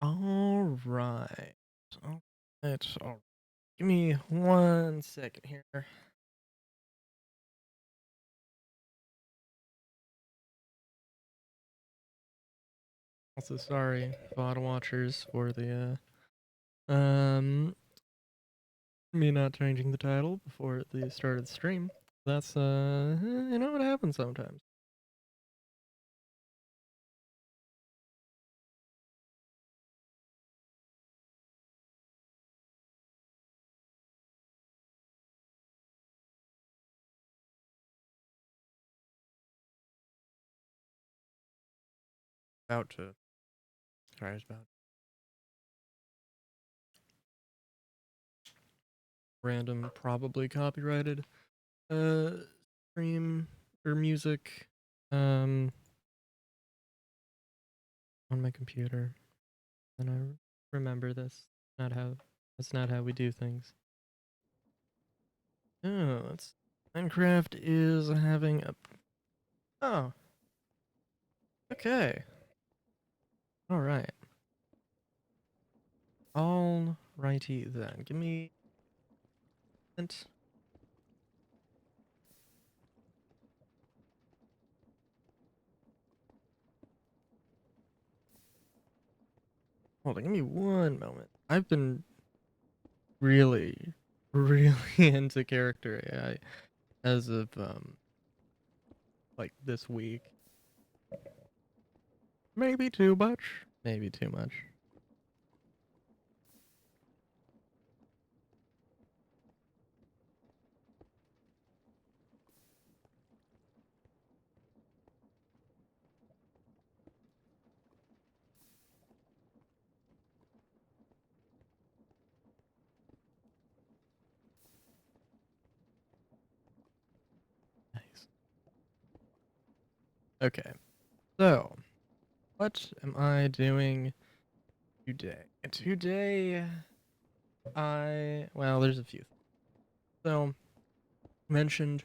All right. All right. Give me 1 second here. Also, sorry, VOD watchers, for the me not changing the title before the start of the stream. That's you know what happens sometimes. About to. Sorry, about random, probably copyrighted uh stream or music um on my computer. And I remember this. Not how That's not how we do things. Oh, that's Minecraft is having a. Oh, okay. All right. All righty then. Give me. Hold on. Give me one moment. I've been really, really into character AI as of like this week. Maybe too much. Maybe too much. Nice. Okay. So, what am I doing today? Today, well, there's a few things. So, mentioned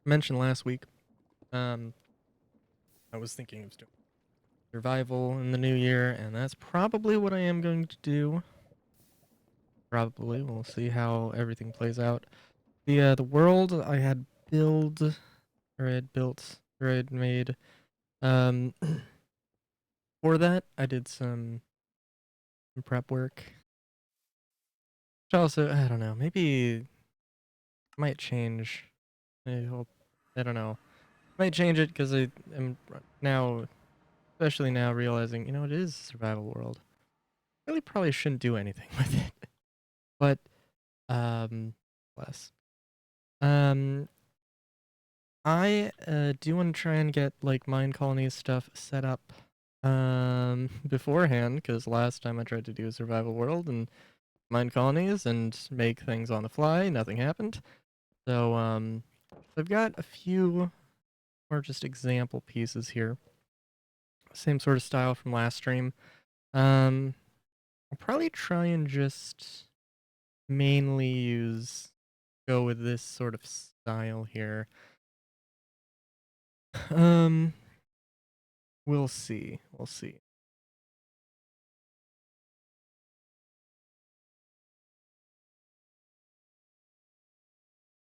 mentioned last week. Um, I was thinking of doing survival in the new year, and that's probably what I am going to do. Probably, we'll see how everything plays out. The world I had built, or I had made. Um, for that, I did some prep work. Which also, I don't know, maybe might change. I hope. I don't know. Might change it because I am now, especially now, realizing it is a survival world. Really, probably shouldn't do anything with it, but less. Um, I do want to try and get like mine colonies stuff set up beforehand, because last time I tried to do a survival world and mine colonies and make things on the fly, nothing happened. So I've got a few more just example pieces here. Same sort of style from last stream. Um, I'll probably try and just mainly go with this sort of style here. Um, we'll see. We'll see.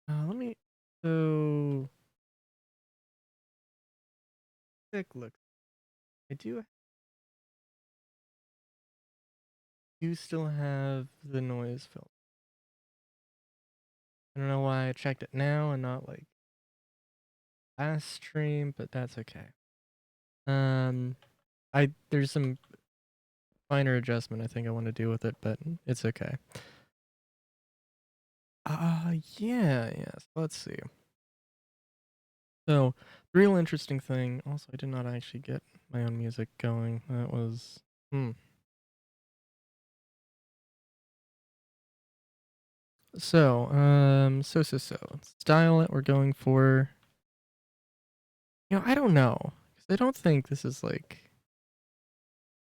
Let me. So, quick look. I do still have the noise filter. I don't know why I checked it now and not like last stream, but that's okay. There's some minor adjustment I think I want to do with it, but it's okay. Yeah, yes. Let's see. So, the real interesting thing. Also, I did not actually get my own music going. That was So style that we're going for. I don't know. 'Cause I don't think this is like.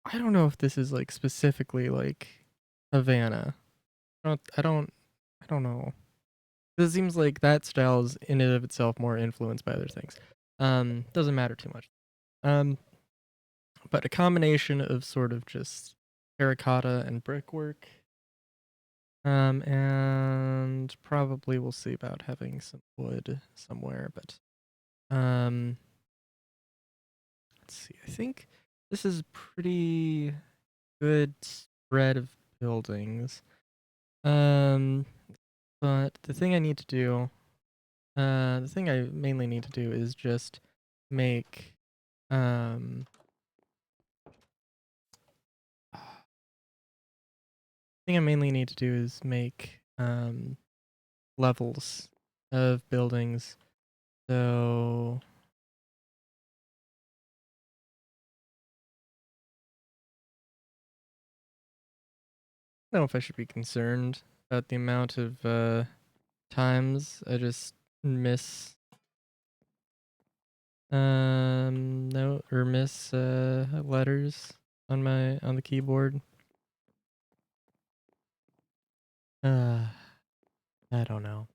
I don't know if this is like specifically like Havana. I don't know. It seems like that style is in and of itself more influenced by other things. Doesn't matter too much. Um, but a combination of sort of just terracotta and brickwork. And probably we'll see about having some wood somewhere, but let's see. I think this is pretty good spread of buildings. But the thing I need to do, the thing I mainly need to do is just make, thing I mainly need to do is make, levels of buildings. So I don't know if I should be concerned about the amount of times I just miss no or miss letters on the keyboard. Uh I don't know.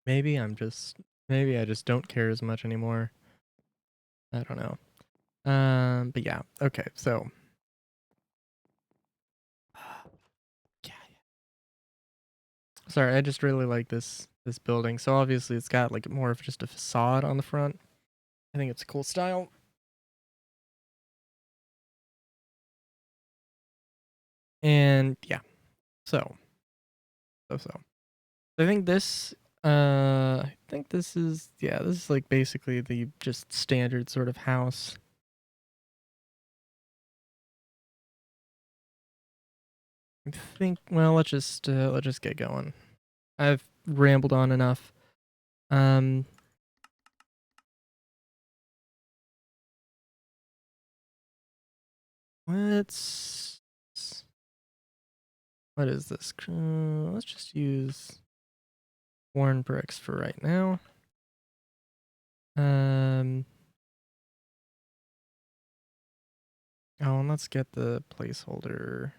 Maybe I just don't care as much anymore. I don't know. But yeah. Okay. So yeah. Sorry, I just really like this building. So obviously it's got like more of just a facade on the front. I think it's a cool style. And yeah. So so. I think this is yeah, this is like basically the just standard sort of house. I think well, let's just get going. I've rambled on enough. Um let's what is this? Let's just use worn bricks for right now. Um oh, and let's get the placeholder.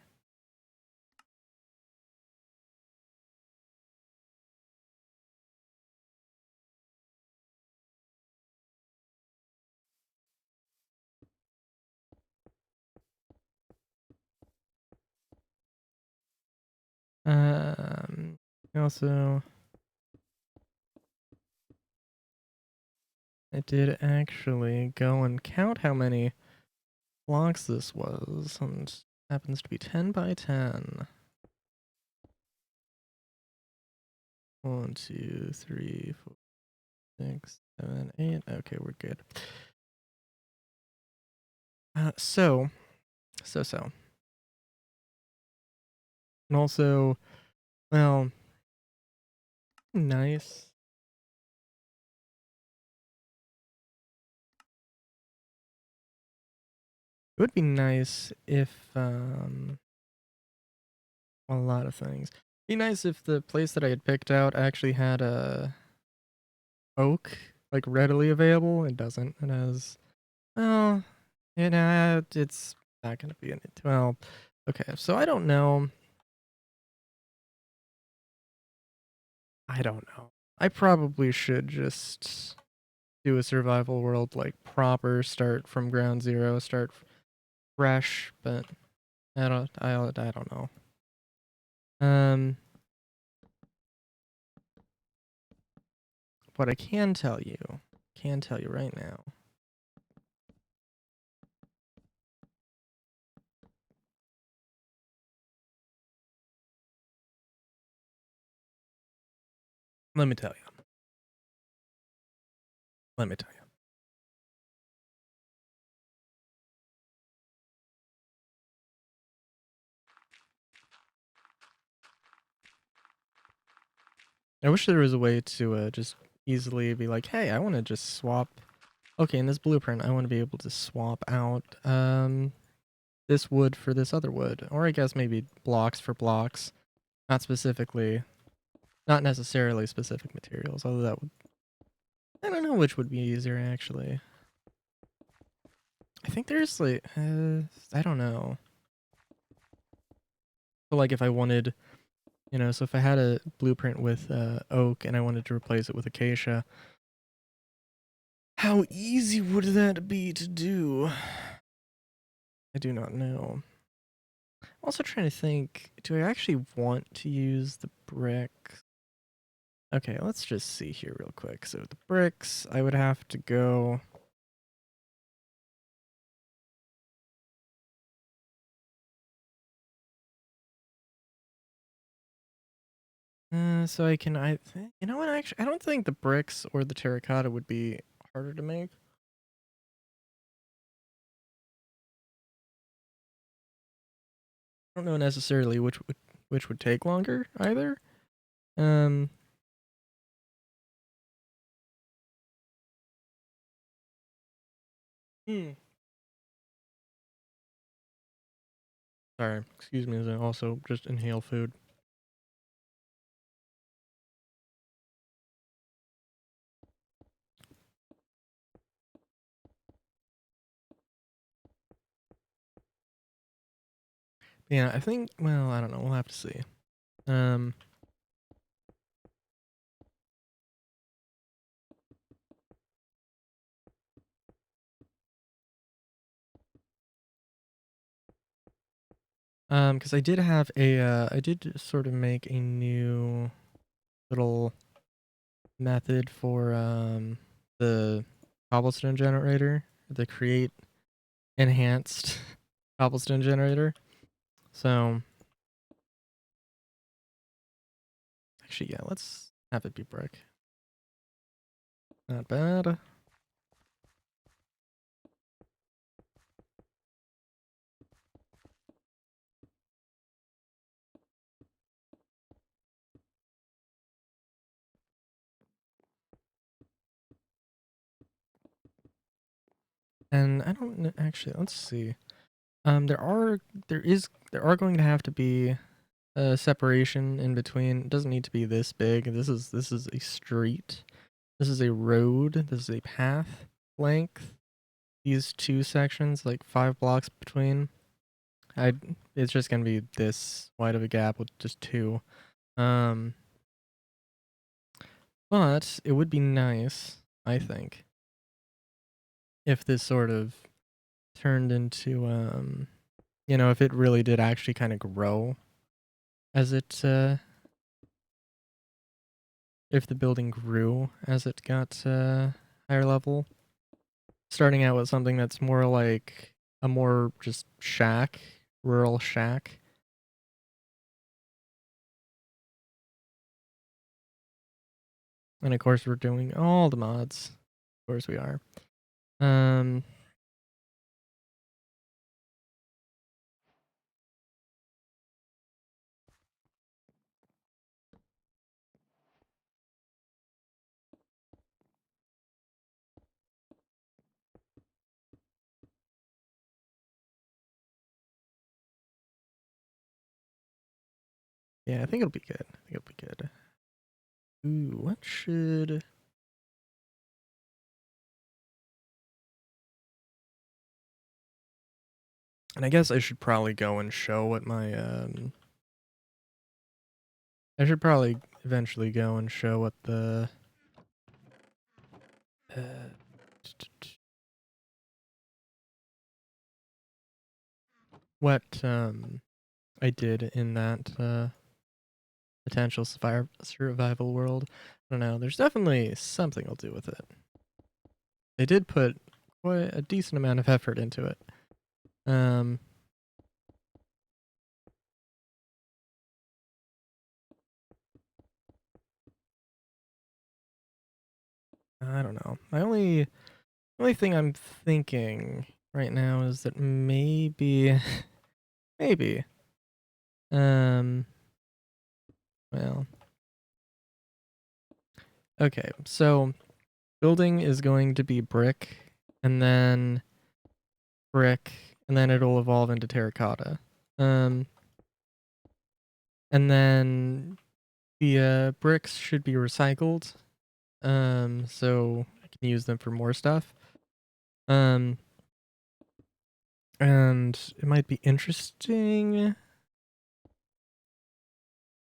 Um also I did actually go and count how many blocks this was, and happens to be 10 by 10. 1, 2, 3, 4, 6, 7, 8. Okay, we're good. So. And also, well, nice. It would be nice if, well, a lot of things. It'd be nice if the place that I had picked out actually had a oak, like, readily available. It doesn't. It has, well, it's not gonna be in it. Well, okay, so I don't know. I don't know. I probably should just do a survival world like proper, start from ground zero, start fresh, but I don't know. Um what I can tell you right now. Let me tell you. Let me tell you. I wish there was a way to just easily be like, "Hey, I want to just swap okay, in this blueprint, I want to be able to swap out this wood for this other wood, or I guess maybe blocks for blocks, not specifically not necessarily specific materials, although that would I don't know which would be easier actually. I think there's like I don't know. But like if I wanted, so if I had a blueprint with oak and I wanted to replace it with acacia, How easy would that be to do? I do not know. I'm also trying to think, do I actually want to use the brick? Okay, let's just see here real quick. So the bricks, I would have to go. So I can, you know what, actually, I don't think the bricks or the terracotta would be harder to make. I don't know necessarily which would take longer either. Um, hmm. Sorry, excuse me as I also just inhale food. Yeah, I think, well, I don't know, we'll have to see. Um, because I did have I did sort of make a new little method for the cobblestone generator, the create enhanced cobblestone generator. So actually, yeah, let's have it be brick. Not bad. And I don't actually. Let's see. There are there are going to have to be a separation in between. It doesn't need to be this big. This is a street. This is a road. This is a path length. These two sections, like 5 blocks between. I it's just gonna be this wide of a gap with just two. Um, but it would be nice, I think, if this sort of turned into you know, if it really did actually kind of grow as it if the building grew as it got higher level, starting out with something that's more like a more just shack, rural shack. And of course we're doing all the mods. Of course we are. Um yeah, I think it'll be good. I think it'll be good. Ooh, what should and I guess I should probably go and show what my I should probably eventually go and show what the uh, what I did in that potential survival world. I don't know. There's definitely something I'll do with it. They did put quite a decent amount of effort into it. Um, I don't know. My only thing I'm thinking right now is that maybe maybe um well okay, so building is going to be brick and then brick and then it'll evolve into terracotta. Um and then the bricks should be recycled. So I can use them for more stuff. Um and it might be interesting,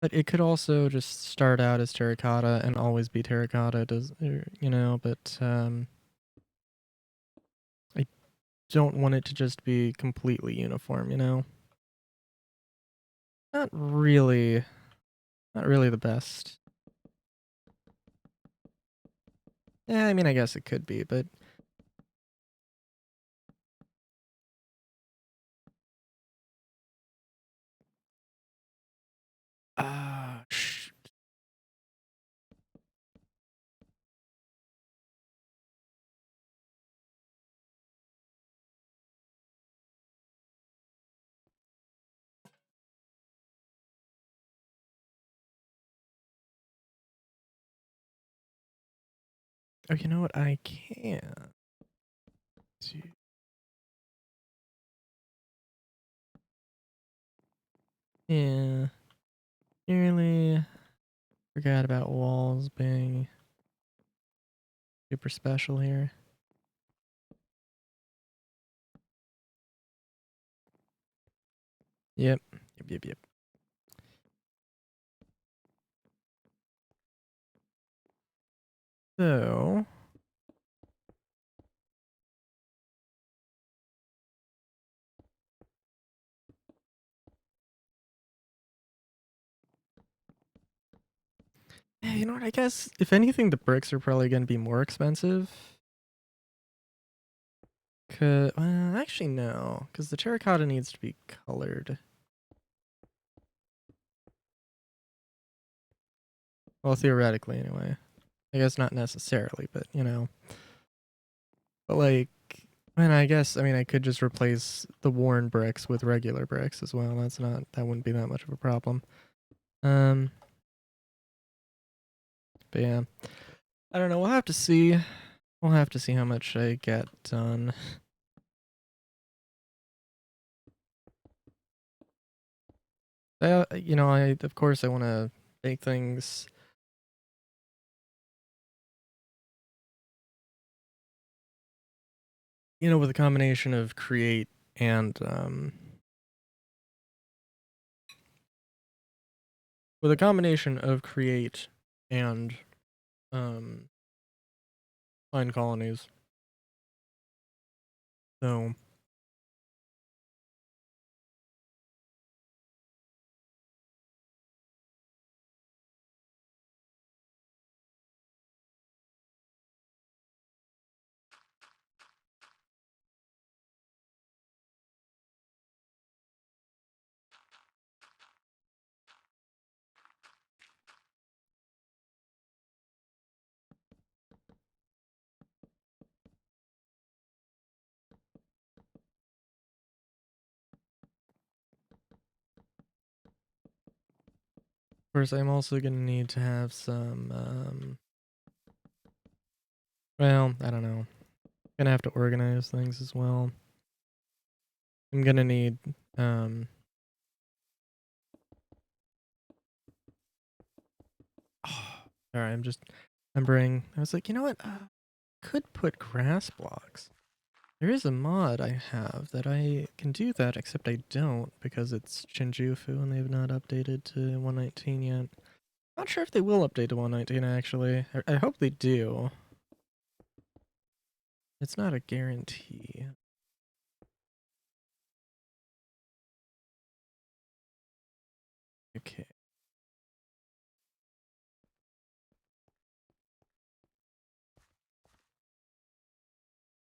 but it could also just start out as terracotta and always be terracotta, does you know, but don't want it to just be completely uniform, you know? Not really, not really the best. Yeah, I mean, I guess it could be, but sh oh, you know what? I can do. Yeah, nearly forgot about walls being super special here. Yep, yep. So, you know what? I guess if anything, the bricks are probably going to be more expensive. Well, actually, no, because the terracotta needs to be colored. Well, theoretically, anyway. I guess not necessarily, but you know. But like, and I guess I mean I could just replace the worn bricks with regular bricks as well. That wouldn't be that much of a problem. Um, but yeah, I don't know. We'll have to see. We'll have to see how much I get done. You know, I of course I want to make things. You know, with a combination of create and with a combination of create and um find colonies. So of course I'm also gonna need to have some well, I don't know. Gonna have to organize things as well. I'm gonna need oh, sorry, I'm just remembering. I was like, you know what? Could put grass blocks. There is a mod I have that I can do that, except I don't because it's Shinjufu and they've not updated to 119 yet. Not sure if they will update to 119 actually. I hope they do. It's not a guarantee. Okay.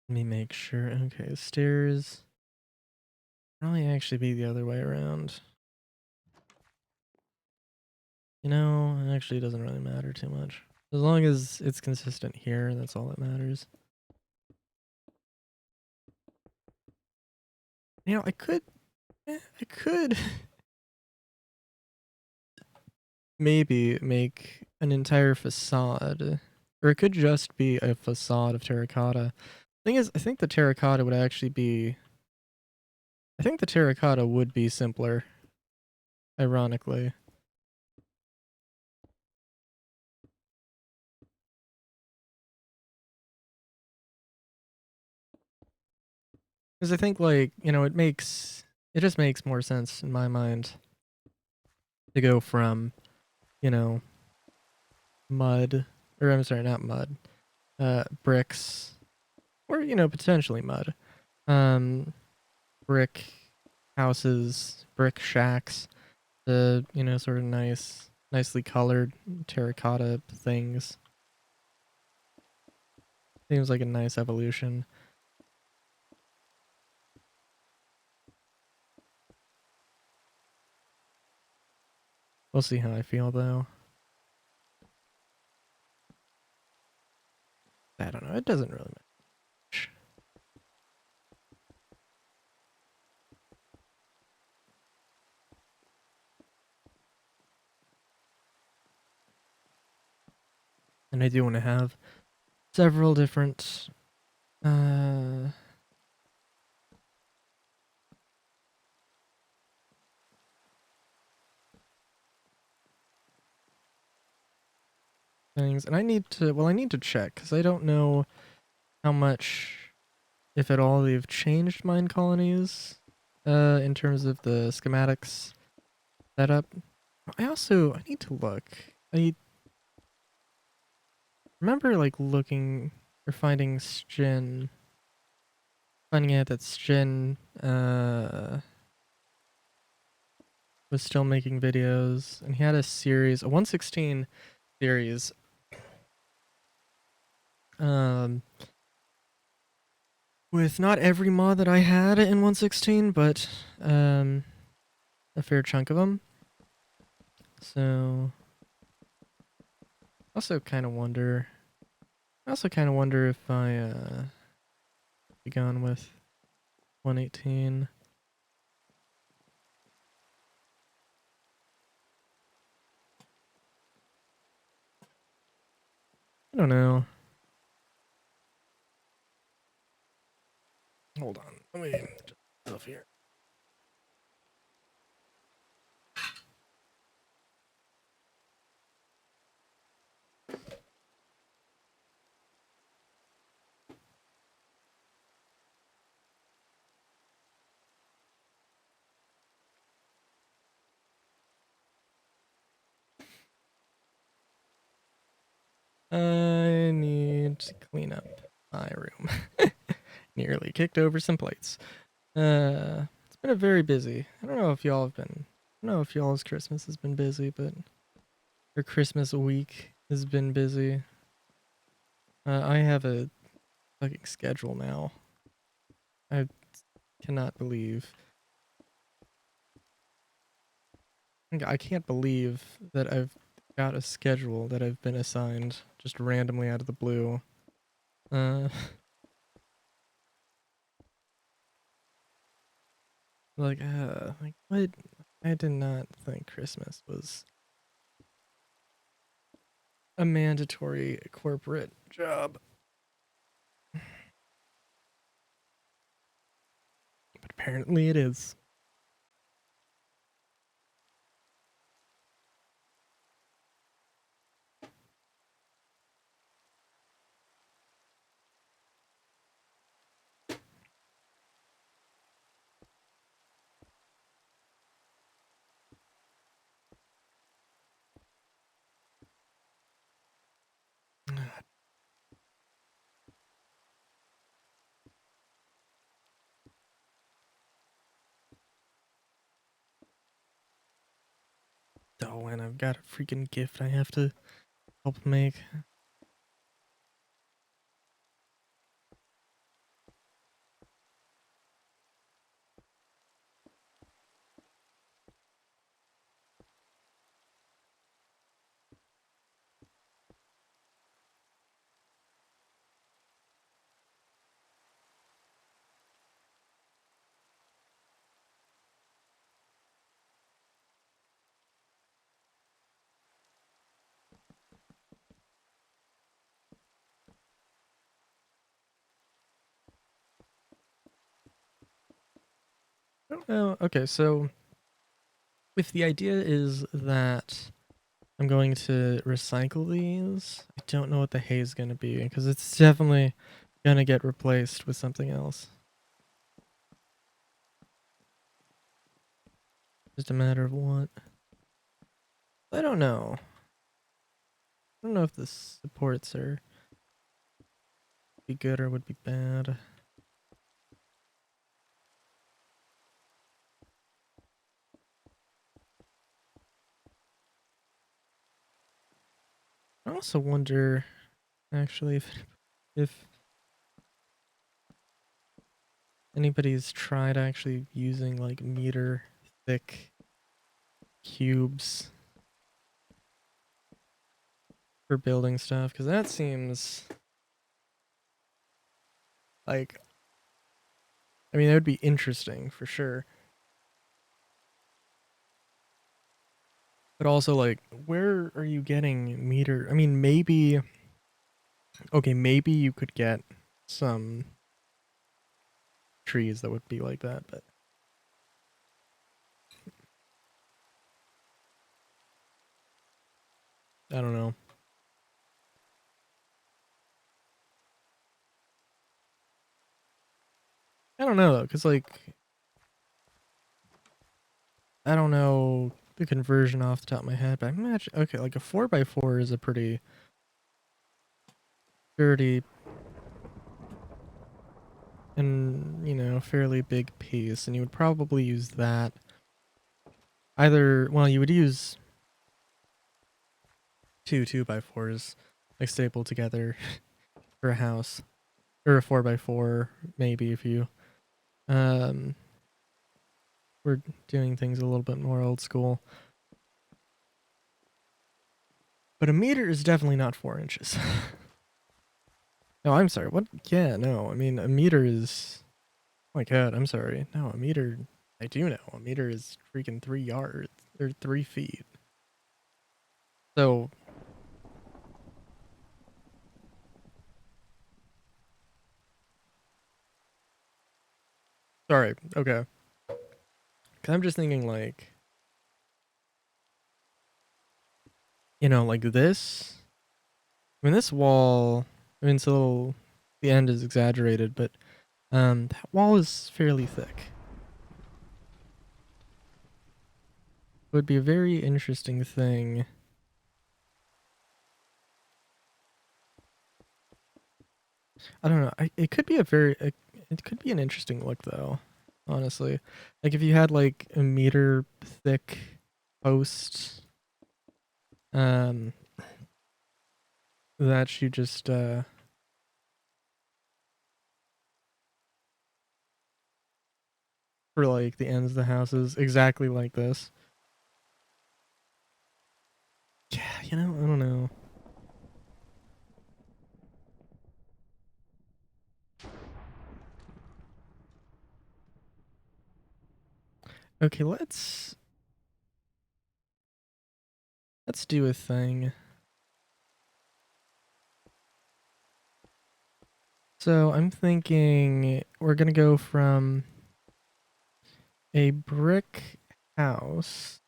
Let me make sure. Okay, stairs. Probably actually be the other way around. You know, it actually doesn't really matter too much. As long as it's consistent here, that's all that matters. You know, I could maybe make an entire facade, or it could just be a facade of terracotta. Thing is, I think the terracotta would actually be, I think the terracotta would be simpler, ironically. Because I think, like, you know, it just makes more sense in my mind to go from, you know, mud, not mud, bricks, or, you know, potentially mud, brick houses, brick shacks, the sort of nicely colored terracotta things. Seems like a nice evolution. We'll see how I feel though. I don't know. It doesn't really matter. And I do want to have several different things. And I need to check because I don't know how much, if at all, they've changed mine colonies in terms of the schematics setup. I need to look. I remember like looking or finding out that Shin was still making videos, and he had a 116 series, with not every mod that I had in 116, but a fair chunk of them. So, also kind of wonder. I also kind of wonder if I be gone with 118. I don't know. Hold on. Let me just myself here. I need to clean up my room. Nearly kicked over some plates. It's been a very busy. I don't know if y'all's Christmas has been busy, but your Christmas week has been busy. I have a fucking schedule now. I cannot believe. I can't believe that I've got a schedule that I've been assigned just randomly out of the blue. Uh, like what? I did not think Christmas was a mandatory corporate job, but apparently it is. Oh, and I've got a freaking gift I have to help make. Oh, okay, so if the idea is that I'm going to recycle these, I don't know what the hay is going to be because it's definitely going to get replaced with something else. Just a matter of what. I don't know. I don't know if the supports are be good or would be bad. I also wonder, actually, if anybody's tried actually using like meter thick cubes for building stuff, because that seems like, I mean, that would be interesting for sure. But also, like, where are you getting meter? I mean, maybe, okay, maybe you could get some trees that would be like that, but I don't know. I don't know though, because like, I don't know the conversion off the top of my head, but I imagine, okay, like a 4x4 is a pretty dirty and, you know, fairly big piece, and you would probably use that either, well, you would use two 2x4s like stapled together for a house, or a 4x4 maybe if you um were doing things a little bit more old school. But a meter is definitely not 4 inches. No, I'm sorry. What? Yeah, no. I mean, a meter is. Oh my god, I'm sorry. No, a meter. I do know. A meter is freaking 3 yards or 3 feet. So, sorry. Okay. Because I'm just thinking, like, you know, like this. I mean, this wall. I mean, it's a little. The end is exaggerated, but that wall is fairly thick. It would be a very interesting thing. I don't know. It could be a very. It could be an interesting look, though. Honestly, like if you had like a meter thick post, um, that you just for like the ends of the houses, exactly like this. Yeah, you know, I don't know. Okay, let's do a thing. So I'm thinking we're gonna go from a brick house.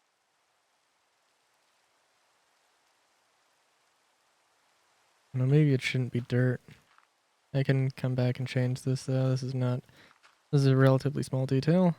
No, maybe it shouldn't be dirt. I can come back and change this though. This is not. This is a relatively small detail.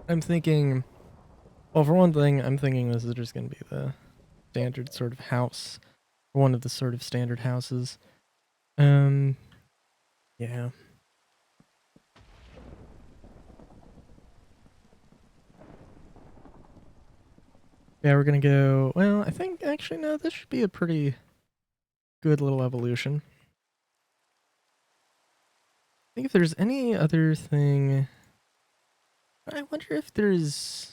I'm thinking. Well, for one thing, I'm thinking this is just gonna be the standard sort of house, one of the sort of standard houses. Um, yeah. Yeah, we're gonna go. Well, I think actually no, this should be a pretty good little evolution. I think if there's any other thing, I wonder if there's.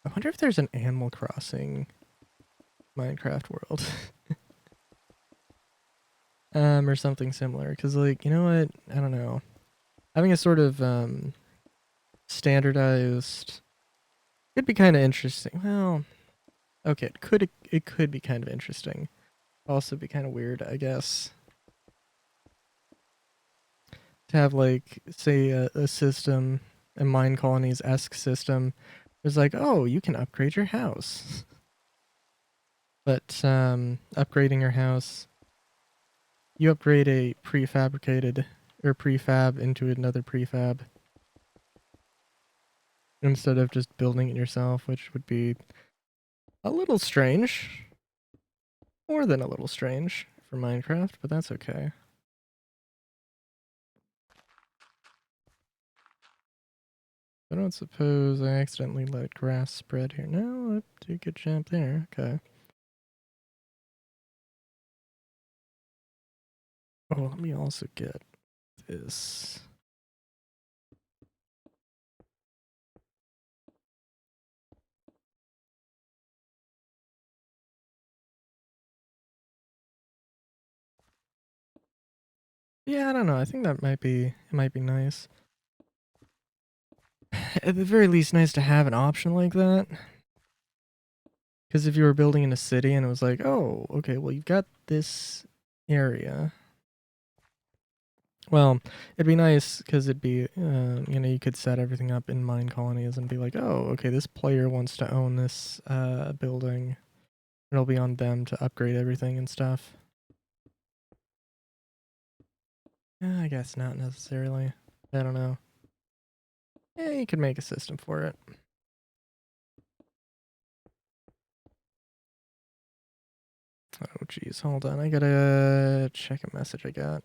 I wonder if there's an Animal Crossing Minecraft world, or something similar. Because like, you know what? I don't know. Having a sort of standardized could be kind of interesting. Well, okay, it could be kind of interesting. Also be kind of weird, I guess. to have like, say, a system, a mine colonies-esque system. It's like, oh, you can upgrade your house, but upgrading your house, you upgrade a prefabricated or prefab into another prefab instead of just building it yourself, which would be a little strange, more than a little strange for Minecraft, but that's okay. I don't suppose I accidentally let grass spread here. No, I did a good job there. Okay. Oh, let me also get this. Yeah, I don't know. I think that might be nice. At the very least, nice to have an option like that. Because if you were building in a city and it was like, oh, okay, well, you've got this area. Well, it'd be nice because it'd be, you know, you could set everything up in mine colonies and be like, oh, okay, this player wants to own this building. It'll be on them to upgrade everything and stuff. Yeah, I guess not necessarily. I don't know. Yeah, you could make a system for it. Oh, geez, hold on. I gotta check a message I got.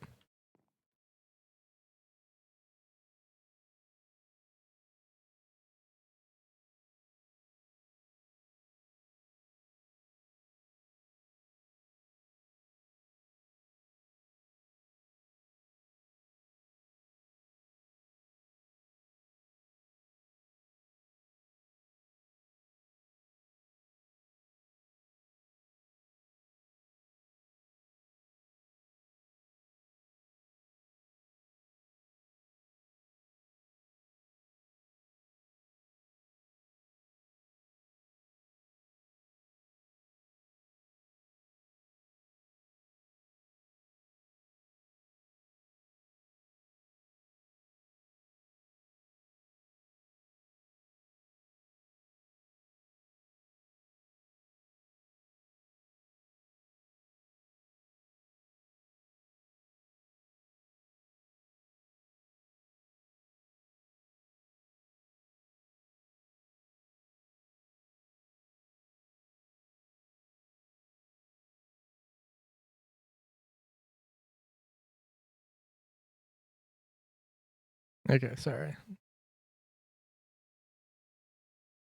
Okay, sorry.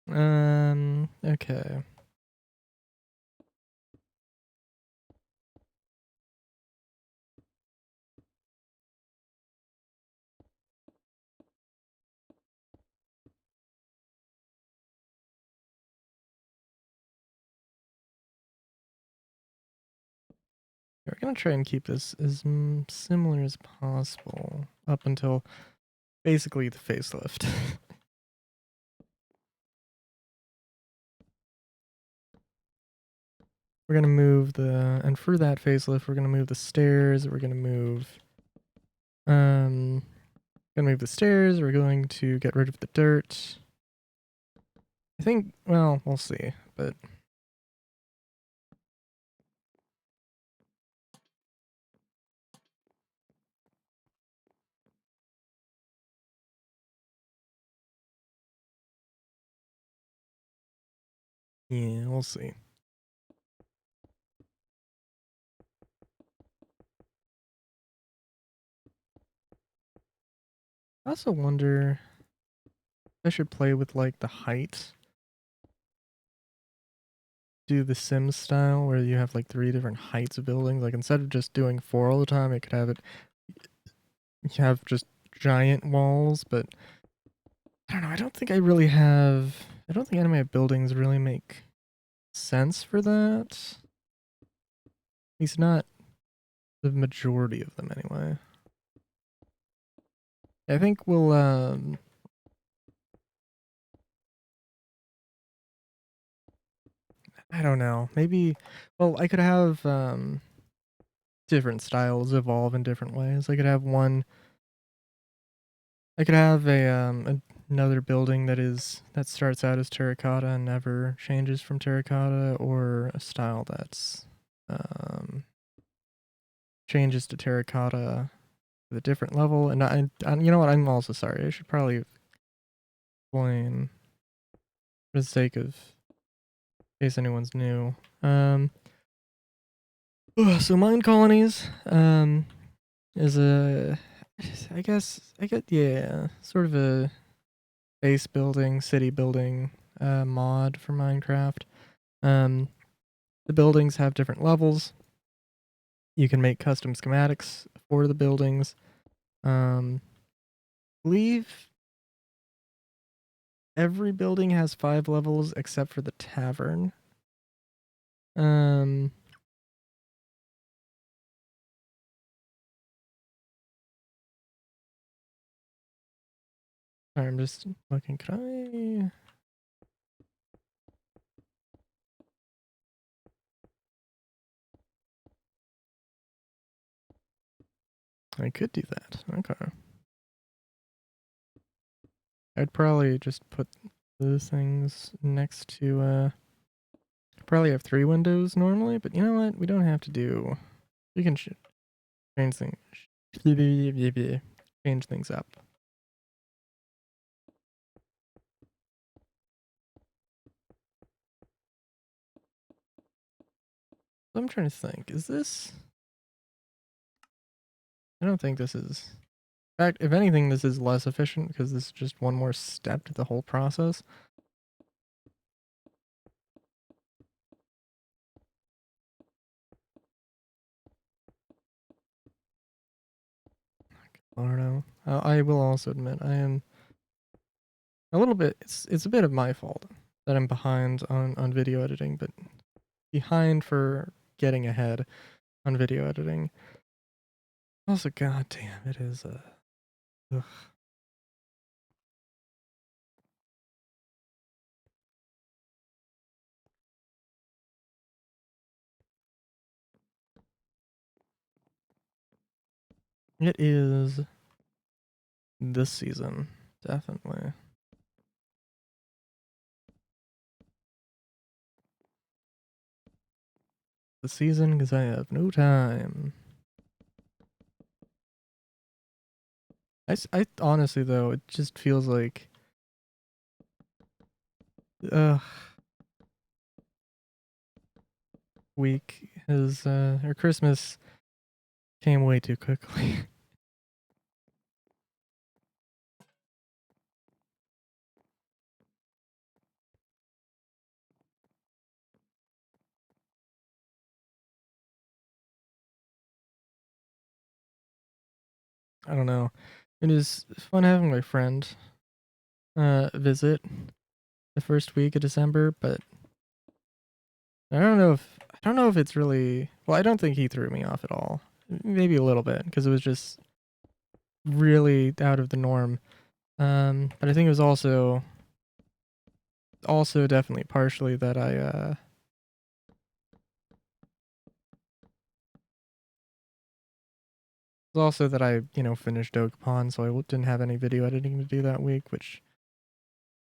Okay. We're gonna try and keep this as similar as possible up until basically the facelift. We're gonna move and for that facelift, we're gonna move the stairs. We're um, gonna move the stairs. We're going to get rid of the dirt. I think, well, we'll see, but yeah, we'll see. I also wonder if I should play with like the height. Do the Sims style where you have like 3 different heights of buildings. Like instead of just doing 4 all the time, it could have it. You have just giant walls, but I don't know. I don't think I really have. I don't think any of my buildings really make sense for that. At least not the majority of them, anyway. I think we'll. I don't know. Maybe. Well, I could have different styles evolve in different ways. I could have one I could have another building that starts out as terracotta and never changes from terracotta, or a style that's um changes to terracotta with a different level. And you know what? I'm also sorry. I should probably explain for the sake of in case anyone's new. So mine colonies is a I get yeah sort of a base building, city building mod for Minecraft. Um, the buildings have different levels. You can make custom schematics for the buildings. I believe every building has 5 levels except for the tavern. Um, sorry, I'm just looking. Could I could do that. Okay. I'd probably just put those things next to probably have 3 windows normally, but you know what? We don't have to do. We can change things. Change things up. So I'm trying to think. Is this? I don't think this is. In fact, if anything, this is less efficient because this is just one more step to the whole process. I don't know. I will also admit I am a little bit. It's a bit of my fault that I'm behind on video editing, but behind for getting ahead on video editing. Also, goddamn, it is ugh. It is this season, definitely. The season because I have no time. I honestly though, it just feels like, ugh, week has or Christmas came way too quickly. I don't know. It is fun having my friend visit the first week of December, but I don't know if it's really well, I don't think he threw me off at all. Maybe a little bit because it was just really out of the norm. But I think it was also definitely partially that I was also that I, finished Dokapon, so I didn't have any video editing to do that week, which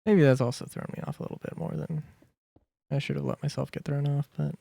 maybe that's also thrown me off a little bit more than I should have let myself get thrown off, but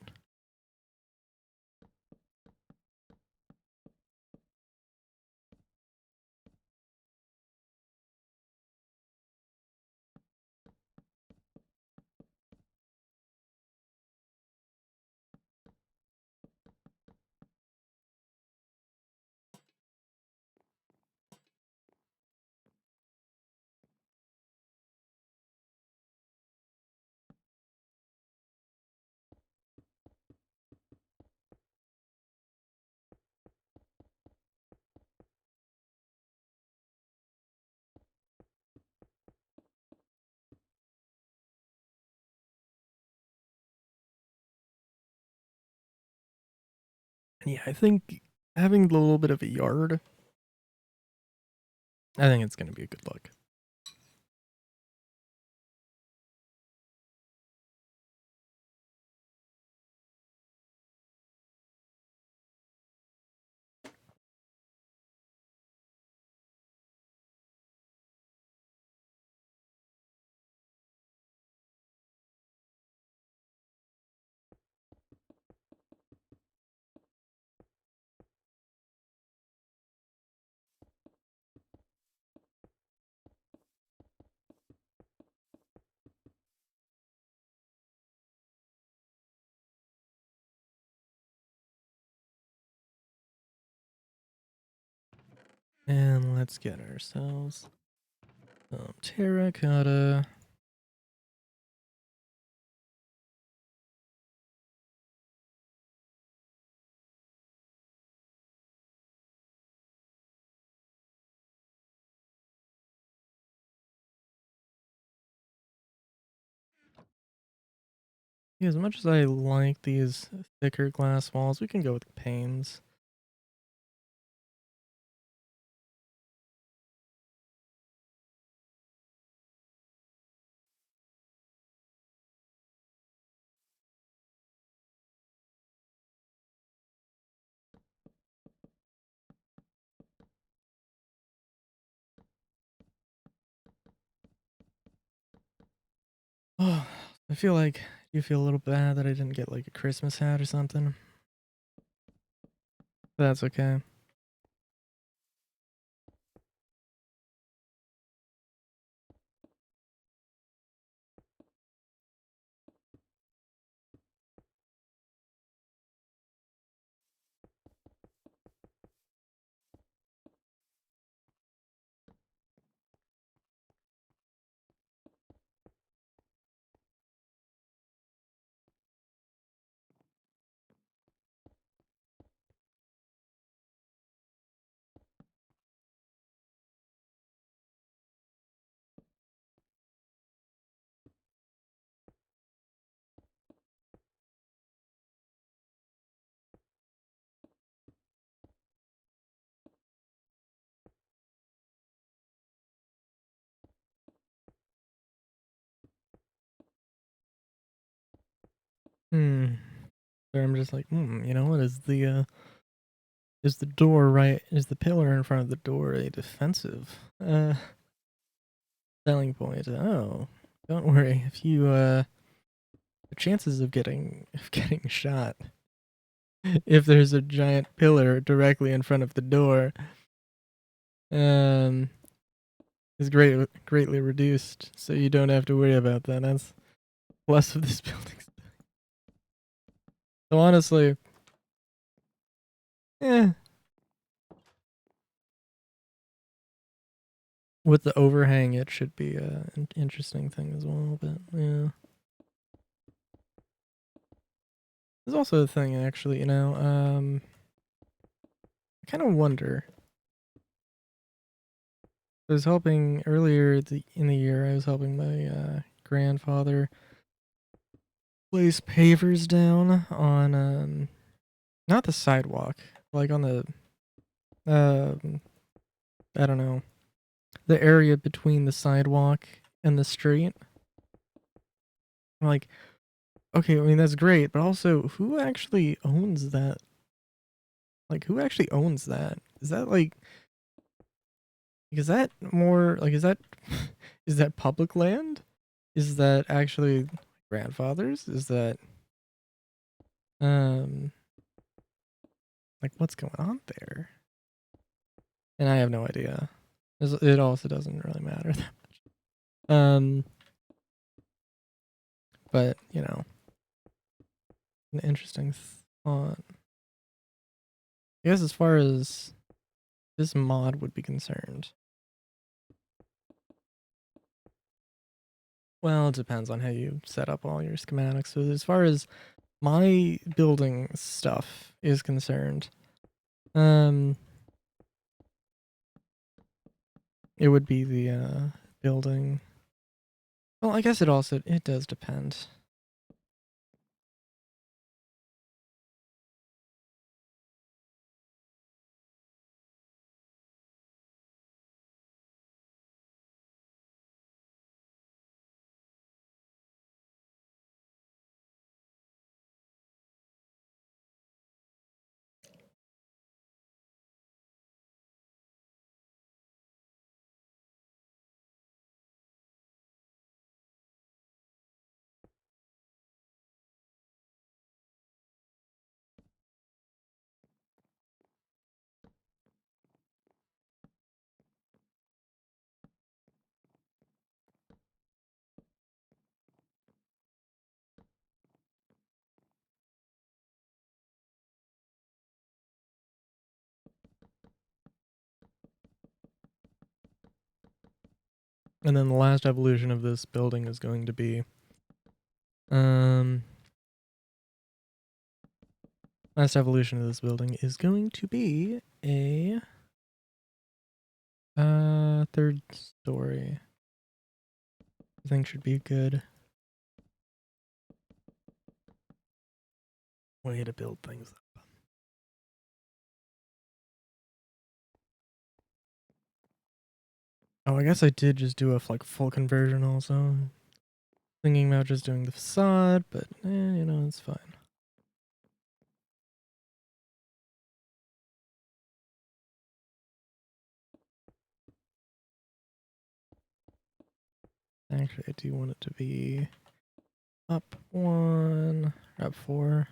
yeah, I think having a little bit of a yard, I think it's going to be a good look. And let's get ourselves some terracotta. Yeah, as much as I like these thicker glass walls, we can go with panes. Oh, I feel like you feel a little bad that I didn't get like a Christmas hat or something. That's okay. Hmm. So I'm just like, you know what is the door right? Is the pillar in front of the door a defensive selling point? Oh, don't worry. If you the chances of getting shot if there's a giant pillar directly in front of the door um is greatly reduced. So you don't have to worry about that. That's plus of this building. So honestly, eh, with the overhang, it should be an interesting thing as well. But yeah, there's also a thing actually. I kind of wonder. I was helping earlier in the year. I was helping my grandfather place pavers down on not the sidewalk, like on the um I don't know, the area between the sidewalk and the street. I'm like, okay, I mean that's great, but also who actually owns that? Like who actually owns that? Is that like is that more like is that is that public land? Is that actually grandfather's? Is that um like what's going on there? And I have no idea. It also doesn't really matter. um but you know, an interesting thought. I guess as far as this mod would be concerned, well, it depends on how you set up all your schematics. So as far as my building stuff is concerned, um, it would be the building. Well, I guess it does depend. And then the last evolution of this building is going to be um last evolution of this building is going to be a third story. I think should be a good way to build things up. Oh, I guess I did just do a like full conversion also. Thinking about just doing the facade, but you know, it's fine. Actually, I do want it to be up one, up four.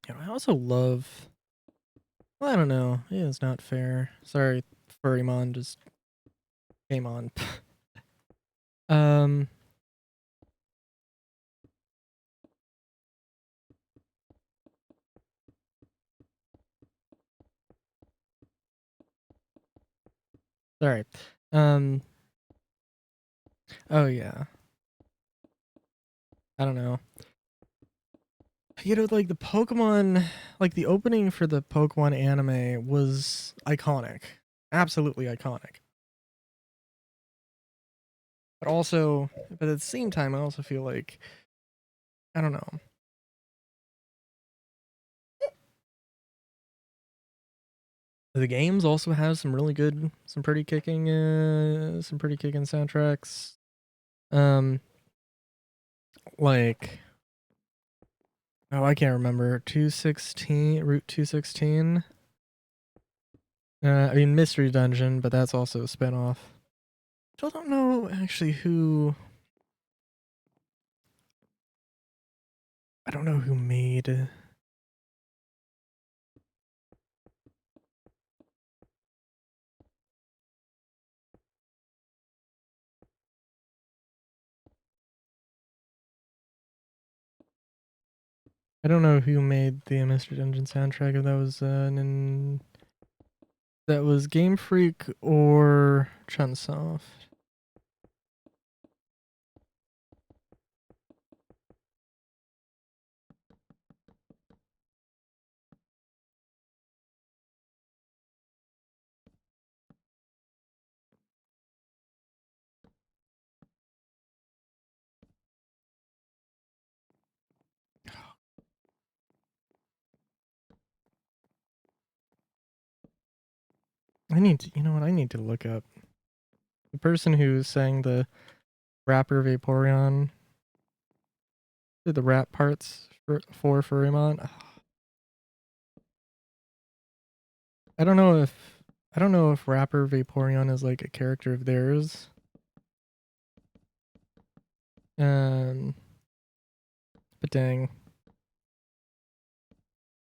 You know, I also love. Well, I don't know. Yeah, it's not fair. Sorry, Furrymon just came on. um. Sorry. Um. Oh yeah. I don't know. You know, like the Pokemon, like the opening for the Pokemon anime was iconic, absolutely iconic. But also, but at the same time, I also feel like I don't know. The games also have some really good, some pretty kicking soundtracks. Um, like oh, I can't remember 216 Route 216. I mean Mystery Dungeon, but that's also a spinoff. Still don't know actually who. I don't know who made. I don't know who made the Mystery Dungeon soundtrack. If that was that was Game Freak or Chunsoft. I need to, you know what? I need to look up the person who sang the rapper Vaporeon, did the rap parts for Furrymon. I don't know if rapper Vaporeon is like a character of theirs. Um, but dang,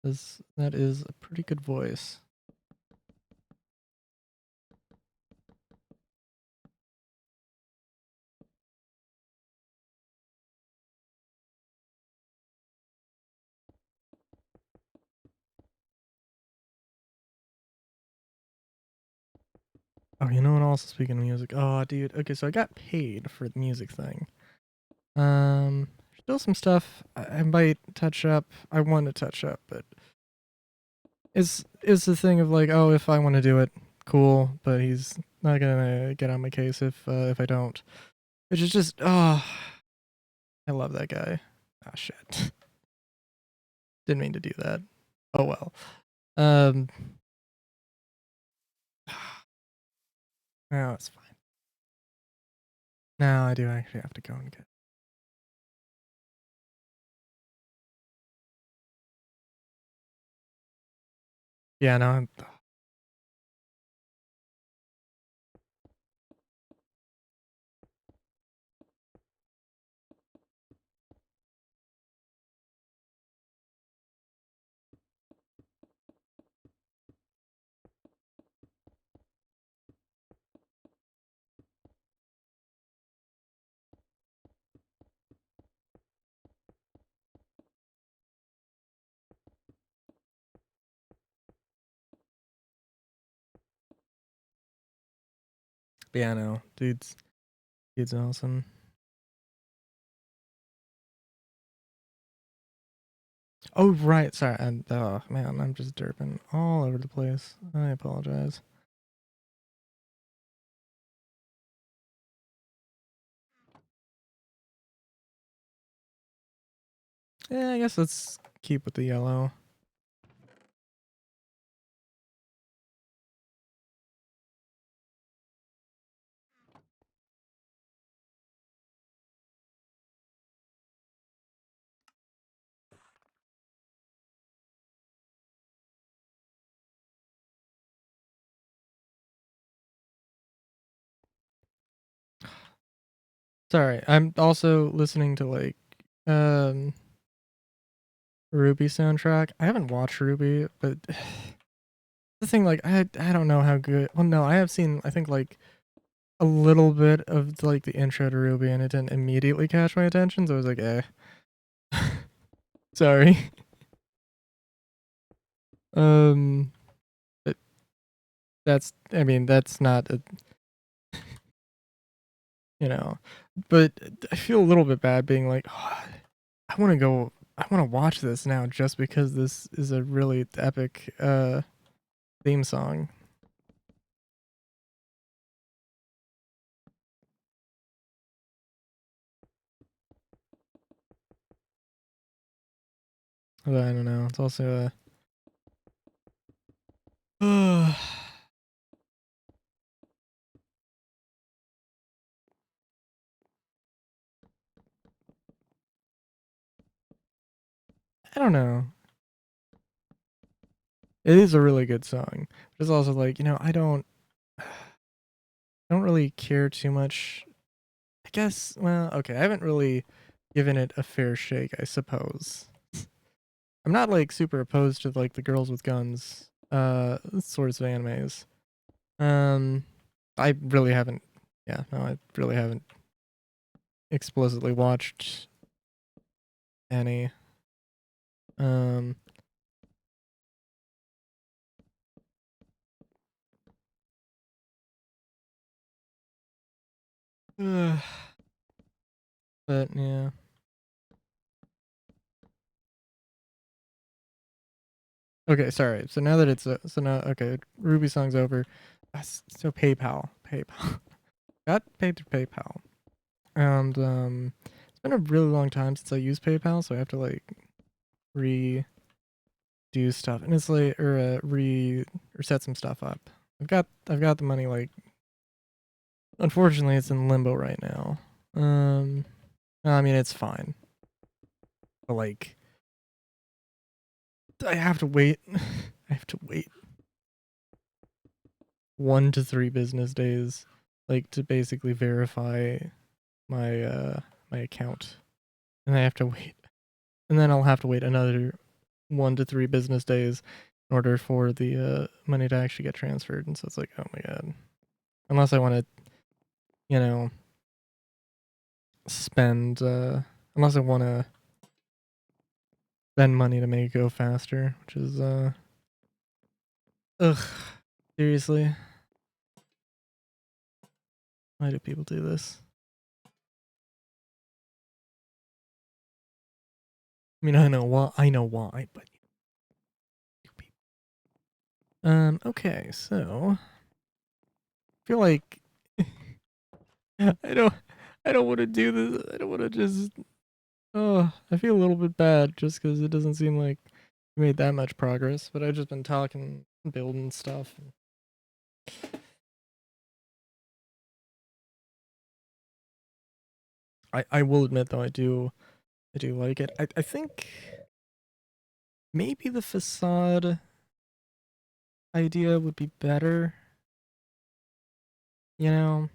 that is a pretty good voice. Oh, you know what? Also, speaking of music, oh, dude. Okay, so I got paid for the music thing. Still some stuff I might touch up. I want to touch up, but it's the thing of like, oh, if I want to do it, cool. But he's not gonna get on my case if I don't. Which is just, oh, I love that guy. Ah, shit. Didn't mean to do that. Oh well. Um, no, it's fine. Now I do actually have to go and get. Yeah, no, I'm. But yeah, no, dude's awesome. Oh right, sorry. Oh man, I'm just derping all over the place. I apologize. Yeah, I guess let's keep with the yellow. Sorry, I'm also listening to like um Ruby soundtrack. I haven't watched Ruby, but the thing like I don't know how good. Well, no, I have seen I think like a little bit of like the intro to Ruby, and it didn't immediately catch my attention. So I was like, eh, sorry. Um, but that's I mean that's not a you know, but I feel a little bit bad being like, oh, I want to go. I want to watch this now just because this is a really epic theme song. Although I don't know. It's also a I don't know. It is a really good song. But it's also like, I don't really care too much. I guess well, okay, I haven't really given it a fair shake, I suppose. I'm not like super opposed to like the girls with guns sorts of animes. Um I really haven't yeah, no, I really haven't explicitly watched any. Um but yeah. Okay, sorry. So now that it's so now okay, Ruby song's over. So PayPal. Got paid through PayPal, and it's been a really long time since I used PayPal, so I have to like redo stuff, and it's like or set some stuff up. I've got the money like. Unfortunately, it's in limbo right now. Um, I mean it's fine, but like I have to wait. I have to wait 1 to 3 business days, like to basically verify my my account, and I have to wait, and then I'll have to wait another 1 to 3 business days in order for the money to actually get transferred. And so it's like, oh my god, unless I want to, you know, spend, unless I want to spend money to make it go faster, which is, ugh, seriously, why do people do this? I mean, I know why, but okay, so I feel like I don't I don't want to do this. I don't want to just oh, I feel a little bit bad just cuz it doesn't seem like we made that much progress, but I've just been talking, building stuff. I will admit though I do like it. I think maybe the facade idea would be better, you know.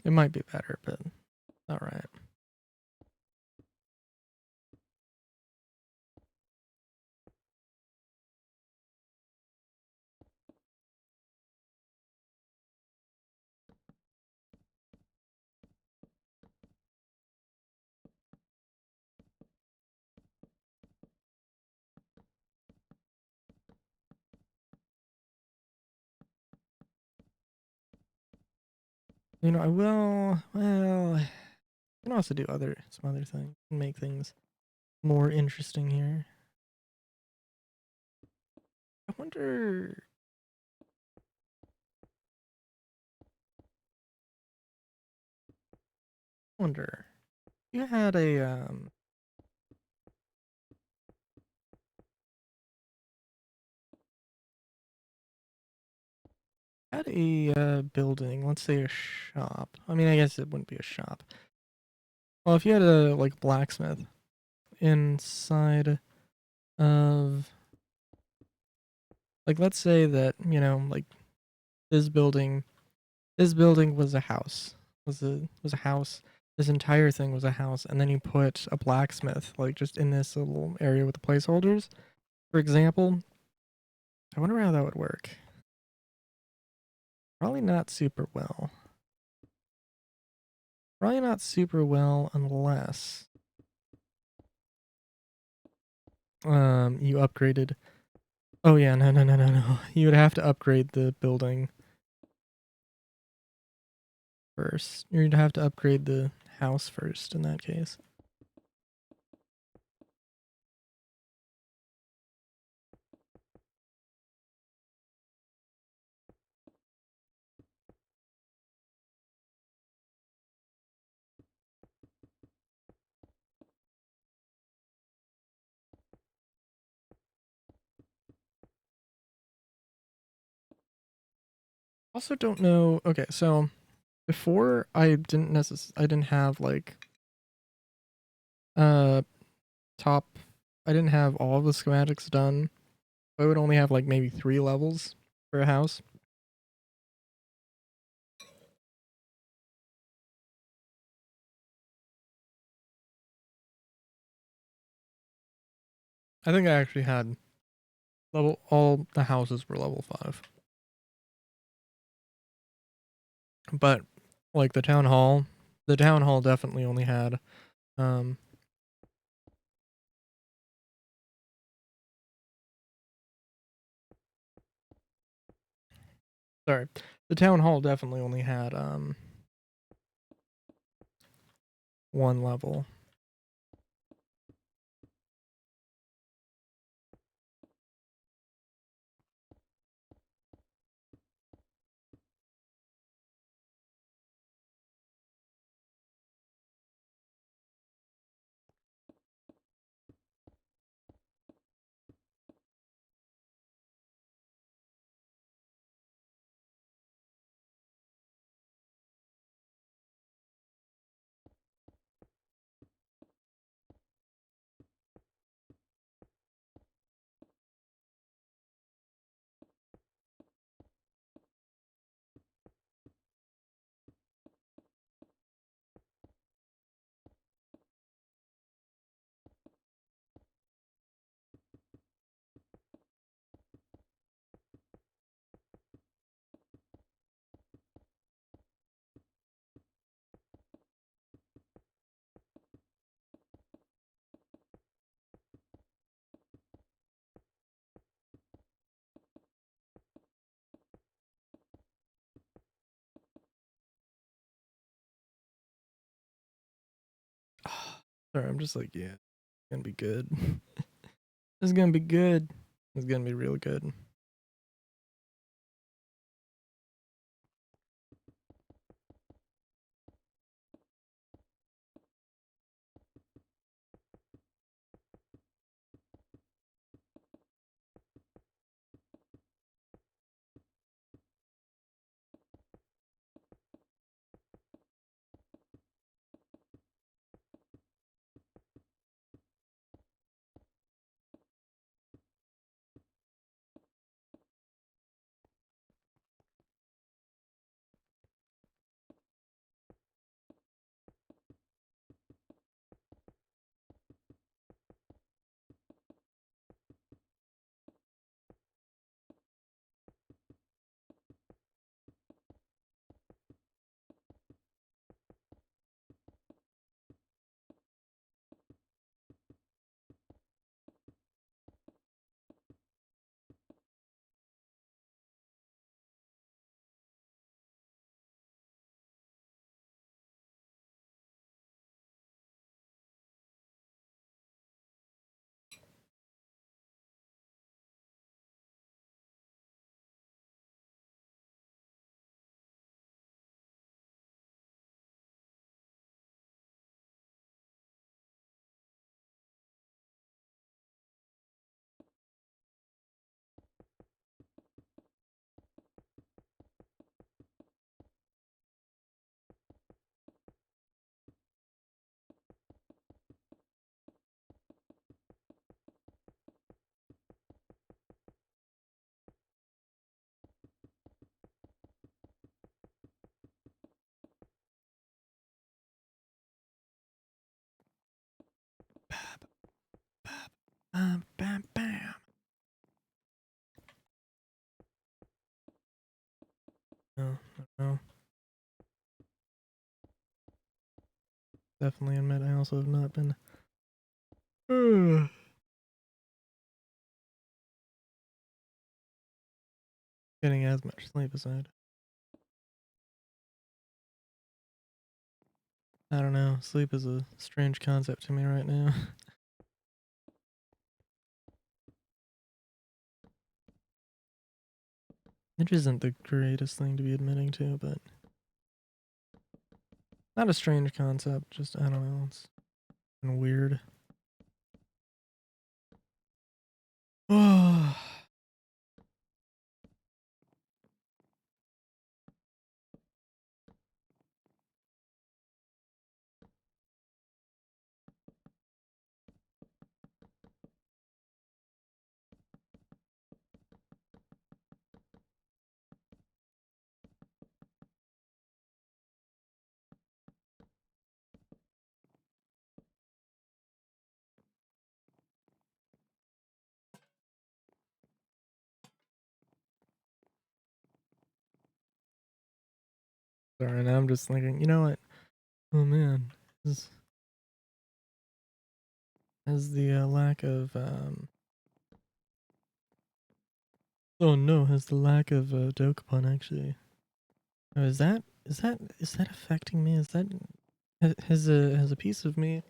It might be better, but all right. I will. Well, I can also do some other things and make things more interesting here. I wonder. You had a building. Let's say a shop. I mean, I guess it wouldn't be a shop. Well, if you had a like blacksmith inside of like, let's say that like this building this building was a house. Was a house. This entire thing was a house, and then you put a blacksmith like just in this little area with the placeholders. For example, I wonder how that would work. Probably not super well. Probably not super well unless you upgraded. Oh yeah, no. You would have to upgrade the building first. You'd have to upgrade the house first in that case. Also don't know. Okay, so before I didn't have like uh top I didn't have all of the schematics done. I would only have like maybe 3 levels for a house. I think I actually had all the houses were level 5. But like the town hall definitely only had um sorry. The town hall definitely only had 1 level. Sorry, I'm just like, yeah, it's gonna be good. It's gonna be good. It's gonna be real good. Bam, bam, bam. No, no. Definitely admit I also have not been getting as much sleep as I'd. I don't know. Sleep is a strange concept to me right now. Which isn't the greatest thing to be admitting to, but not a strange concept. Just, I don't know. It's kind of weird. Oh. Sorry, now I'm just thinking, you know what? Oh man. Has the lack of, oh no, has the lack of Dokapon actually. Oh, is that affecting me? Is that has a piece of me,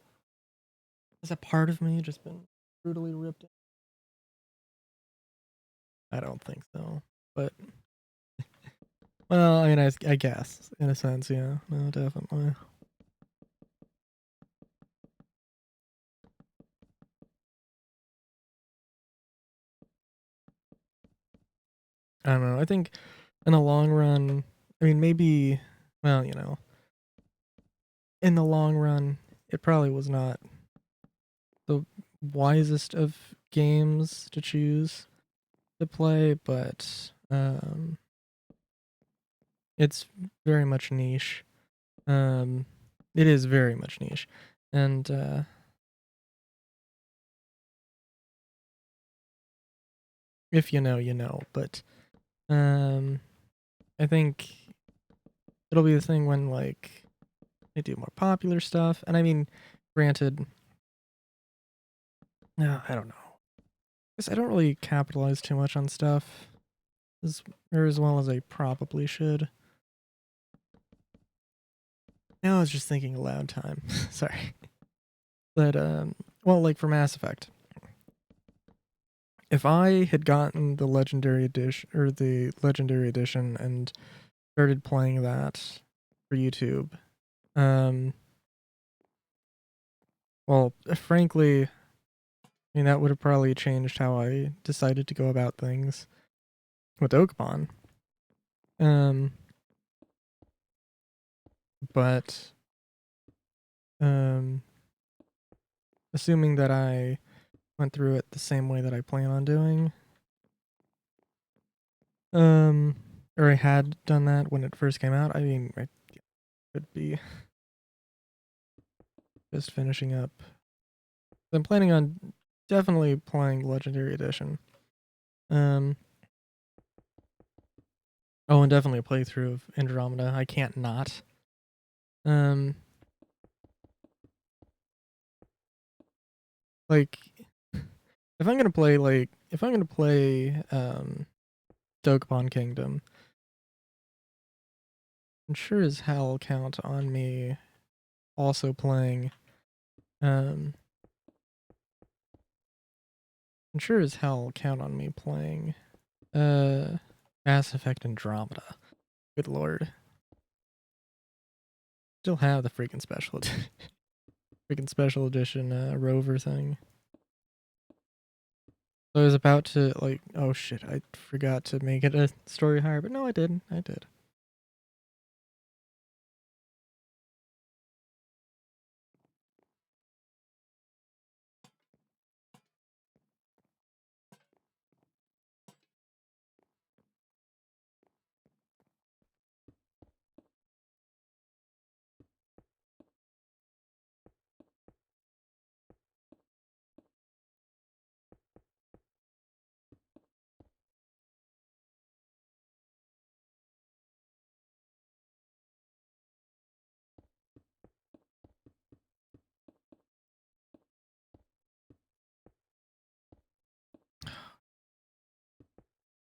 has a part of me just been brutally ripped out? I don't think so. But well, I mean, I guess in a sense, yeah. No, definitely. I don't know. I think in the long run, I mean, maybe, well, in the long run, it probably was not the wisest of games to choose to play, but it's very much niche. Um, it is very much niche, and if you know, you know. But um, I think it'll be the thing when like they do more popular stuff, and I mean, granted, no, I don't know. Guess I don't really capitalize too much on stuff as well as I probably should. Now I was just thinking aloud time. Sorry. But well, like for Mass Effect, if I had gotten the legendary edition or the legendary edition and started playing that for YouTube, um well, frankly, I mean that would have probably changed how I decided to go about things with Okapon. Um but um assuming that I went through it the same way that I plan on doing, um or I had done that when it first came out, I mean I could be just finishing up. I'm planning on definitely playing Legendary Edition. Um oh, and definitely a playthrough of Andromeda. I can't not. Um like if I'm gonna play Dokapon Kingdom, I'm sure as hell count on me also playing um I'm sure as hell count on me playing uh Mass Effect Andromeda. Good lord. Still have the freaking freaking special edition rover thing. So I was about to like, oh shit, I forgot to make it a story higher, but no, I didn't. I did.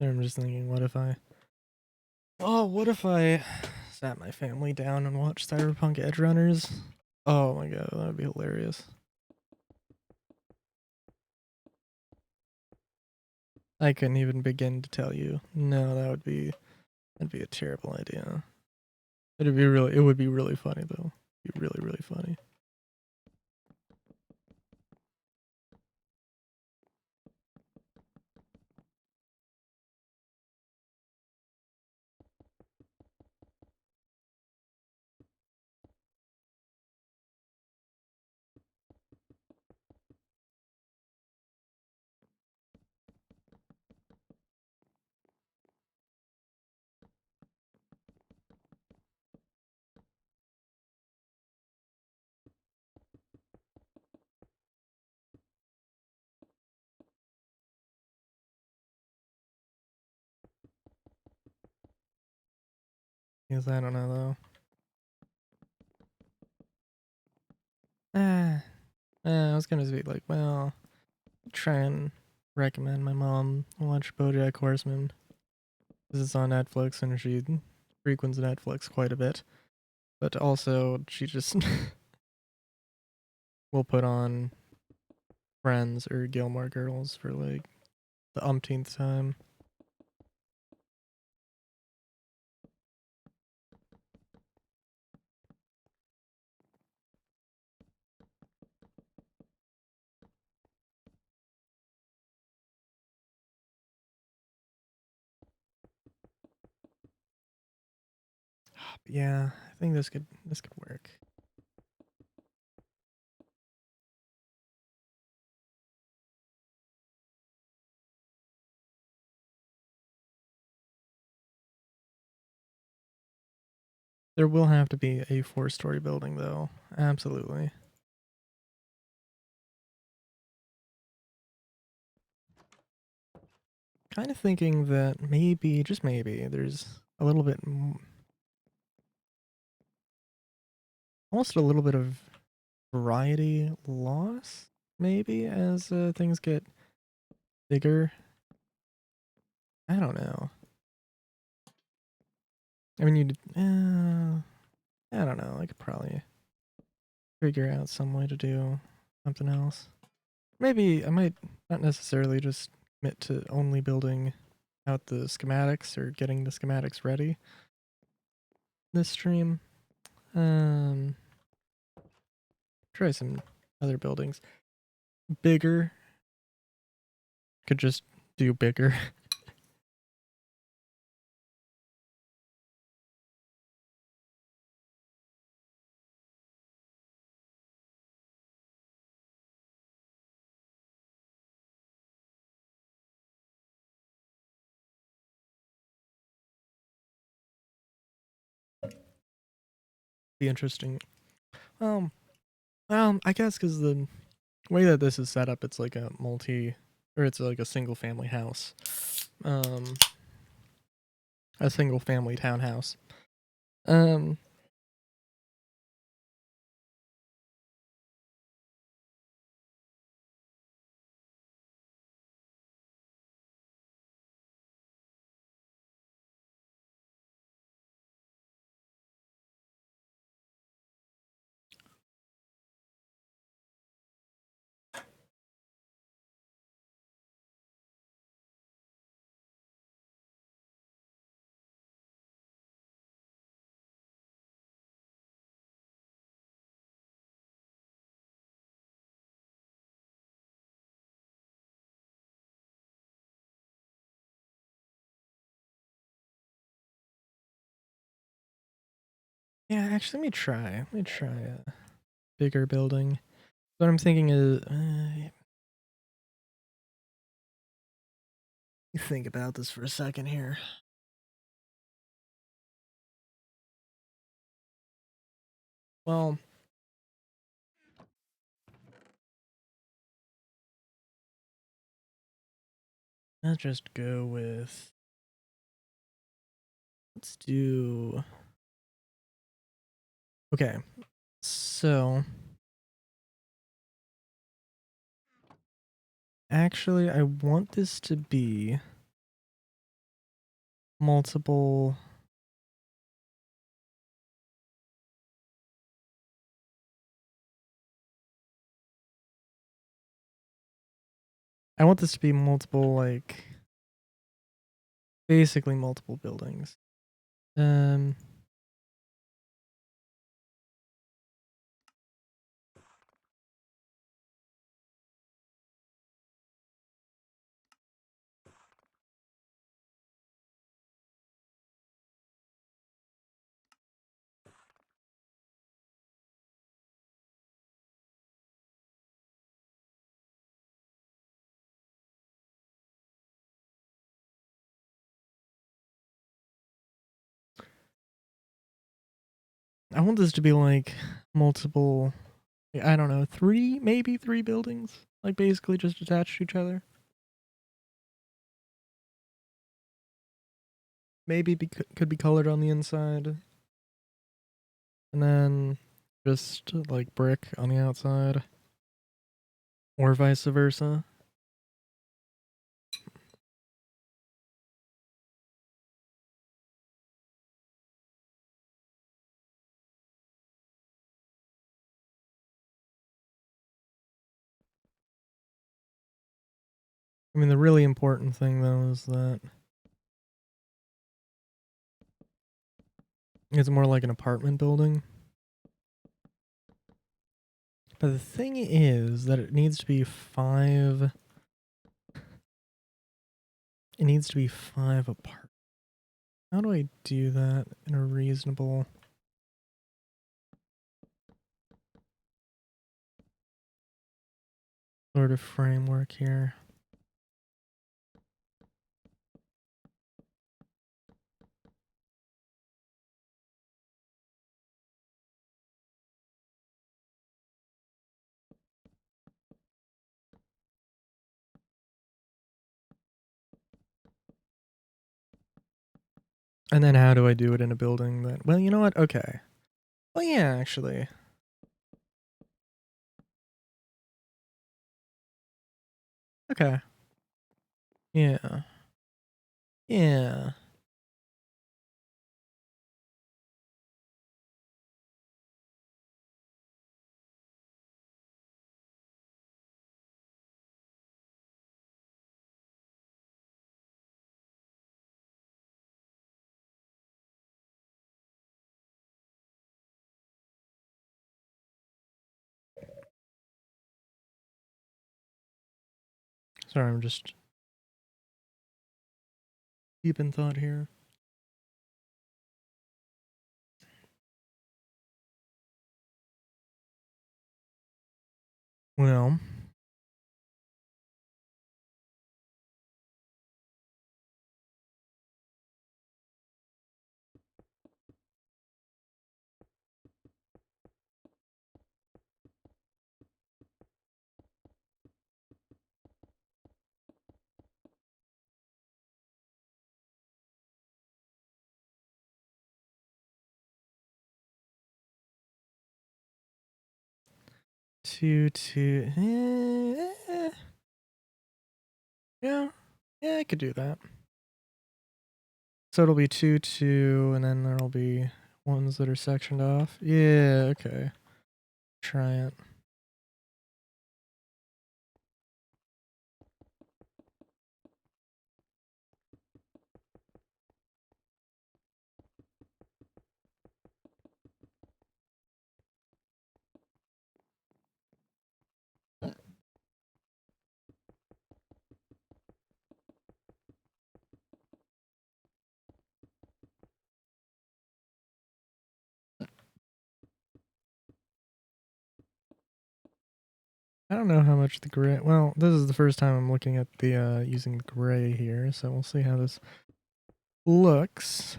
I'm just thinking, what if I sat my family down and watched Cyberpunk Edge Runners? Oh my god, that would be hilarious. I couldn't even begin to tell you. No, that'd be a terrible idea. It would be really funny though. It'd be really, really funny. Because I don't know though. I was gonna be like, well, try and recommend my mom watch BoJack Horseman. This is on Netflix and she frequents Netflix quite a bit. But also, she just will put on Friends or Gilmore Girls for like the umpteenth time. Yeah, I think this could work. There will have to be a 4-story building though. Absolutely. Kind of thinking that maybe, just maybe, there's a little bit, almost a little bit of variety loss, maybe, as things get bigger. I don't know. I mean, I don't know. I could probably figure out some way to do something else. Maybe I might not necessarily just commit to only building out the schematics or getting the schematics ready this stream. Um, Try some other buildings. Bigger. Could just do bigger. Be interesting. Um, I guess because the way that this is set up, it's like it's like a single family house. Um, a single family townhouse. Um, yeah, actually, let me try a bigger building. What I'm thinking is, you think about this for a second here. Well, let's just go with. Let's do. Okay, so actually, I want this to be multiple. I want this to be multiple, like, basically multiple buildings. I want this to be like multiple, I don't know, maybe three buildings, like basically just attached to each other. Maybe could be colored on the inside, and then just like brick on the outside, or vice versa. I mean, the really important thing though is that it's more like an apartment building. But the thing is that it needs to be five. It needs to be five apart. How do I do that in a reasonable sort of framework here? And then how do I do it in a building that, well, you know what? Okay. Well, yeah, actually. Okay. Yeah. Yeah. Sorry, I'm just deep in thought here. Well, 2, 2. Yeah. Yeah, I could do that. So it'll be 2, 2, and then there'll be ones that are sectioned off. Yeah, okay. Try it. I don't know how much the gray. Well, this is the first time I'm looking at the using the gray here, so we'll see how this looks.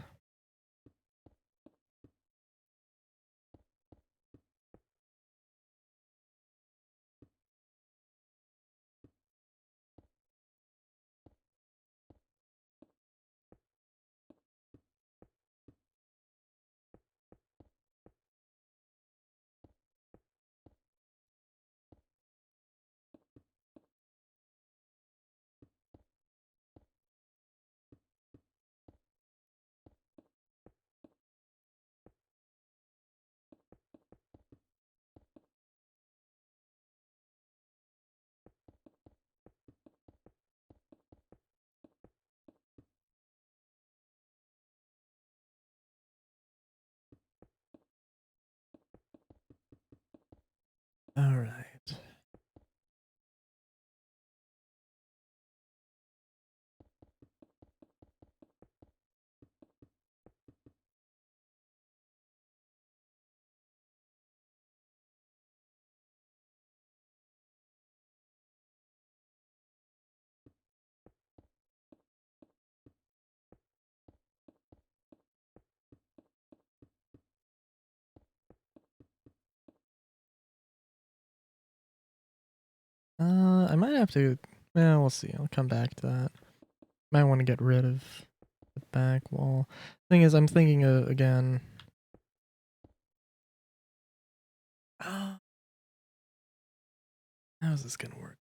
I might have to. Well, we'll see. I'll come back to that. Might want to get rid of the back wall. Thing is, I'm thinking again. How's this gonna work?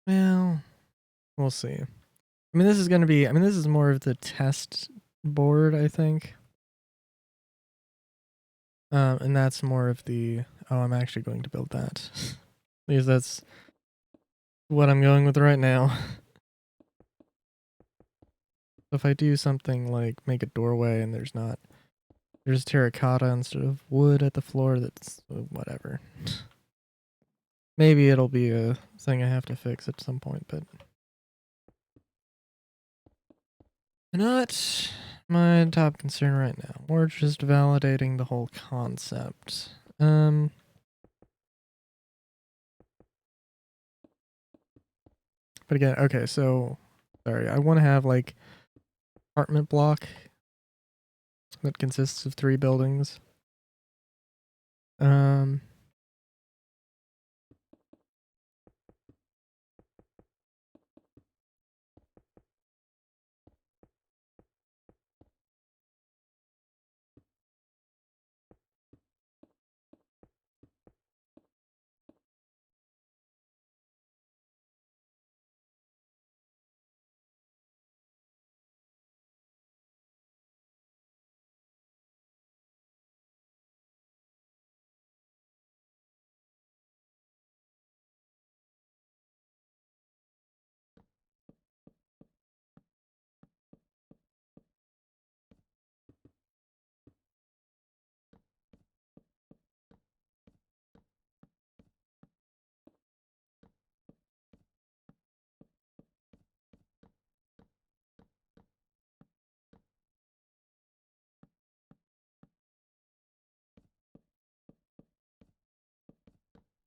Well, we'll see. I mean, this is gonna be. I mean, this is more of the test board, I think. And that's more of the. Oh, I'm actually going to build that because that's what I'm going with right now. If I do something like make a doorway and there's terracotta instead of wood at the floor, that's whatever. Maybe it'll be a thing I have to fix at some point, but not my top concern right now. More just validating the whole concept. But again, okay, so sorry, I want to have like apartment block that consists of 3 buildings. Um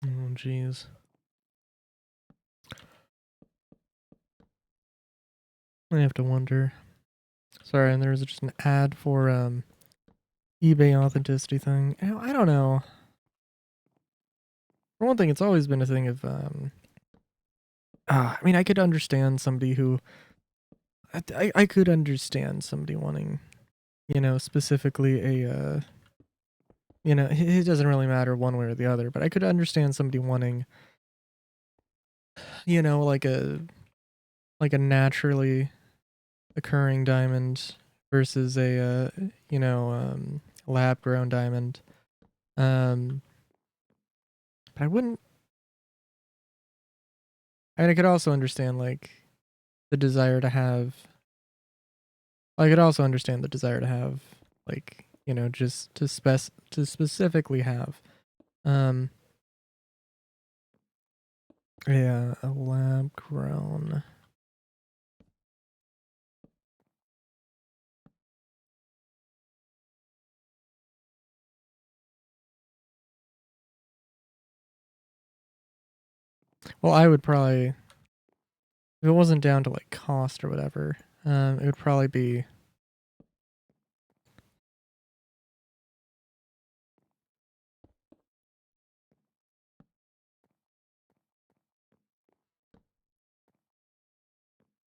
oh jeez. I have to wonder. Sorry, and there was just an ad for eBay authenticity thing. I don't know. For one thing, it's always been a thing of I mean, I could understand somebody who I could understand somebody wanting, specifically a it doesn't really matter one way or the other, but I could understand somebody wanting, like a naturally occurring diamond versus a lab grown diamond. But I wouldn't. I could also understand like the desire to have. I could also understand the desire to have like just to specifically have um yeah, a lab grown. Well, I would probably, if it wasn't down to like cost or whatever, it would probably be.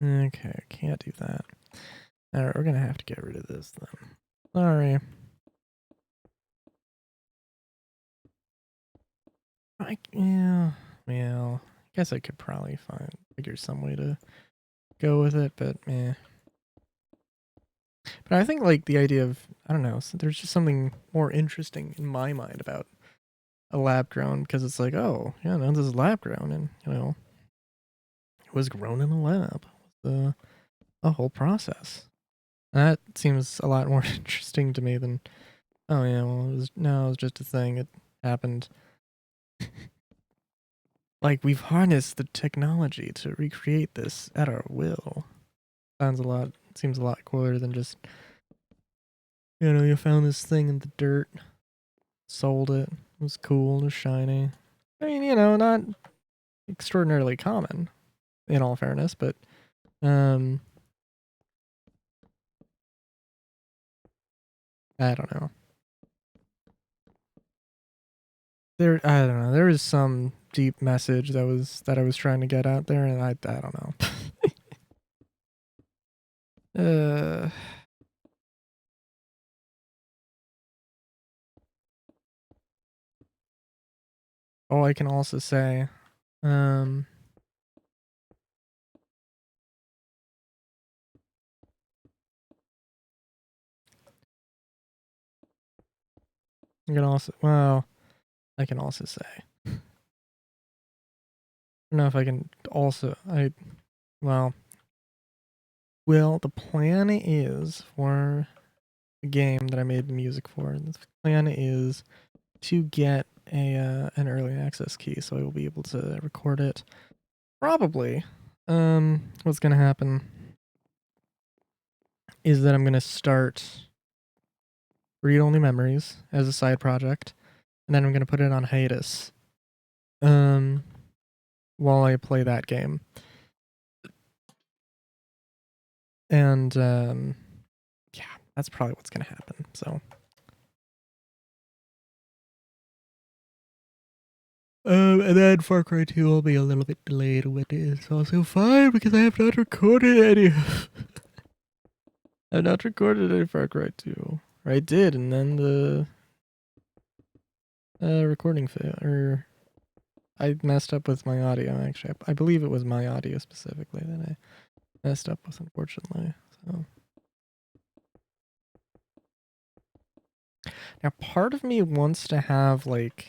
Okay, can't do that. Alright, we're gonna have to get rid of this then. Sorry. Yeah, well, I guess I could probably figure some way to go with it, but eh. But I think like the idea of, I don't know, so there's just something more interesting in my mind about a lab grown, because it's like, oh, yeah, no, this is lab grown, and it was grown in a lab. The whole process. That seems a lot more interesting to me than, oh yeah, well, it was just a thing. It happened. Like, we've harnessed the technology to recreate this at our will. Seems a lot cooler than just, you found this thing in the dirt, sold it, it was cool, it was shiny. I mean, not extraordinarily common, in all fairness, but Um, I don't know. I don't know. There was some deep message that I was trying to get out there, and I don't know. uh, oh, I can also say, um, I can also, well, I can also say, I don't know if I can also, well, the plan is for the game that I made the music for. The plan is to get an early access key, so I will be able to record it. Probably, what's gonna happen is that I'm gonna start Read Only Memories as a side project, and then I'm gonna put it on hiatus, um, while I play that game, and yeah, that's probably what's gonna happen. So, and then Far Cry 2 will be a little bit delayed, which is also fine because I have not recorded any. I've not recorded any Far Cry 2. Or I did, and then the recording failed, or I messed up with my audio. Actually, I believe it was my audio specifically that I messed up with, unfortunately. So now, part of me wants to have like,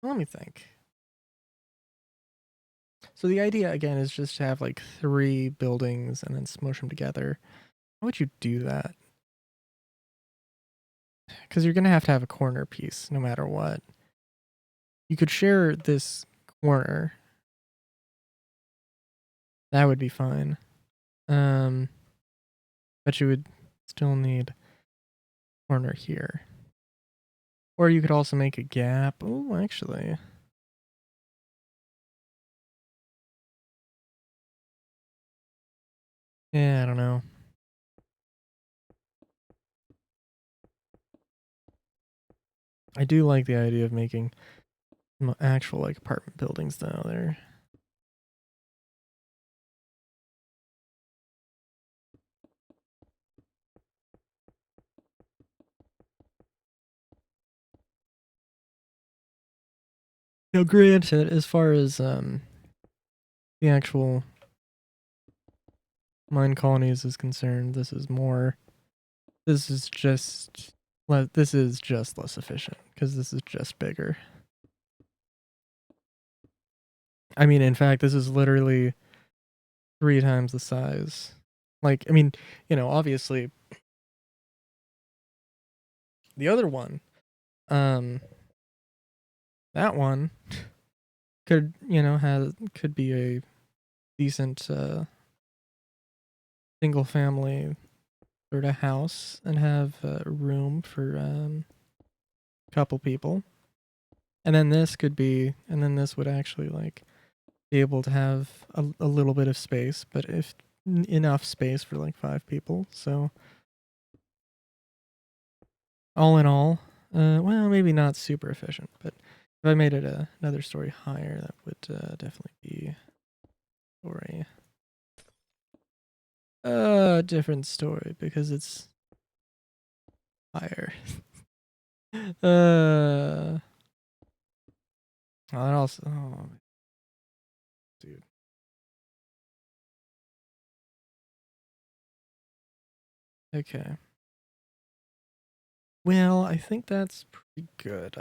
let me think. So the idea again is just to have like 3 buildings and then smush them together. How would you do that? Because you're gonna have to have a corner piece no matter what. You could share this corner. That would be fine. Um, but you would still need a corner here. Or you could also make a gap. Oh, actually. Yeah, I don't know. I do like the idea of making actual like apartment buildings though. They're granted, as far as the actual mine colonies is concerned, this is just less efficient because this is just bigger. I mean, in fact, this is literally 3 times the size. Like, I mean, obviously the other one, um, that one could be a decent single family sort of house and have room for a couple people. And then this would actually like be able to have a little bit of space, but if enough space for like 5 people. So all in all, well, maybe not super efficient, but if I made it another story higher, that would definitely be story. Different story because it's higher. uh, that also, oh, dude. Okay. Well, I think that's pretty good.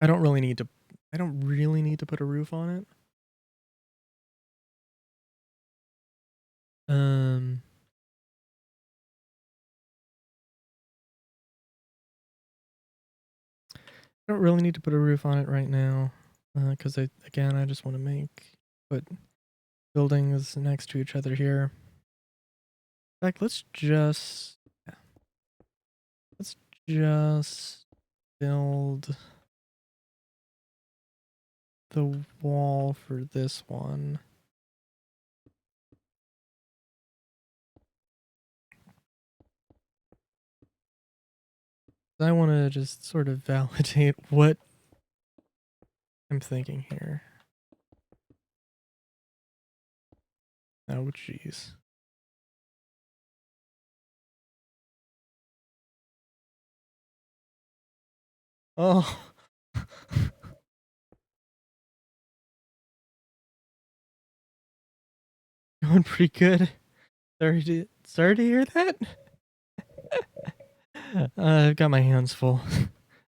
I don't really need to. I don't really need to put a roof on it. Um, I don't really need to put a roof on it right now, because I just want to put buildings next to each other here. In fact, let's just build the wall for this one. I want to just sort of validate what I'm thinking here. Oh, jeez. Oh. Going pretty good. Sorry to hear that. I've got my hands full.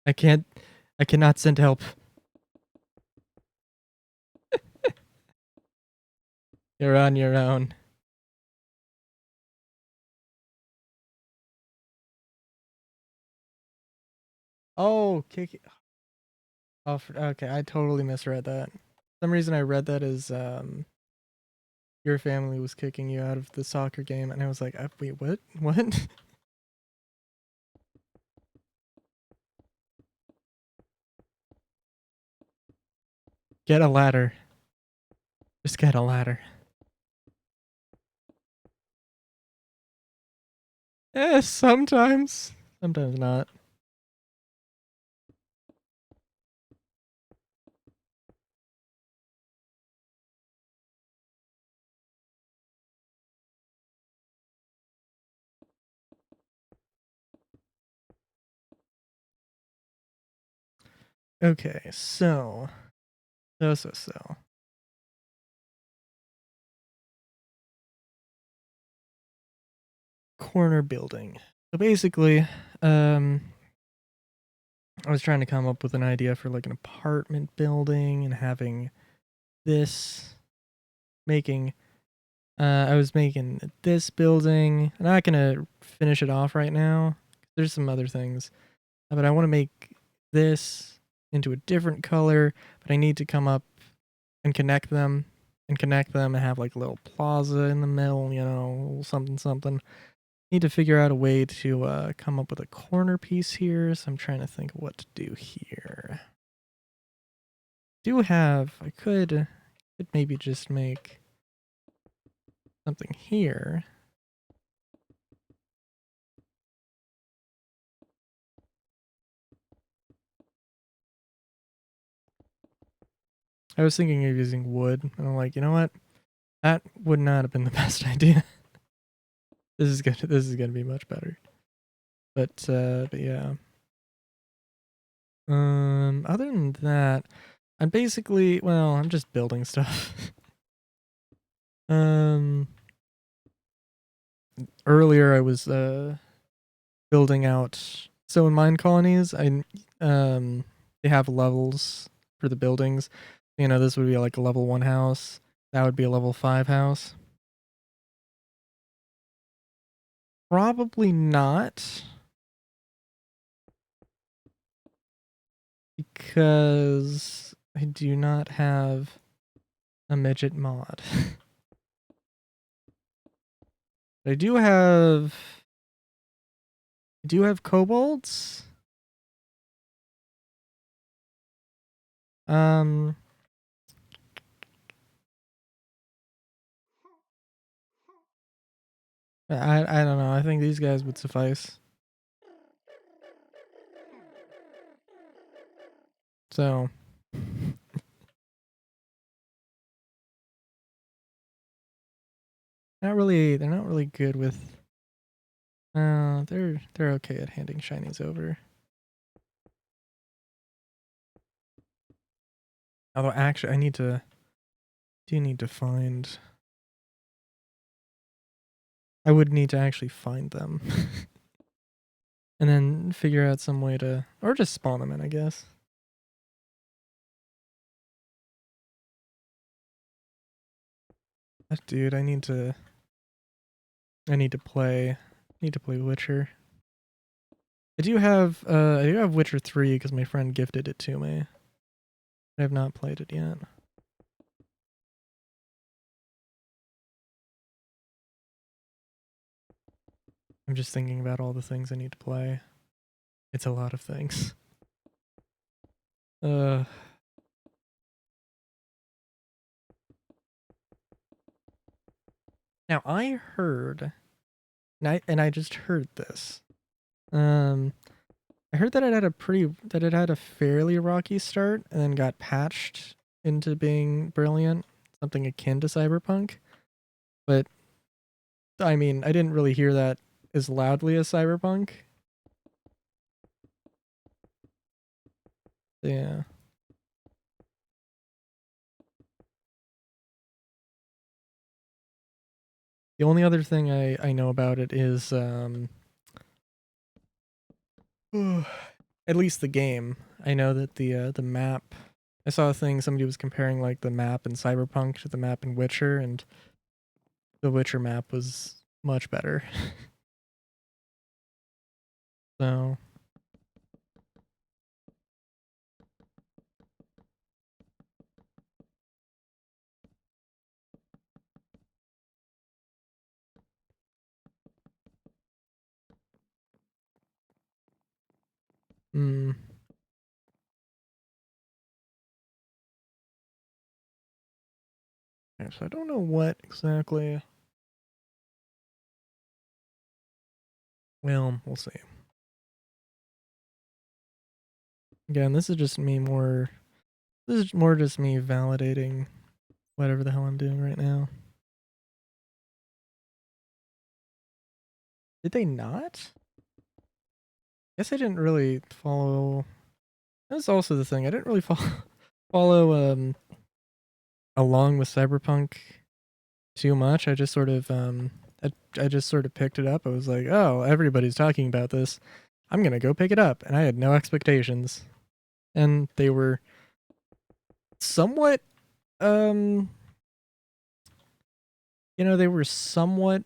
I cannot send help. You're on your own. Oh, kick. Oh, okay. I totally misread that. For some reason I read that as your family was kicking you out of the soccer game, and I was like, wait, what? What? Get a ladder. Just get a ladder. Sometimes. Sometimes not. Okay, so. So. Corner building. So basically, I was trying to come up with an idea for like an apartment building and having this making I was making this building. I'm not gonna finish it off right now. There's some other things. But I want to make this into a different color, but I need to come up and connect them and have like a little plaza in the middle, you know, something. Need to figure out a way to come up with a corner piece here, so I'm trying to think of what to do here. I could maybe just make something here. I was thinking of using wood, and I'm like, you know what? That would not have been the best idea. This is gonna be much better. But yeah. Other than that, I'm just building stuff. um, Earlier I was building out. So in mine colonies, they have levels for the buildings. You know, this would be like a level 1 house. That would be a level 5 house. Probably not. Because I do not have a midget mod. I do have kobolds. Um, I don't know. I think these guys would suffice. So they're not really good with they're okay at handing shinies over. Although actually I need to find I would need to actually find them. And then figure out some way to or just spawn them in, I guess. Dude, I need to play Witcher. I do have Witcher 3 because my friend gifted it to me. I have not played it yet. I'm just thinking about all the things I need to play. It's a lot of things. Now I heard, and I just heard this. Um, I heard that it had a fairly rocky start and then got patched into being brilliant, something akin to Cyberpunk. But I mean, I didn't really hear that as loudly as Cyberpunk. Yeah. The only other thing I know about it is at least the game. I know that the map. I saw a thing somebody was comparing like the map in Cyberpunk to the map in Witcher, and the Witcher map was much better. So, mm, yeah, so I don't know what exactly. Well, we'll see. Again, this is just me more. This is more just me validating whatever the hell I'm doing right now. Did they not? Guess I didn't really follow. That's also the thing. I didn't really follow along with Cyberpunk too much. I just sort of I just sort of picked it up. I was like, "Oh, everybody's talking about this. I'm going to go pick it up." And I had no expectations. And they were somewhat um they were somewhat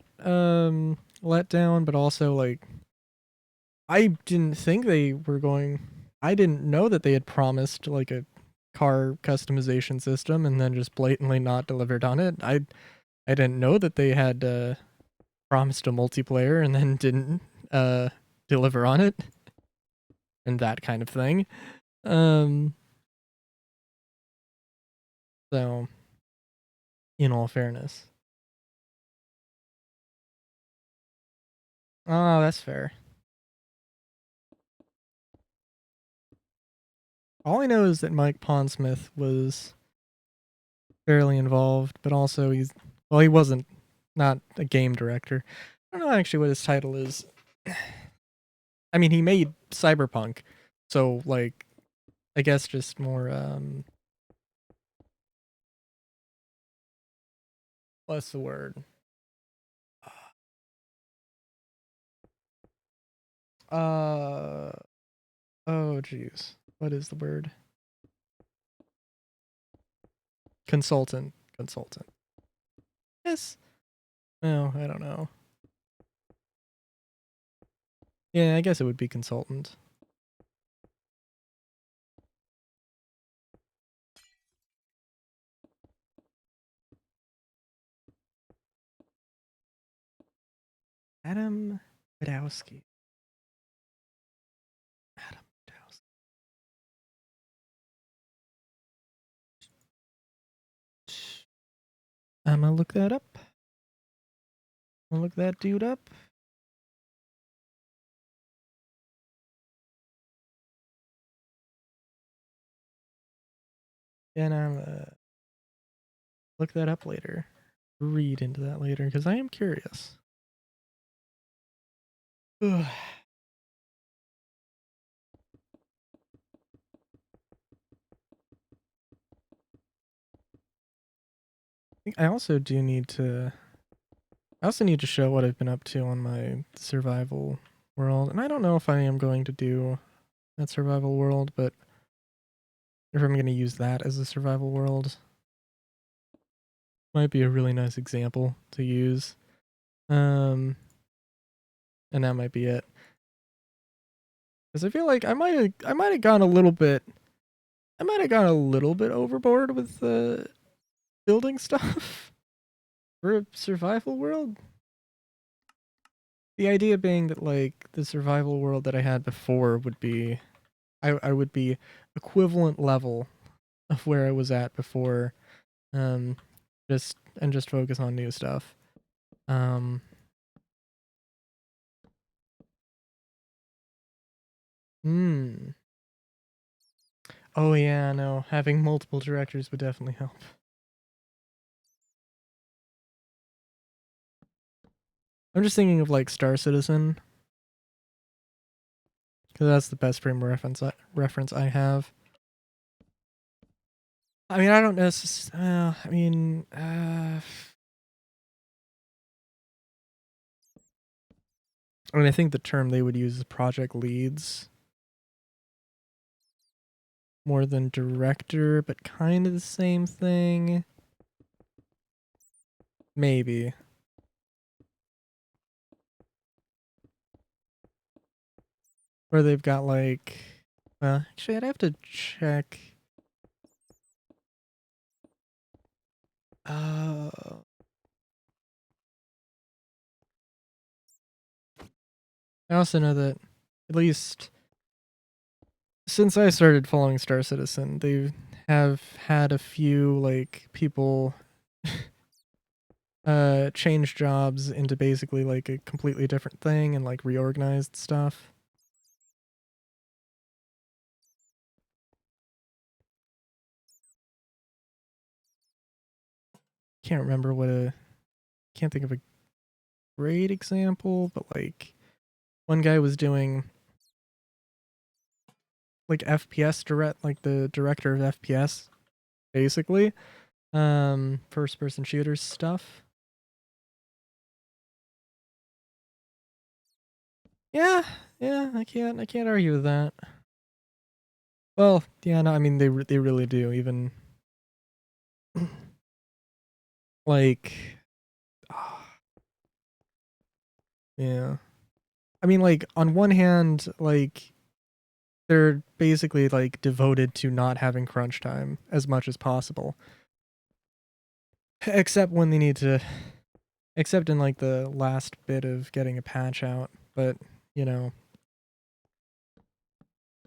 let down, but also like I didn't think they were going I didn't know that they had promised like a car customization system and then just blatantly not delivered on it. I didn't know that they had promised a multiplayer and then didn't deliver on it and that kind of thing. Um so in all fairness. Oh, that's fair. All I know is that Mike Pondsmith was fairly involved, but also he wasn't not a game director. I don't know actually what his title is. I mean, he made Cyberpunk, so like I guess just more what's the word? Uh oh jeez. What is the word? Consultant. Consultant. Yes. No, I don't know. Yeah, I guess it would be consultant. Adam Badowski. Adam Badowski. I'm gonna look that up. I'm gonna look that dude up. And I'm look that up later. Read into that later because I am curious. Ugh. I also do need to. I also need to show what I've been up to on my survival world, and I don't know if I am going to do that survival world, but if I'm going to use that as a survival world, might be a really nice example to use. Um, and that might be it. Because I feel like I might have gone a little bit, I might have gone a little bit overboard with building stuff for a survival world. The idea being that like the survival world that I had before would be, I would be equivalent level of where I was at before, um, just focus on new stuff. Um, hmm. Oh yeah, no, having multiple directors would definitely help. I'm just thinking of like Star Citizen, because that's the best frame reference I have. I mean, I don't know. I mean, I think the term they would use is project leads more than director, but kind of the same thing. Maybe. Or they've got like, well, actually, I'd have to check. Uh, I also know that at least since I started following Star Citizen, they have had a few like people change jobs into basically like a completely different thing and like reorganized stuff. Can't remember can't think of a great example, but like one guy was doing like FPS direct, like the director of FPS basically, first person shooters stuff. Yeah, yeah, I can't argue with that. Well, yeah, no, I mean they really do. Even like, yeah, I mean like on one hand, like they're basically like devoted to not having crunch time as much as possible, except when they need to, except in like the last bit of getting a patch out. But you know,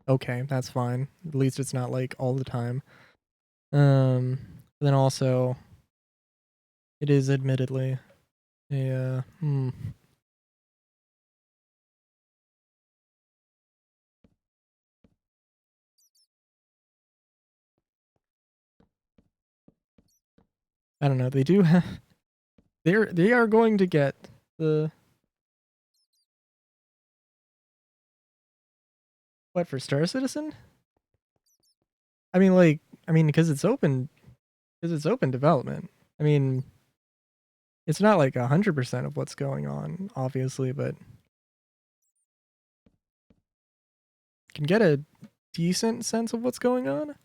okay, that's fine. At least it's not like all the time. Um, then also, it is admittedly a I don't know. They do have they are going to get the what for Star Citizen? I mean, like, I mean, because it's open development. I mean, it's not like 100% of what's going on, obviously, but can get a decent sense of what's going on.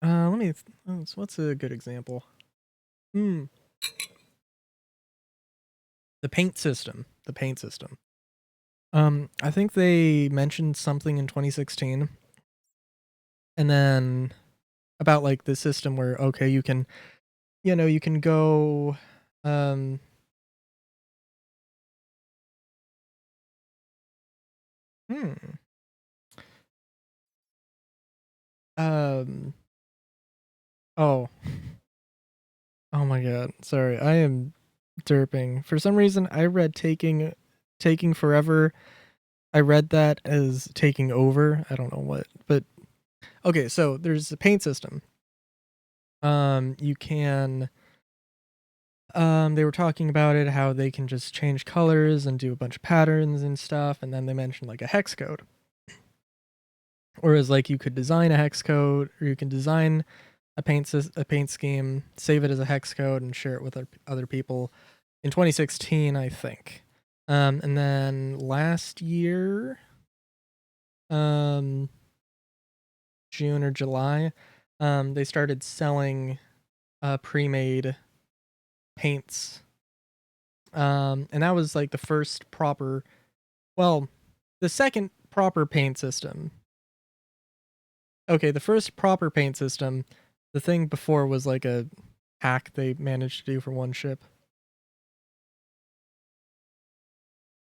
Let me. What's a good example? Hmm. The paint system. The paint system. I think they mentioned something in 2016, and then about like the system where okay, you can, you can go, um, hmm, um, oh, oh my god, sorry, I am derping. For some reason, I read taking forever. I read that as taking over. I don't know what, but okay. So there's a paint system. You can. They were talking about it, how they can just change colors and do a bunch of patterns and stuff, and then they mentioned like a hex code. Whereas like you could design a hex code, or you can design a paint scheme, save it as a hex code, and share it with other people. In 2016, I think. And then last year, um, June or July, they started selling pre-made paints. And that was like the first proper, well, the second proper paint system. Okay, the first proper paint system. The thing before was like a hack they managed to do for one ship.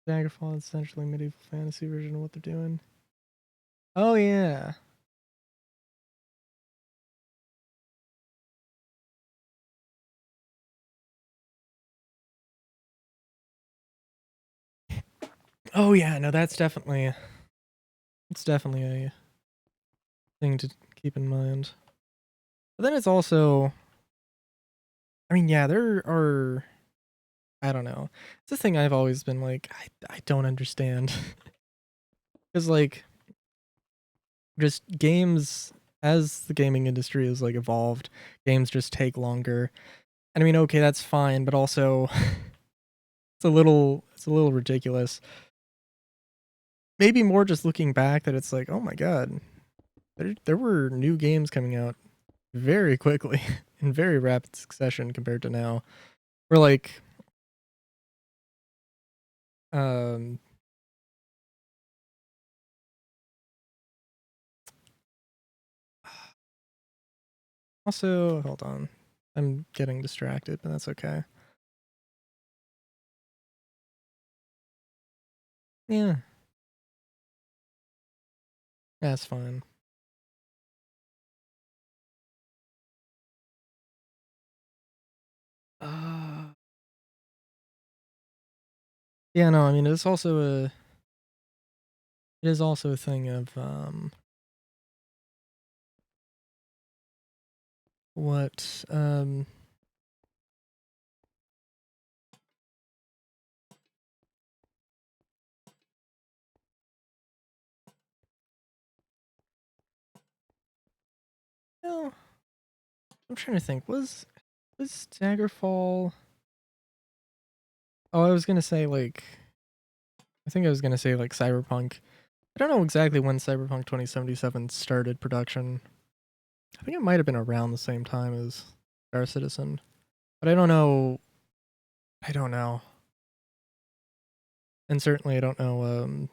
Daggerfall is essentially medieval fantasy version of what they're doing. Oh yeah. Oh yeah, no, it's definitely a thing to keep in mind. But then it's also, I mean, yeah, there are, I don't know. It's a thing I've always been like, I don't understand. Because like just games, as the gaming industry has like evolved, games just take longer. And I mean, okay, that's fine, but also it's a little ridiculous. Maybe more just looking back that it's like, oh my god, there were new games coming out very quickly in very rapid succession compared to now. We're like, um, also, hold on, I'm getting distracted, but that's okay. Yeah, that's fine. Uh, yeah, no, I mean, it is also a thing of what no, I'm trying to think. Was Daggerfall? Oh, I was gonna say like I think I was gonna say like Cyberpunk. I don't know exactly when Cyberpunk 2077 started production. I think it might have been around the same time as Star Citizen, but I don't know. I don't know, and certainly I don't know.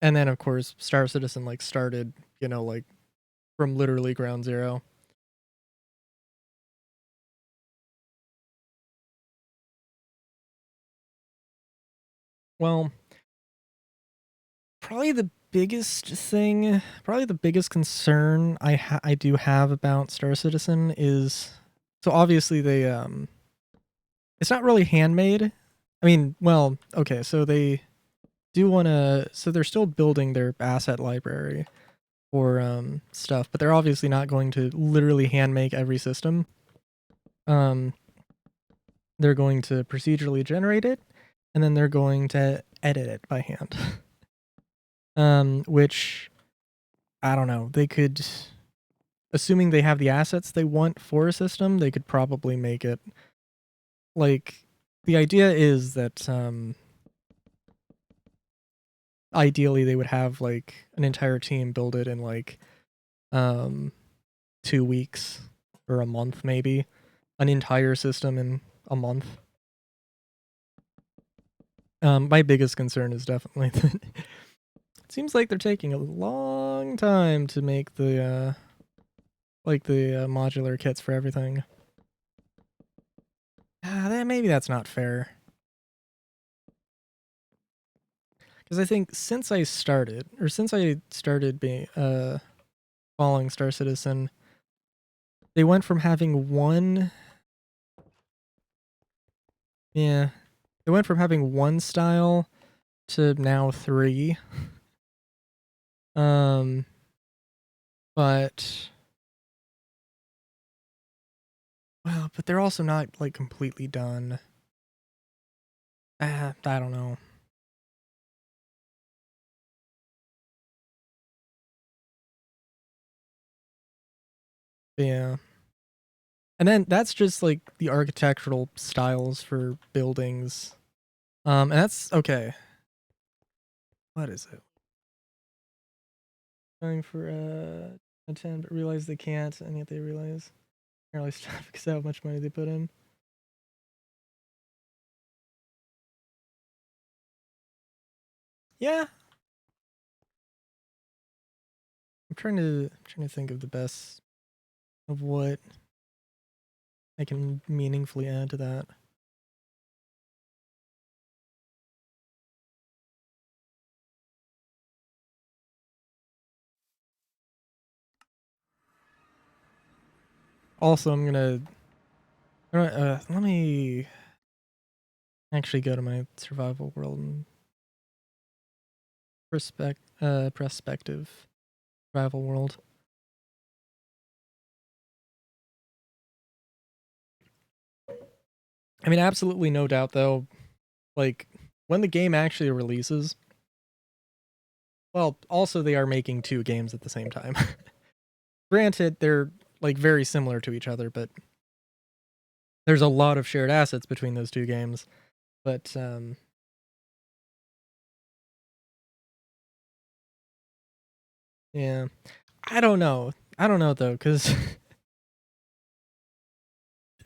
And then of course Star Citizen like started, like from literally ground zero. Well, probably the probably the biggest concern I do have about Star Citizen is so obviously it's not really handmade. I mean, well, okay, so they do want to so they're still building their asset library for stuff, but they're obviously not going to literally hand make every system. Um they're going to procedurally generate it and then they're going to edit it by hand. Which I don't know. They could, assuming they have the assets they want for a system, they could probably make it like the idea is that ideally they would have like an entire team build it in like um 2 weeks or a month maybe, an entire system in a month. My biggest concern is definitely that it seems like they're taking a long time to make the modular kits for everything. Maybe that's not fair. Because I think since I started being following Star Citizen, they went from having one, yeah, they went from having one style to now three. Um, but well, but they're also not like completely done. I don't know. Yeah, and then that's just like the architectural styles for buildings. And that's okay. What is it? Going for a 10, but realize they can't, and yet they realize early stuff because of how much money they put in. Yeah, I'm trying to think of the best of what I can meaningfully add to that. Also, let me actually go to my survival world and perspective survival world. I mean, absolutely no doubt though, like when the game actually releases, well, also they are making 2 games at the same time. Granted, they're like very similar to each other, but there's a lot of shared assets between those 2 games. But yeah, I don't know. I don't know though, because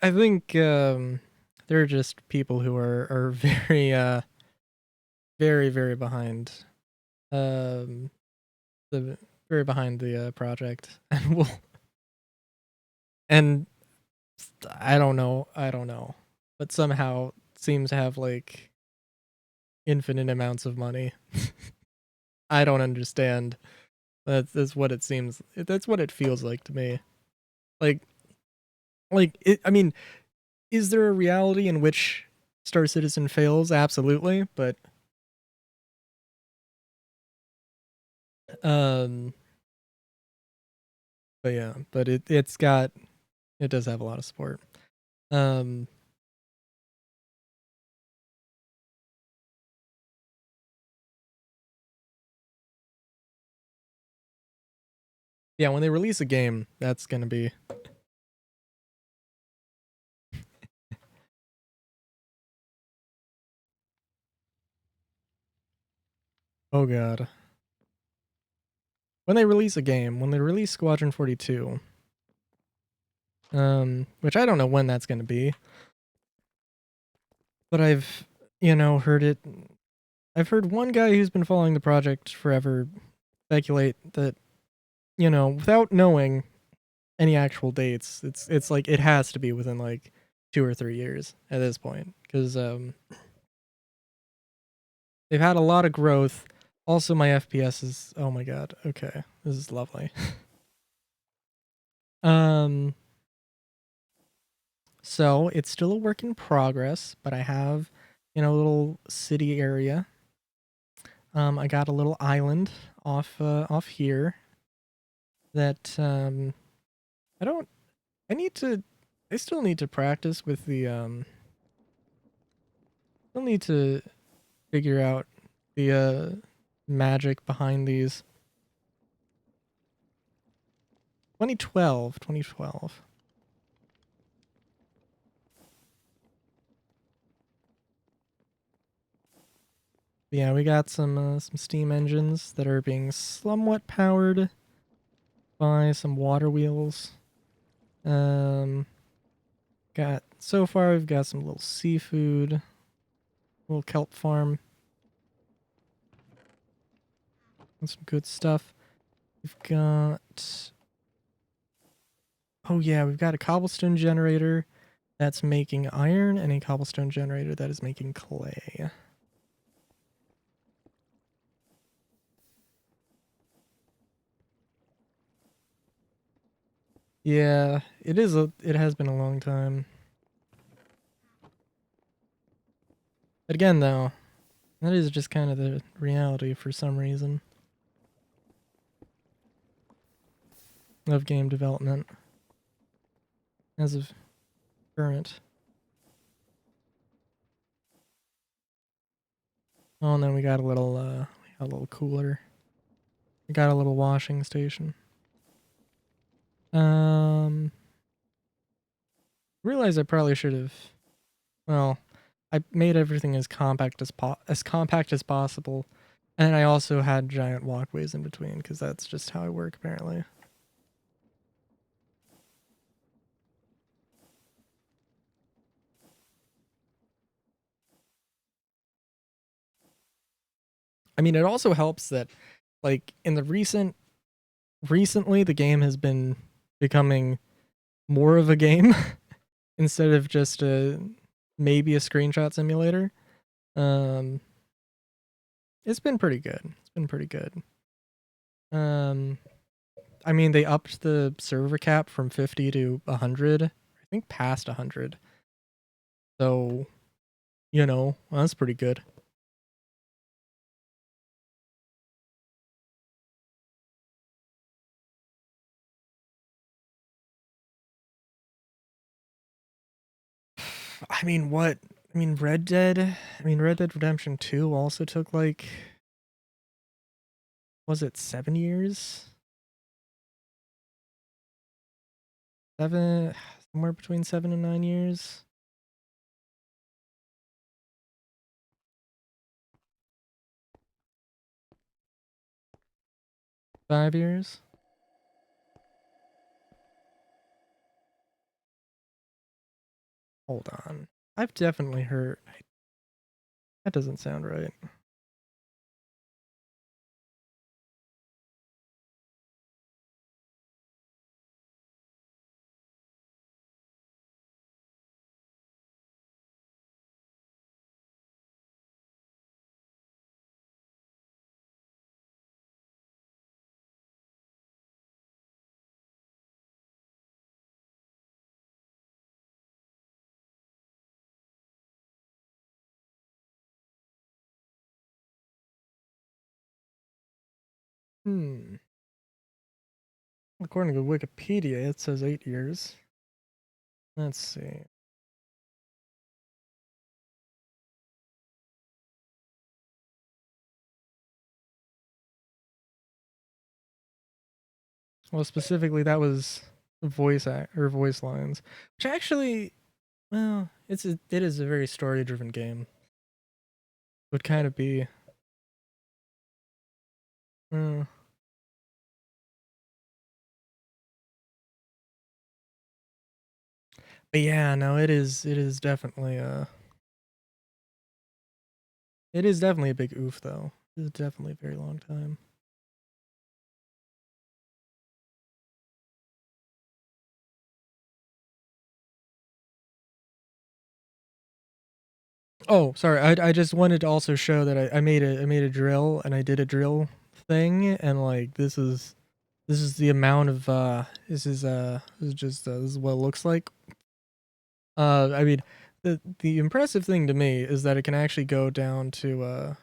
I think there are just people who are very very very behind um the very behind the project, and will and I don't know, but somehow seems to have like infinite amounts of money. I don't understand. That's what it seems. That's what it feels like to me. Like I mean, is there a reality in which Star Citizen fails? Absolutely, um, but yeah, but it does have a lot of support. Um, yeah, when they release a game, that's gonna be oh god. When they release a game, when they release Squadron 42, which I don't know when that's gonna be, but I've heard it. I've heard one guy who's been following the project forever speculate that without knowing any actual dates, it's like it has to be within like 2 or 3 years at this point because they've had a lot of growth. Also, my FPS is oh my god. Okay, this is lovely. um, so it's still a work in progress, but I have a little city area. I got a little island off here that I don't. I need to. I still need to practice with the Still need to figure out the magic behind these. 2012, 2012. Yeah, we got some steam engines that are being somewhat powered by some water wheels. Um, got so far we've got some little seafood, little kelp farm, and some good stuff. We've got oh yeah, we've got a cobblestone generator that's making iron and a cobblestone generator that is making clay. Yeah, it has been a long time. But again though, that is just kind of the reality for some reason of game development as of current. Oh, and then we got a little cooler. We got a little washing station. Um, realize I probably should have. Well, I made everything as compact as compact as possible, and I also had giant walkways in between because that's just how I work apparently. I mean, it also helps that like in the recently the game has been becoming more of a game instead of just a maybe a screenshot simulator. Um, it's been pretty good. It's been pretty good. Um, I mean, they upped the server cap from 50 to 100. I think past 100. So You know, that's pretty good. I mean, what? I mean, Red Dead. I mean, Red Dead Redemption 2 also took like, was it 7 years? Seven, somewhere between 7 and 9 years. 5 years. Hold on. I've definitely heard. That doesn't sound right. Hmm. According to Wikipedia, it says 8 years. Let's see. Well, specifically, that was voice act or voice lines, which actually, well, it is a very story driven game. Would kind of be. Uh, but yeah, no, it is. It is definitely It is definitely a big oof though. It is definitely a very long time. Oh, sorry. I just wanted to also show that I made a drill and I did a drill thing and like this is the amount of this is just this is what it looks like. I mean the impressive thing to me is that it can actually go down to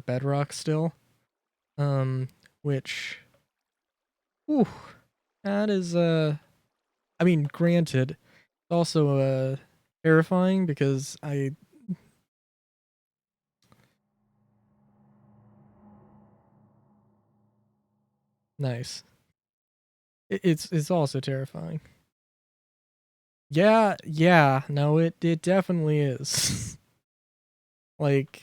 bedrock still. Um which whew, that is I mean granted it's also terrifying because I nice. It's also terrifying. Yeah, yeah, no, it definitely is. Like,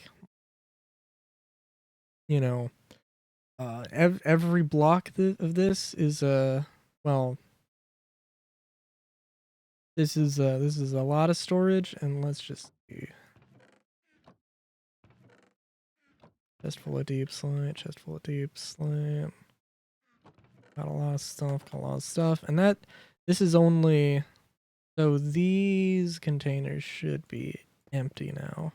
you know, every block of this is well, this is a lot of storage, and let's just see. Chest full of deep slime, chest full of deep slime. Got a lot of stuff, got a lot of stuff, and this is only so these containers should be empty now.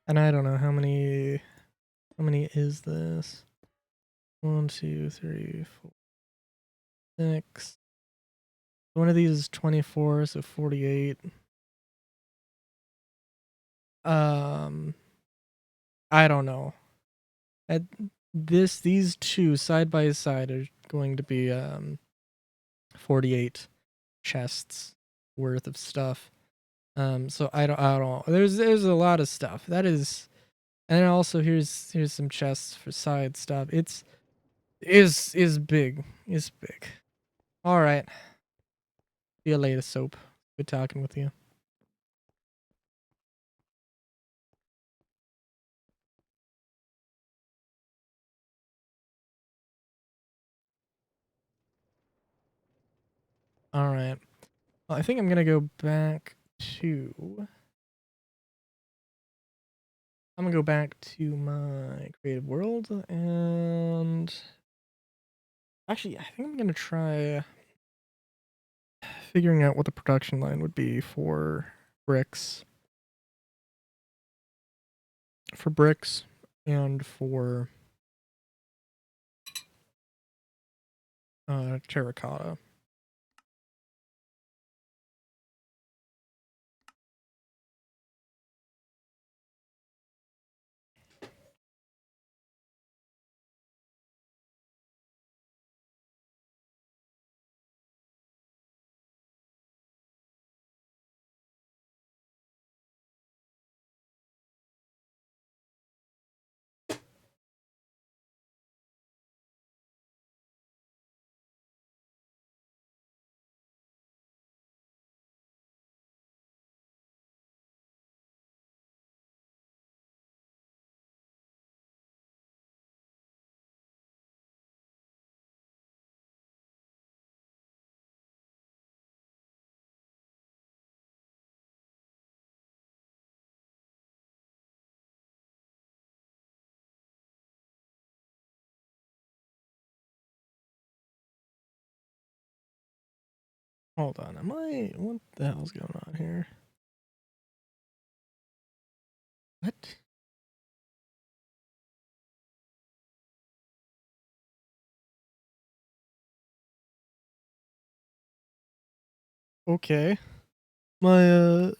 And I don't know how many is this? 1, 2, 3, 4, 6. One of these is 24, so 48. Um, I don't know. At these two side by side are going to be 48 chests worth of stuff. So I don't know. There's a lot of stuff. That is, and then also here's some chests for side stuff. Is big. Is big. All right. See you later, soap. Good talking with you. All right. Well, I think I'm gonna go back to. I'm gonna go back to my creative world and actually I think I'm gonna try figuring out what the production line would be for bricks. for bricks and for terracotta. Hold on, what the hell's going on here? What? Okay. My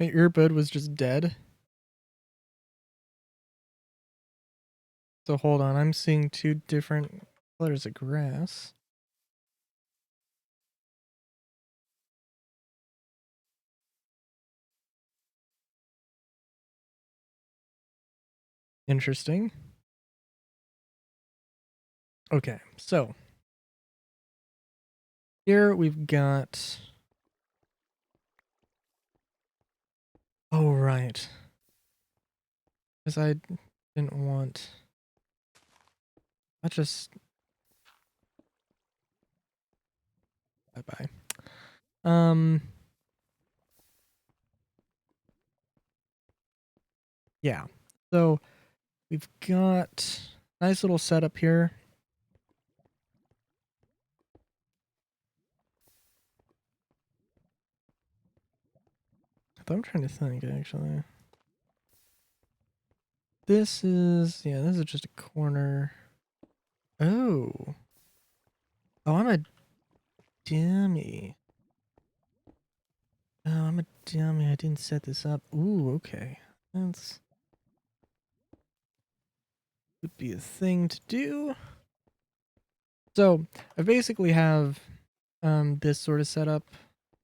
my earbud was just dead. So hold on, I'm seeing two different colors of grass. Interesting. Okay, so here we've got. Oh, right. Because I didn't want. I just. Bye bye. Yeah. So we've got nice little setup here. I'm trying to think actually. This is just a corner. Oh. Oh, I'm a dummy. Oh, I'm a dummy. I didn't set this up. Ooh, okay. That's would be a thing to do. So I basically have this sort of setup,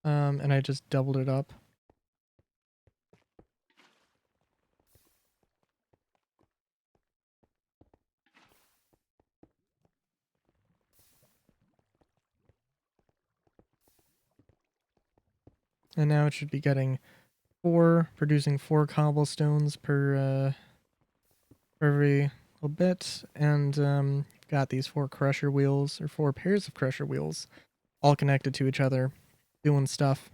and I just doubled it up. And now it should be getting producing 4 cobblestones per every little bit, and got these 4 crusher wheels, or 4 pairs of crusher wheels, all connected to each other, doing stuff.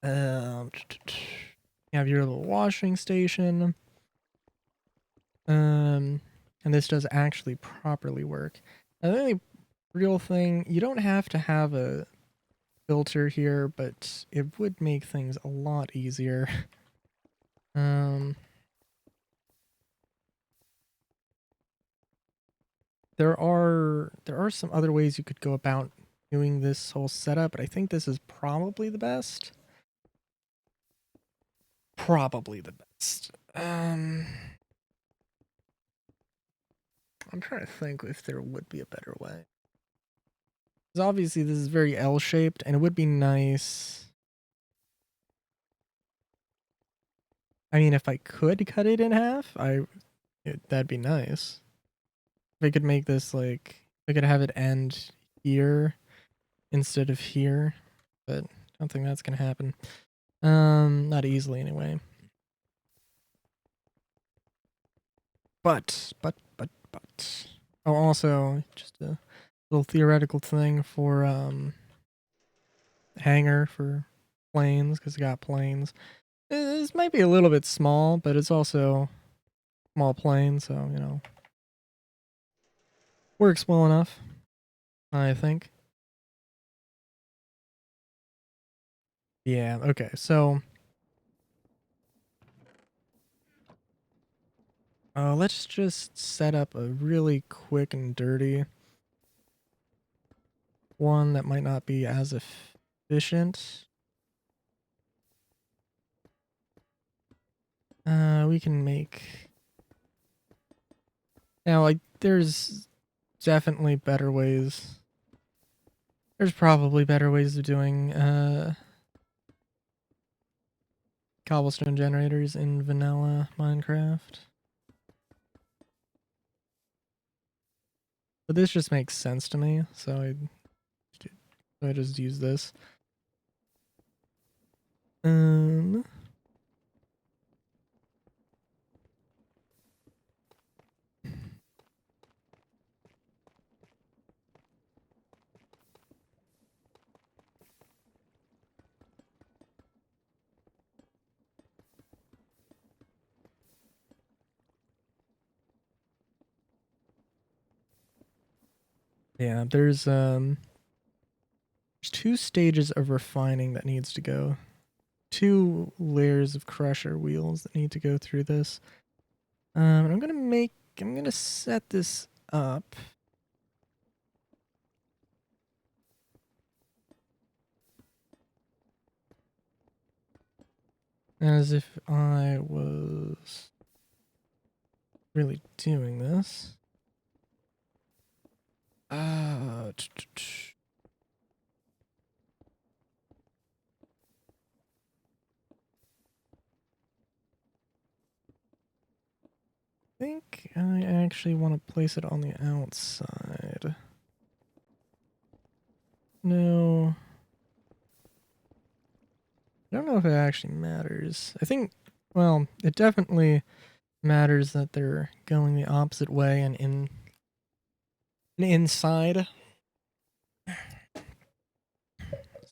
You have your little washing station, and this does actually properly work. Now, the only real thing, you don't have to have a filter here, but it would make things a lot easier. There are some other ways you could go about doing this whole setup, but I think this is probably the best. Probably the best. I'm trying to think if there would be a better way. Because obviously this is very L-shaped, and it would be nice. I mean, if I could cut it in half, that'd be nice. If I could make this like, I could have it end here instead of here, but I don't think that's gonna happen. Not easily anyway. But. Oh, also, just a little theoretical thing for hanger for planes, because I got planes. This might be a little bit small, but it's also small plane, so works well enough, I think. Yeah. Okay. So Let's just set up a really quick and dirty one that might not be as efficient. We can make... Now, like, there's definitely better ways. There's probably better ways of doing, cobblestone generators in vanilla Minecraft. But this just makes sense to me, so I just use this. Yeah, there's 2 stages of refining that needs to go. 2 layers of crusher wheels that need to go through this. And I'm gonna set this up. As if I was really doing this. I think I actually want to place it on the outside. No. I don't know if it actually matters. I think, well, it definitely matters that they're going the opposite way and inside.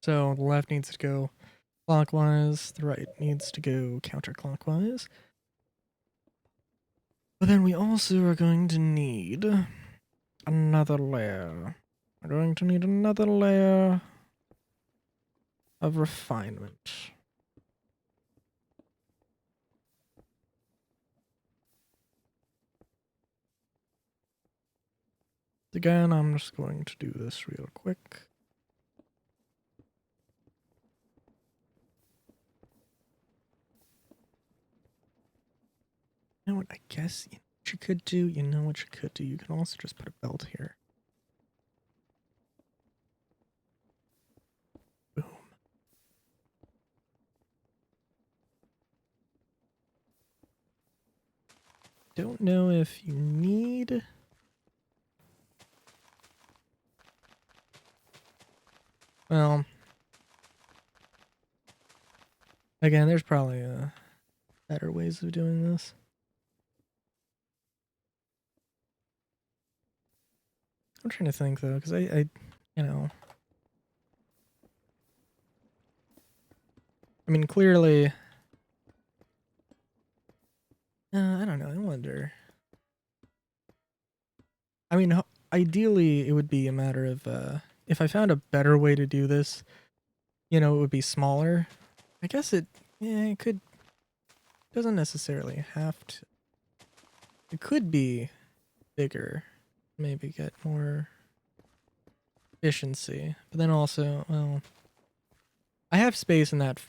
So the left needs to go clockwise, the right needs to go counterclockwise. But then we also are going to need another layer. We're going to need another layer of refinement. Again, I'm just going to do this real quick. You know what? I guess what you could do, you know what you could do? You can also just put a belt here. Boom. Don't know if you need... Well... Again, there's probably better ways of doing this. I'm trying to think, though, because I you know... I mean, clearly... I don't know, I wonder... I mean, ideally, it would be a matter of, if I found a better way to do this, you know, it would be smaller. I guess it could... Doesn't necessarily have to... It could be bigger. Maybe get more efficiency. But then also, well... I have space in that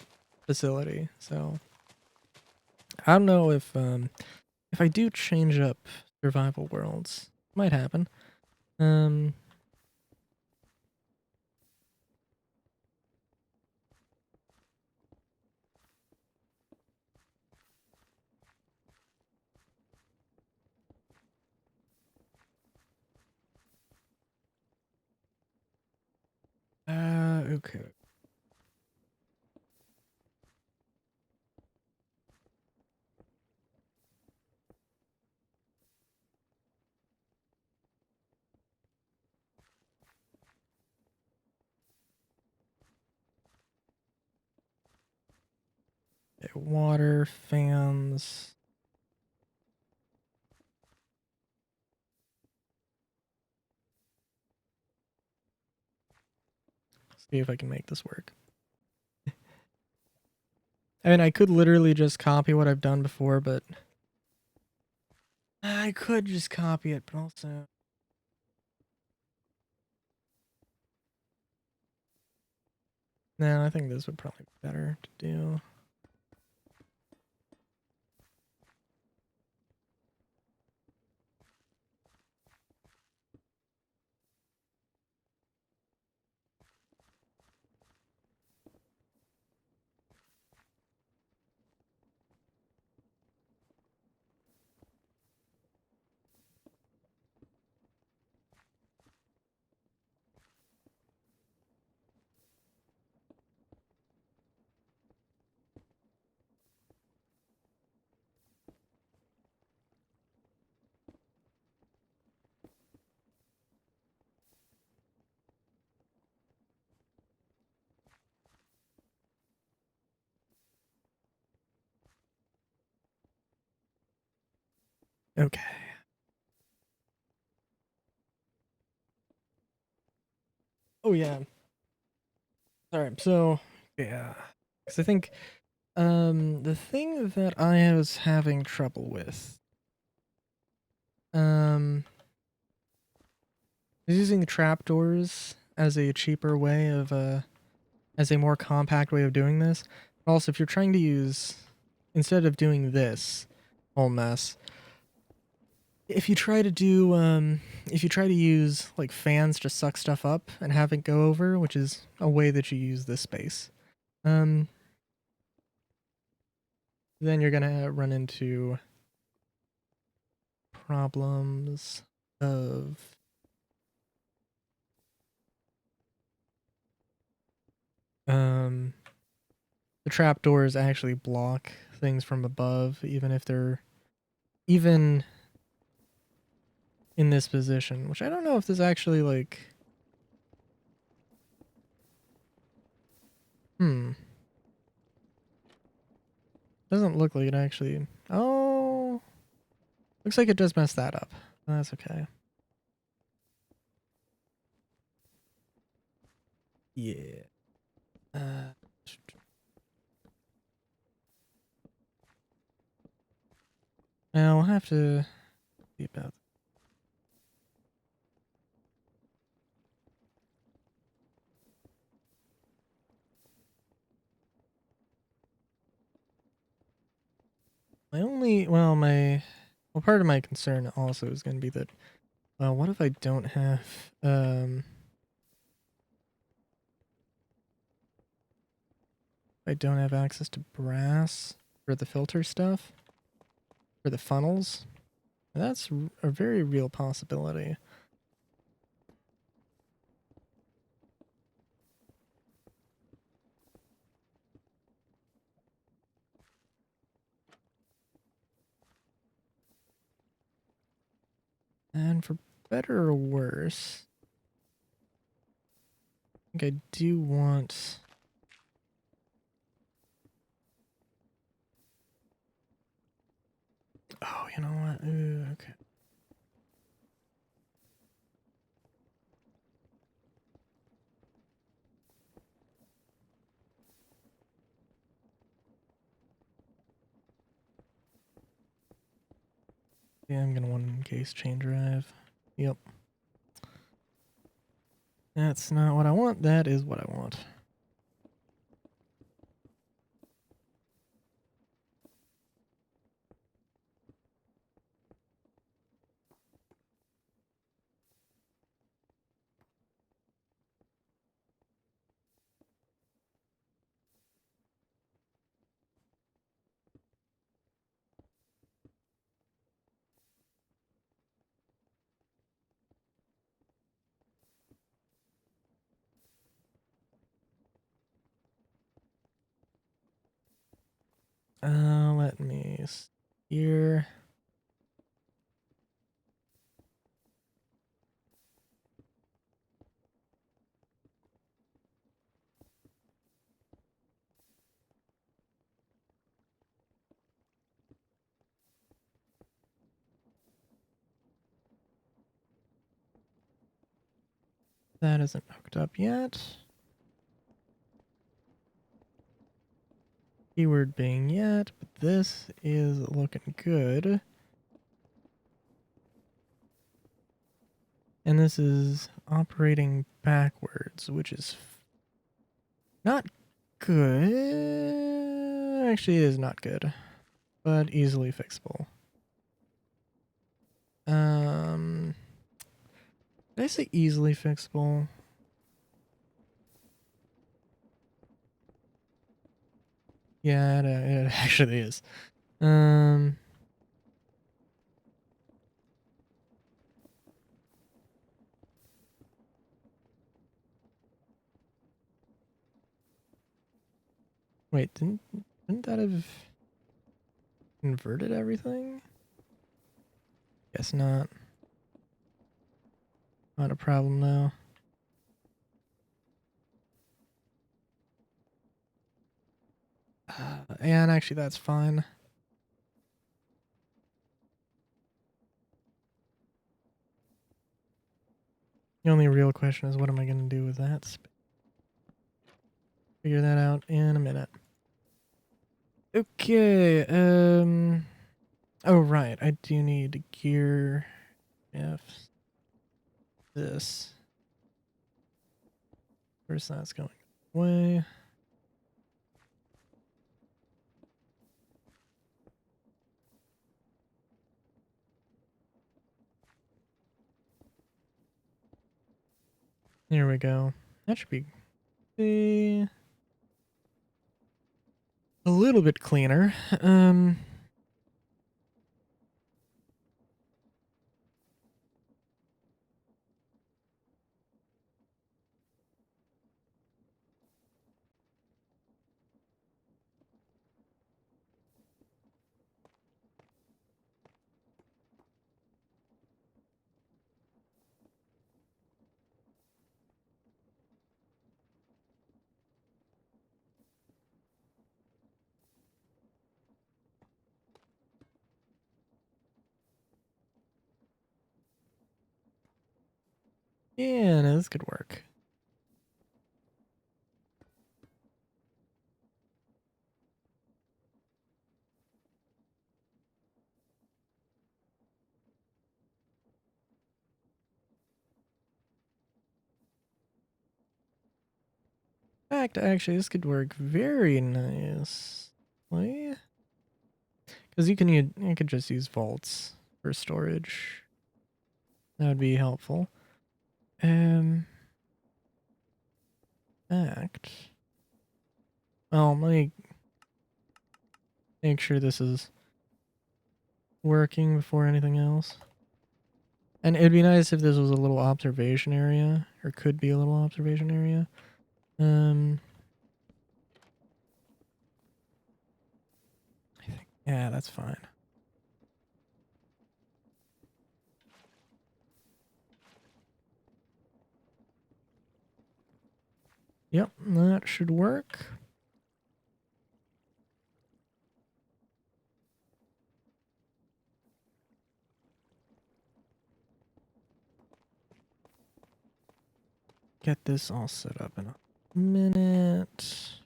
facility, so... I don't know if I do change up survival worlds. Might happen. Okay. Okay, water, fans. See if I can make this work. I mean, I could literally just copy what I've done before, but I could just copy it, but also... No, I think this would probably be better to do. Okay. Oh yeah. Alright, so yeah. Because I think the thing that I was having trouble with is using trapdoors as a cheaper way of as a more compact way of doing this. Also, if you're trying to use, instead of doing this whole mess, if you try to do if you try to use like fans to suck stuff up and have it go over, which is a way that you use this space, um then you're gonna run into problems of um the trapdoors actually block things from above, even if they're even in this position, which I don't know if this actually like doesn't look like it actually. Oh, looks like it does mess that up. That's okay. Yeah. Uh, Now we'll have to see about. Well, part of my concern also is going to be that, what if I don't have, I don't have access to brass for the filter stuff, for the funnels? That's a very real possibility. And for better or worse, I think I do want... Oh, you know what? Ooh, okay. Yeah, I'm gonna want an encased chain drive. Yep. That's not what I want. That is what I want. Let me see here. That isn't hooked up yet. Keyword being yet, but this is looking good. And this is operating backwards, which is not good. Actually, it is not good, but easily fixable. Did I say easily fixable? Yeah, it actually is. Wait, didn't that have inverted everything? Guess not. Not a problem now. And actually, that's fine. The only real question is what am I going to do with that? Figure that out in a minute. Okay, oh right, I do need to gear if this. First that's going away. There we go. That should be a little bit cleaner. Yeah, no, this could work. In fact, actually, this could work very nicely. Because you could just use vaults for storage. That would be helpful. Fact. Well, let me make sure this is working before anything else. And it'd be nice if this was a little observation area, or could be a little observation area. I think, yeah, that's fine. Yep, that should work. Get this all set up in a minute.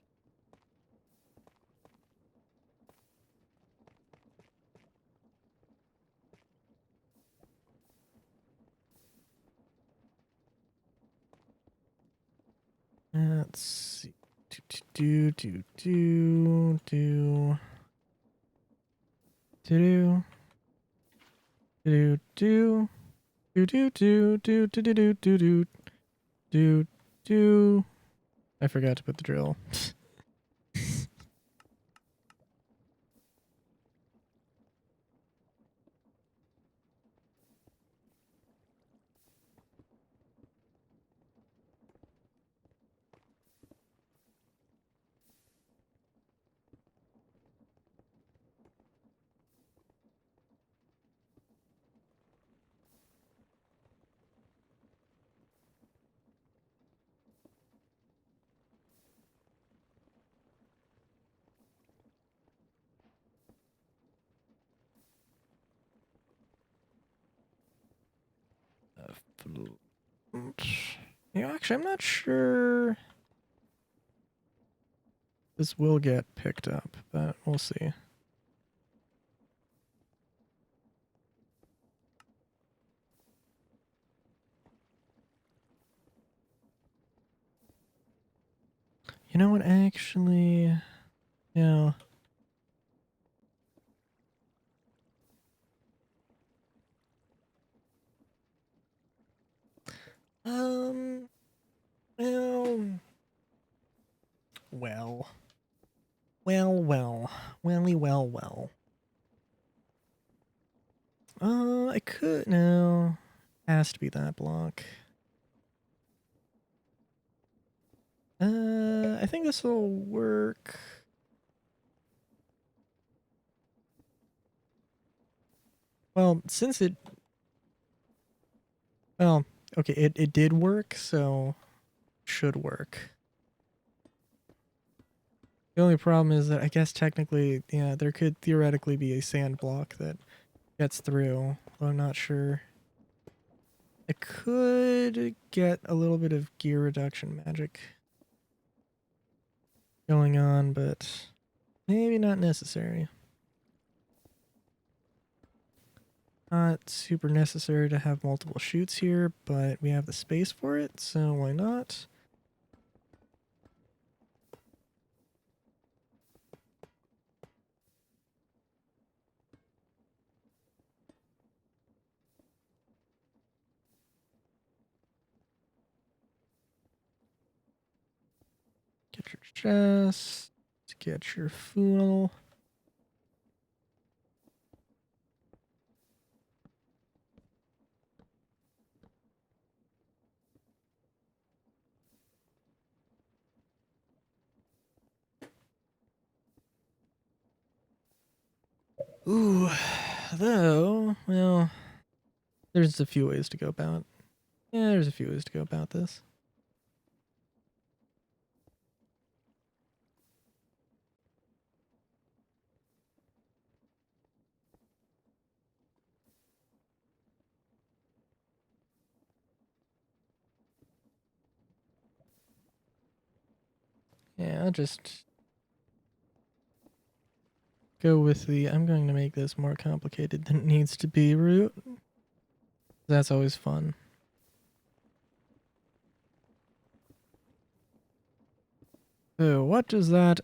Let's see. Do. I forgot to put the drill. Yeah, actually, I'm not sure this will get picked up, but we'll see. You know what, actually, yeah. Um, well, well, well. I could, no, has to be that block. I think this will work. Well, since it, well, okay, it did work, so should work. The only problem is that I guess technically, yeah, there could theoretically be a sand block that gets through, though I'm not sure. I could get a little bit of gear reduction magic going on, but maybe not necessary. Not super necessary to have multiple shoots here, but we have the space for it, so why not? Get your chest, get your funnel. Ooh, though, well, there's a few ways to go about. Yeah, there's a few ways to go about this. Yeah, I'll just go with the I'm going to make this more complicated than it needs to be route. That's always fun. So, what does that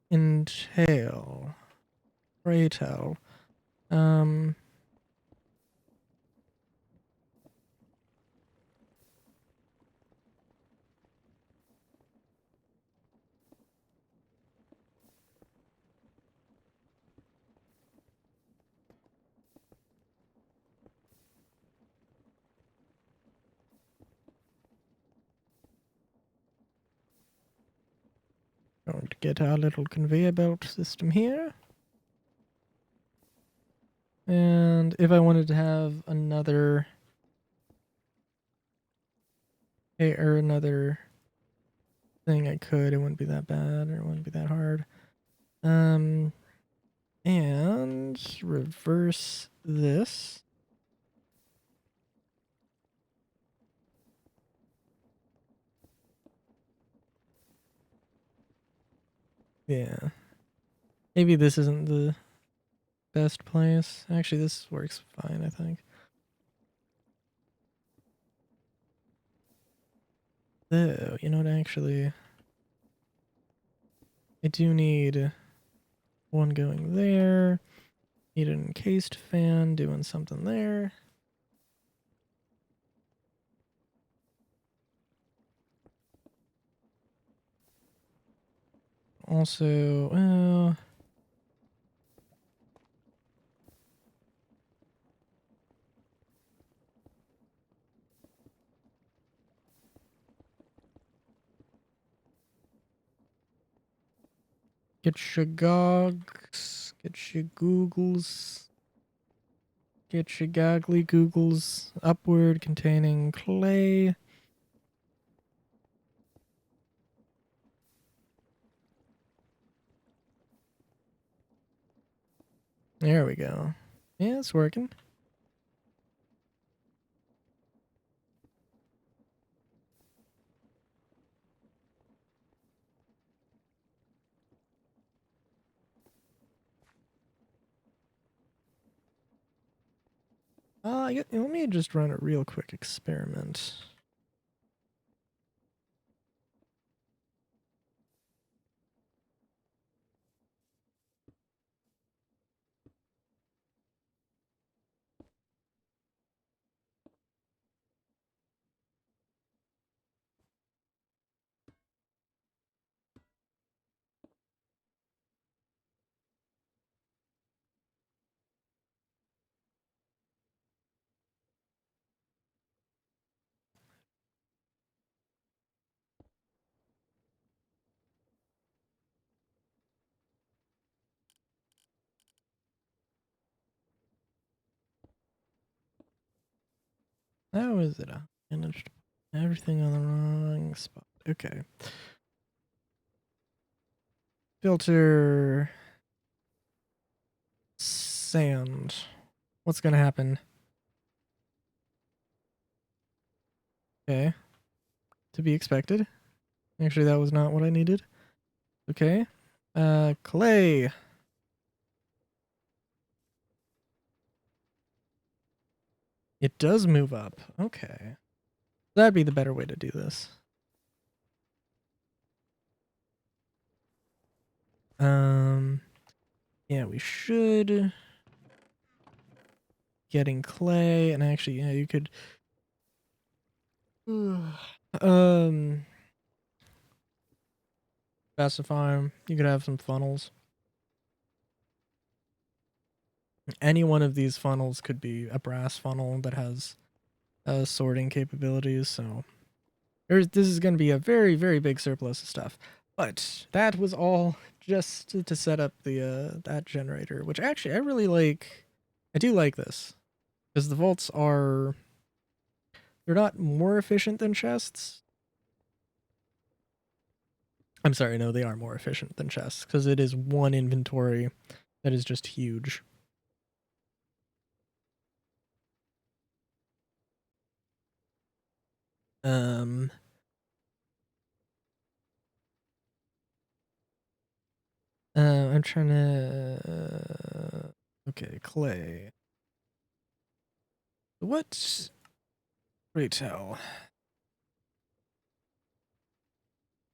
entail? Pray tell. Um, going to get our little conveyor belt system here. And if I wanted to have another or another thing, I could. It wouldn't be that bad, or it wouldn't be that hard. And reverse this. Yeah. Maybe this isn't the best place. Actually, this works fine, I think. Oh, you know what, actually, I do need one going there. Need an encased fan doing something there. Also, get your gogs, get your googles, get your goggly googles upward containing clay. There we go. Yeah, it's working. Let me just run a real quick experiment. How is it? I managed everything on the wrong spot. Okay. Filter sand. What's gonna happen? Okay. To be expected. Actually, that was not what I needed. Okay. Clay. It does move up. Okay. That'd be the better way to do this. Yeah, we should getting clay, and actually, yeah, you could specify 'em. You could have some funnels. Any one of these funnels could be a brass funnel that has sorting capabilities, so this is going to be a very, very big surplus of stuff. But that was all just to set up the that generator, which actually I really like. I do like this because the vaults they're not more efficient than chests. I'm sorry, no, they are more efficient than chests because it is one inventory that is just huge. Um, I'm trying to. Okay, clay. What? Wait, tell.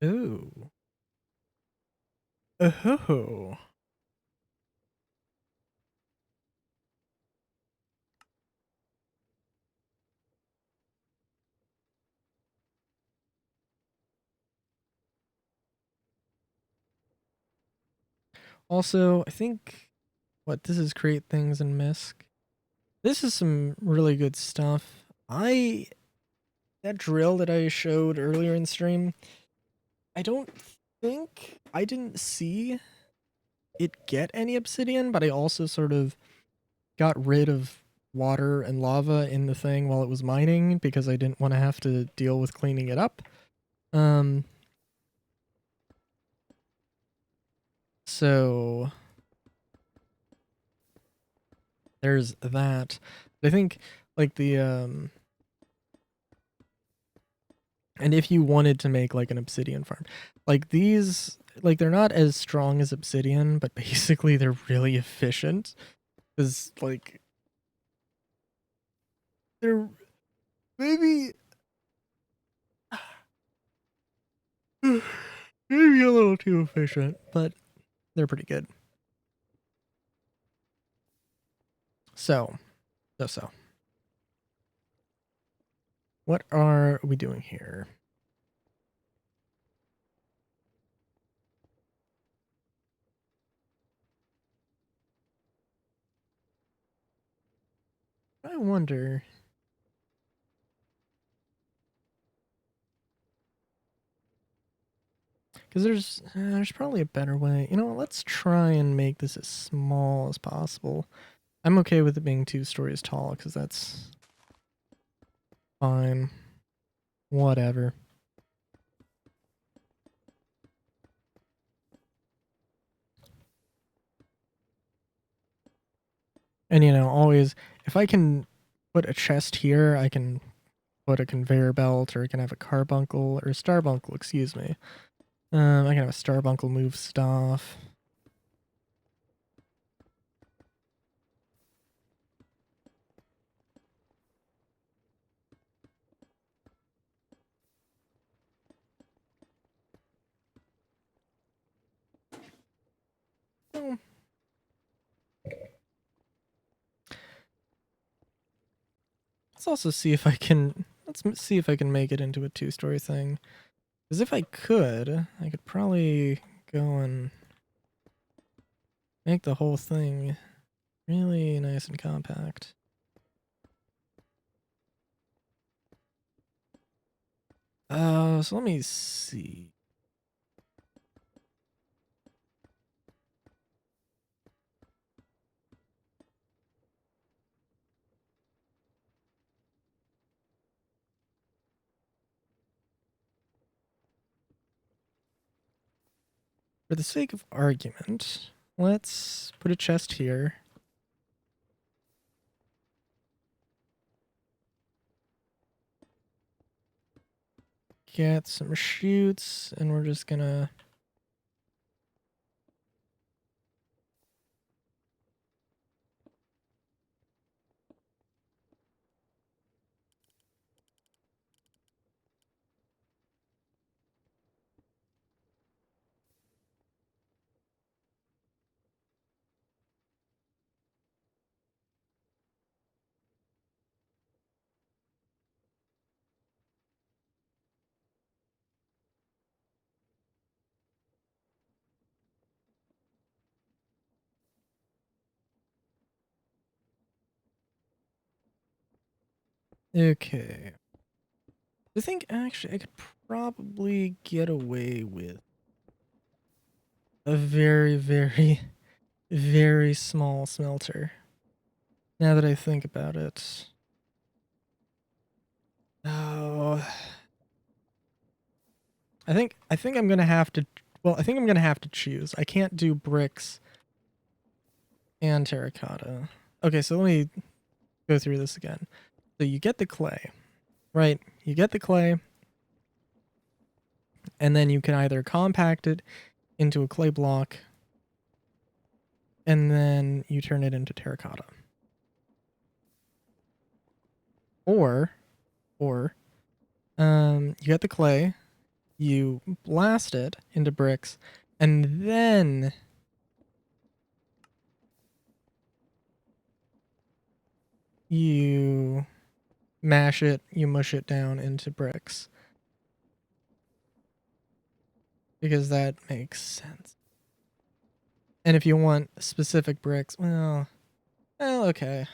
Ooh. Oh. Also, I think what this is create things in Misk. This is some really good stuff. That drill that I showed earlier in stream, I don't think I didn't see it get any obsidian, but I also sort of got rid of water and lava in the thing while it was mining because I didn't want to have to deal with cleaning it up. So there's that. I think like and if you wanted to make like an obsidian farm, like these, like they're not as strong as obsidian, but basically they're really efficient. Because like they're maybe maybe a little too efficient, but they're pretty good. So, what are we doing here? I wonder. Because there's probably a better way. You know, let's try and make this as small as possible. I'm okay with it being 2 stories tall because that's fine. Whatever. And you know, always if I can put a chest here, I can put a conveyor belt, or I can have a carbuncle or a starbuncle. Excuse me. I can have a starbuncle move stuff. Oh. Let's also see if I can. Let's see if I can make it into a 2-story thing. Because if I could probably go and make the whole thing really nice and compact. So let me see. For the sake of argument, let's put a chest here. Get some chutes, and we're just gonna... Okay. I think actually I could probably get away with a very, very, very small smelter. Now that I think about it. Oh, I think I'm gonna have to. Well, I think I'm gonna have to choose. I can't do bricks and terracotta. Okay, so let me go through this again. So you get the clay, right? You get the clay, and then you can either compact it into a clay block, and then you turn it into terracotta, or you get the clay, you blast it into bricks, and then you mash it, you mush it down into bricks. Because that makes sense. And if you want specific bricks, well, okay.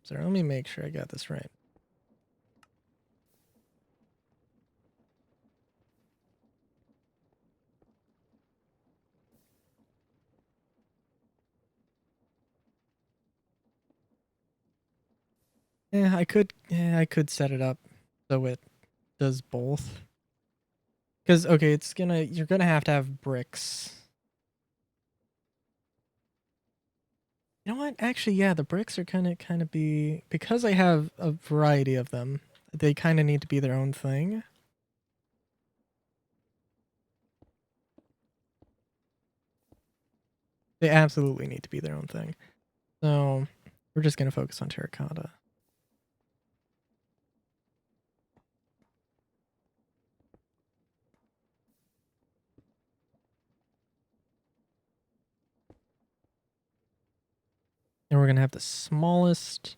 Sorry, let me make sure I got this right. I could set it up so it does both. Because okay, you're gonna have to have bricks. You know what? Actually, yeah, the bricks are kind of be, because I have a variety of them. They kind of need to be their own thing. They absolutely need to be their own thing. So we're just gonna focus on terracotta. And we're gonna have the smallest.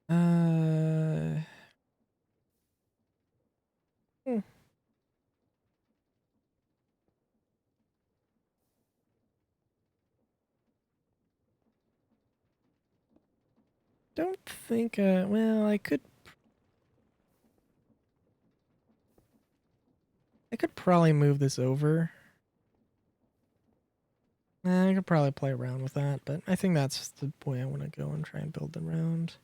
Hmm. Don't think. Well, I could probably move this over. I could probably play around with that, but I think that's the way I want to go and try and build around.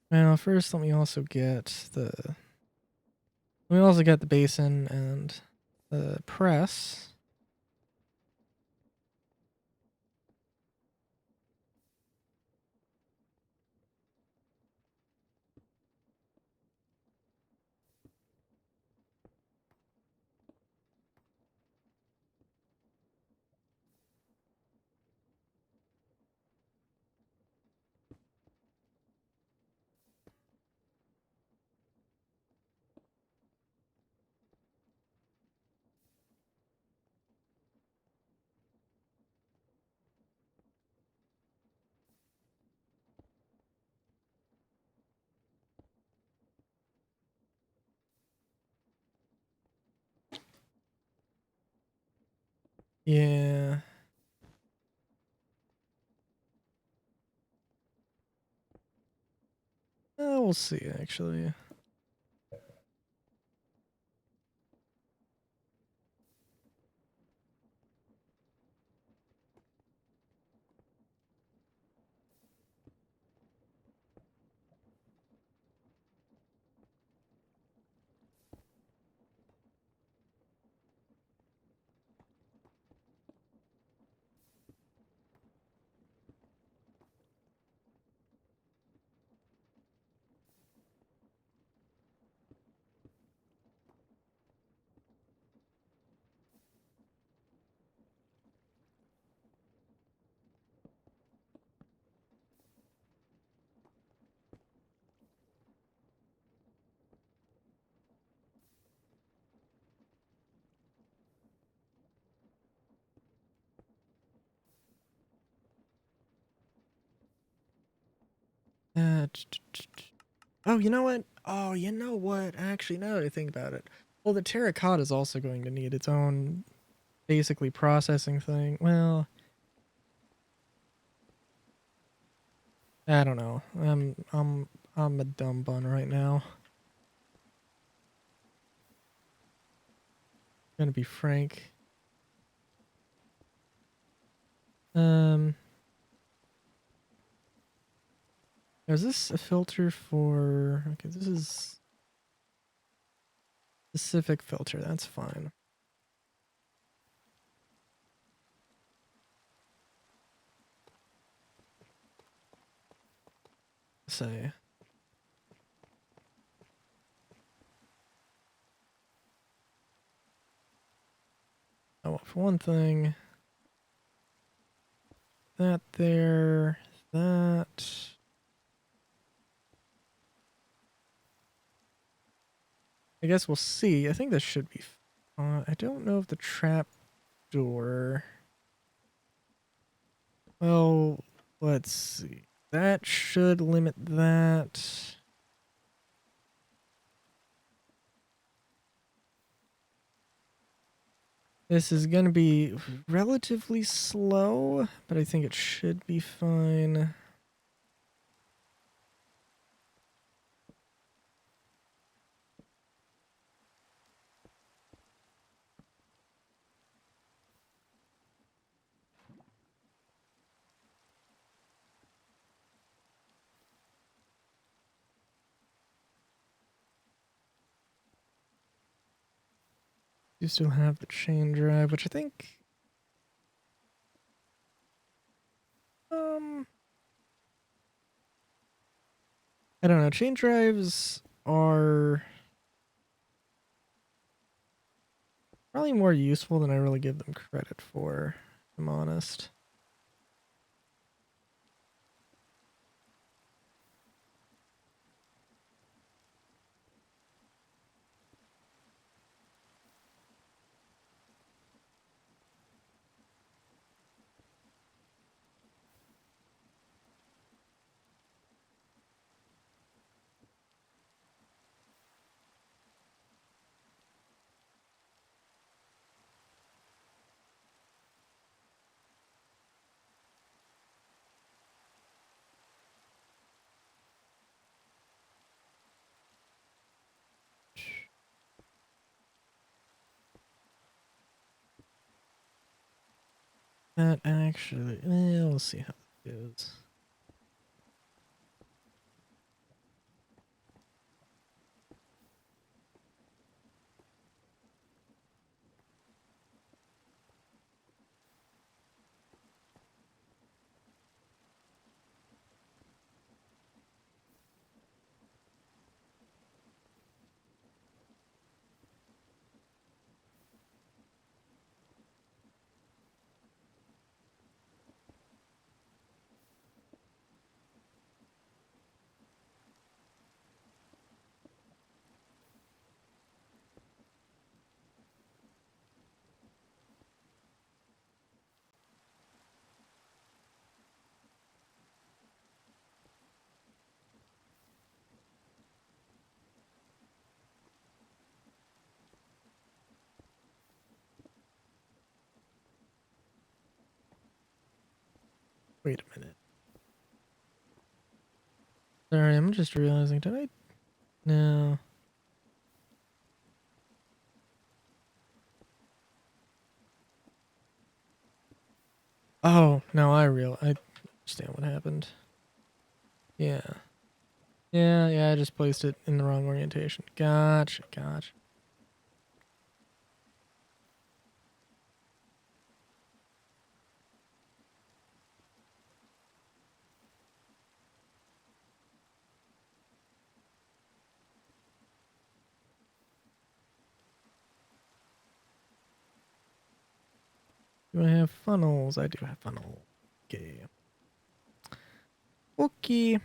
Well, first let me also get the basin and the press. Yeah. We'll see actually. Oh, you know what? Oh, you know what? Actually, now that I think about it, well, the terracotta is also going to need its own basically processing thing. Well, I don't know. I'm a dumb bun right now. Gonna be frank. Um, is this a filter for? Okay, this is specific filter. That's fine. Say. Oh, well, for one thing, that there, that. I guess we'll see. I think this should be. I don't know if the trap door. Well, let's see. That should limit that. This is going to be relatively slow, but I think it should be fine. You still have the chain drive, which I think um I don't know. Chain drives are probably more useful than I really give them credit for, if I'm honest. That actually, we'll see how it goes. Wait a minute. Sorry, I'm just realizing. Did I? No. Oh no, I understand what happened. Yeah. Yeah, I just placed it in the wrong orientation. Gotcha. Do I have funnels? I do have funnels. Okay. Okay.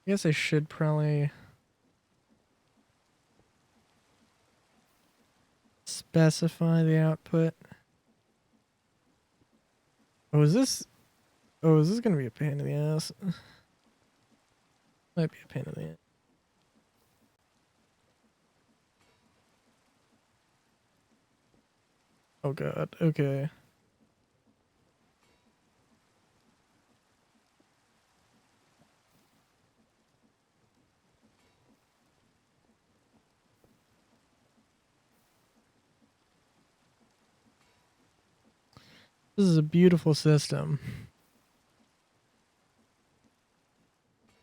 I guess I should probably specify the output. Oh, is this? Oh, is this gonna be a pain in the ass? Might be a pain in the ass. Oh god. Okay. This is a beautiful system.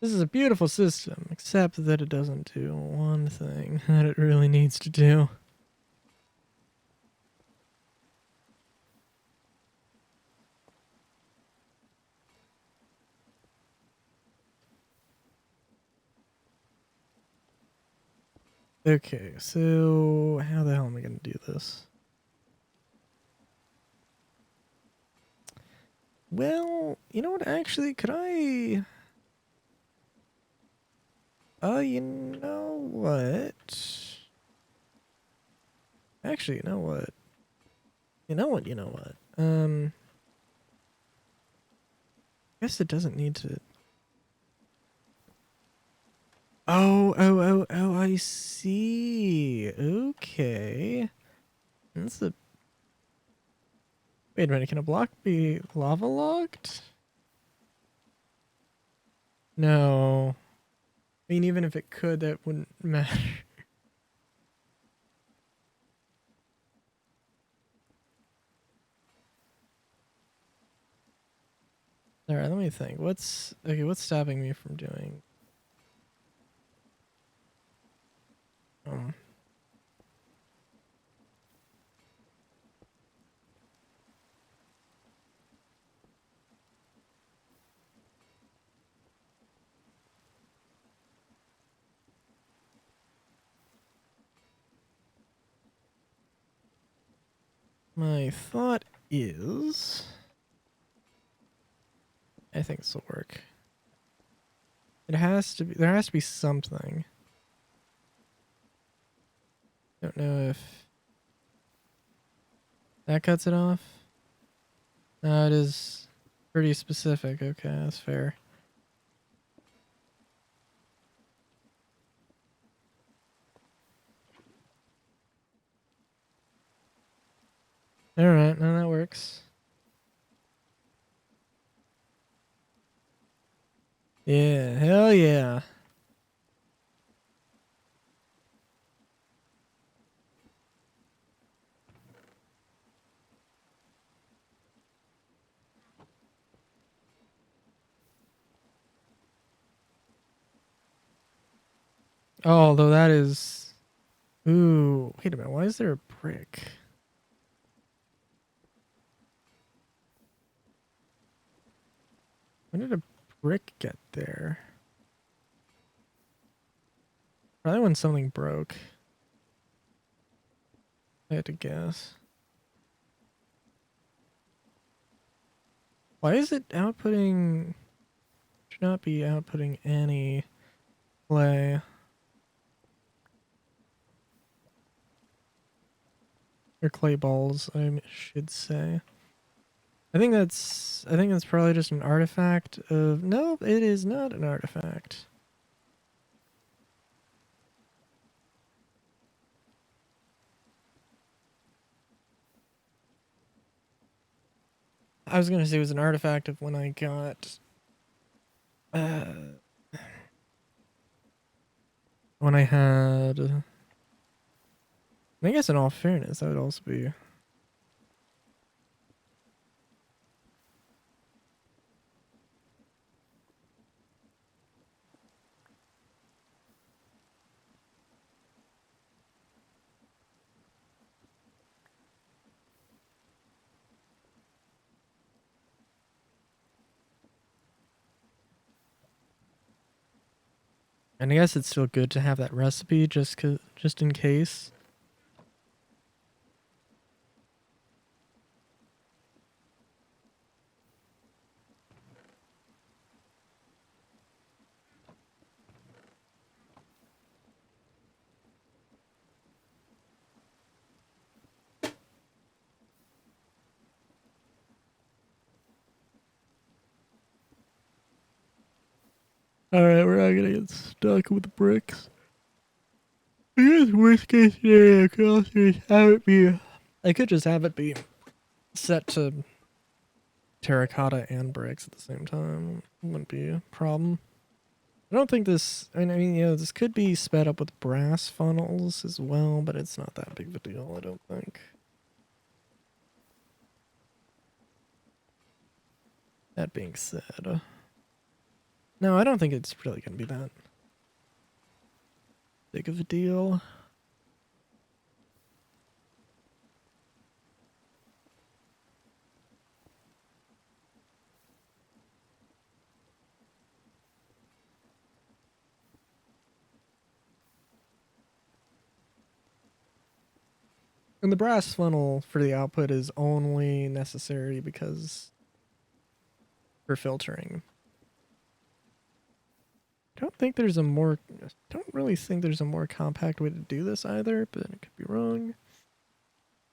This is a beautiful system, except that it doesn't do one thing that it really needs to do. Okay, so how the hell am I gonna do this? Well, you know what, actually, could I... you know what? Actually, you know what? You know what? I guess it doesn't need to... Oh, I see. Okay. That's a... Wait a minute, can a block be lava locked? No. I mean, even if it could, that wouldn't matter. Alright, let me think. What's stopping me from doing... Um, my thought is... I think this will work. It has to be... There has to be something. Don't know if... That cuts it off? No, it is pretty specific. Okay, that's fair. Alright, no, that works. Yeah, hell yeah. Oh, although that is... Ooh, wait a minute. Why is there a brick? When did a brick get there? Probably when something broke. I had to guess. Why is it outputting... Should not be outputting any clay. Or clay balls, I should say. I think that's probably just an artifact of... Nope, it is not an artifact. I was gonna say it was an artifact of when I got... when I had... I guess in all fairness, that would also be... And I guess it's still good to have that recipe just in case. Alright, we're not gonna get stuck with the bricks. I guess worst case scenario, I could also just have it be. I could just have it be set to terracotta and bricks at the same time. Wouldn't be a problem. I don't think this. I mean, this could be sped up with brass funnels as well, but it's not that big of a deal, I don't think. That being said, no, I don't think it's really gonna be that big of a deal. And the brass funnel for the output is only necessary because for filtering. I don't really think there's a more compact way to do this either, but it could be wrong.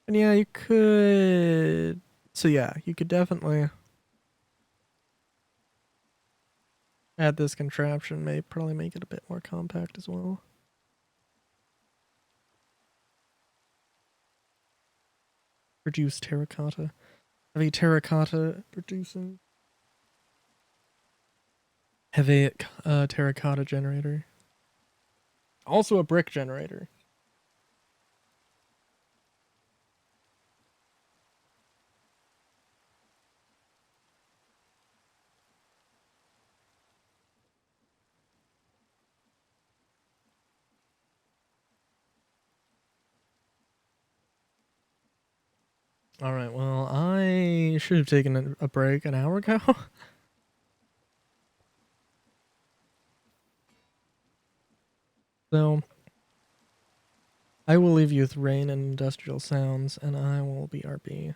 And yeah, you could. So yeah, you could definitely add this contraption. May probably make it a bit more compact as well. Produce terracotta. Have a terracotta producing. Have a terracotta generator. Also a brick generator. All right. Well, I should have taken a break an hour ago. So I will leave you with rain and industrial sounds, and I will be RP.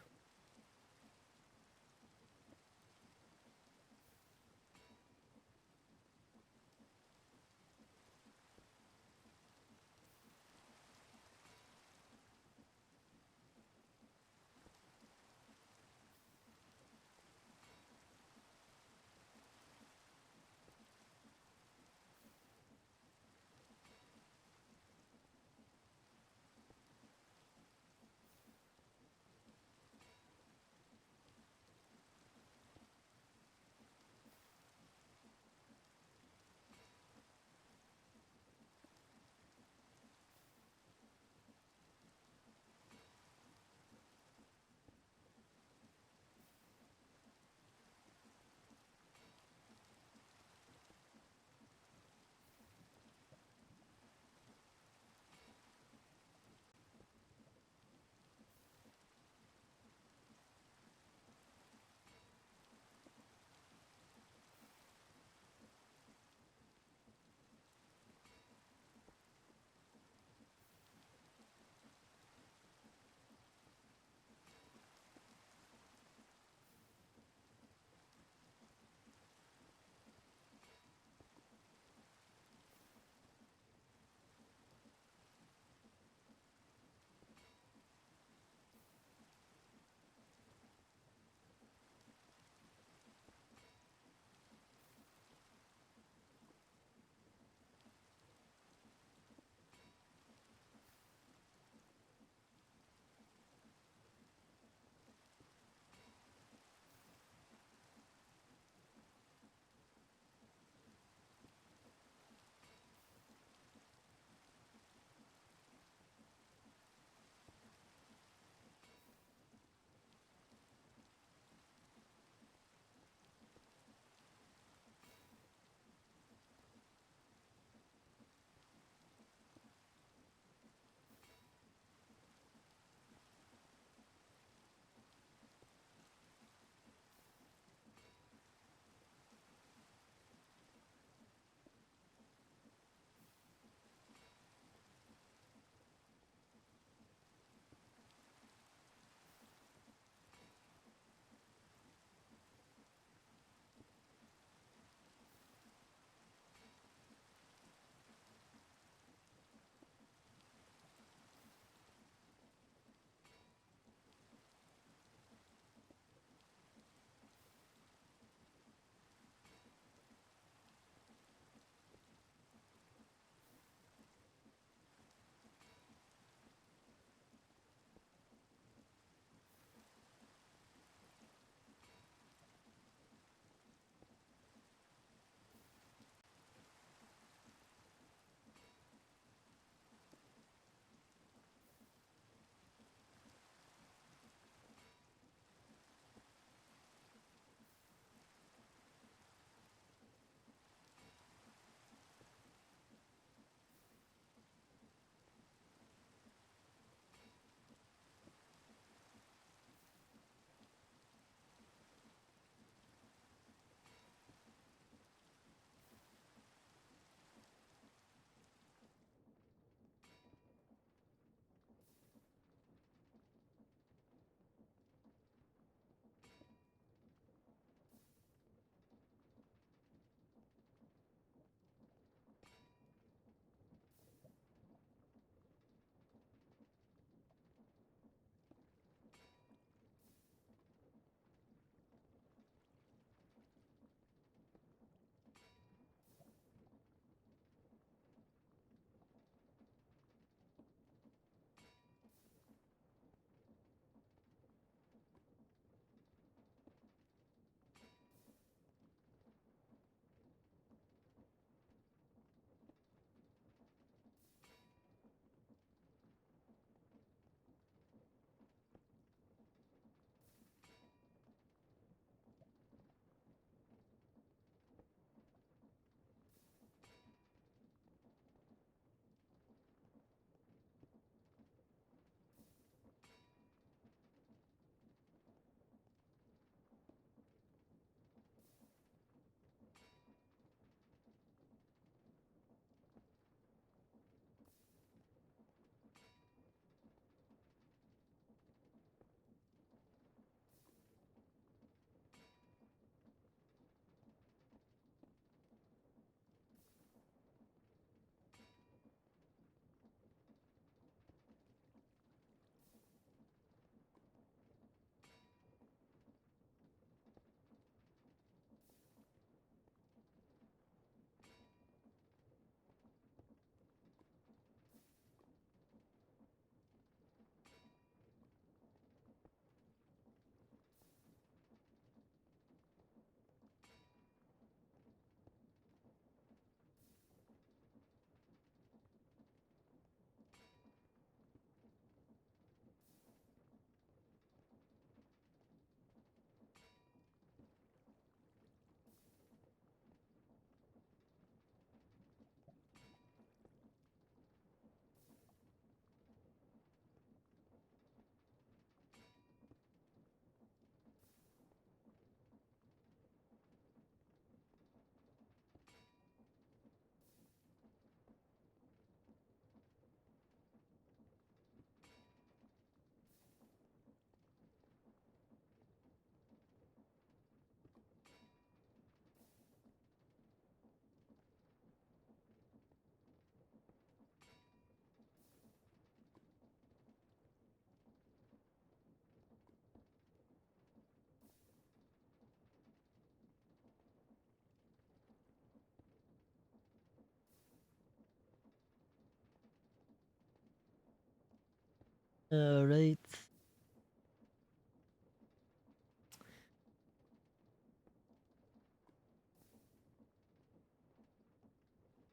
All right.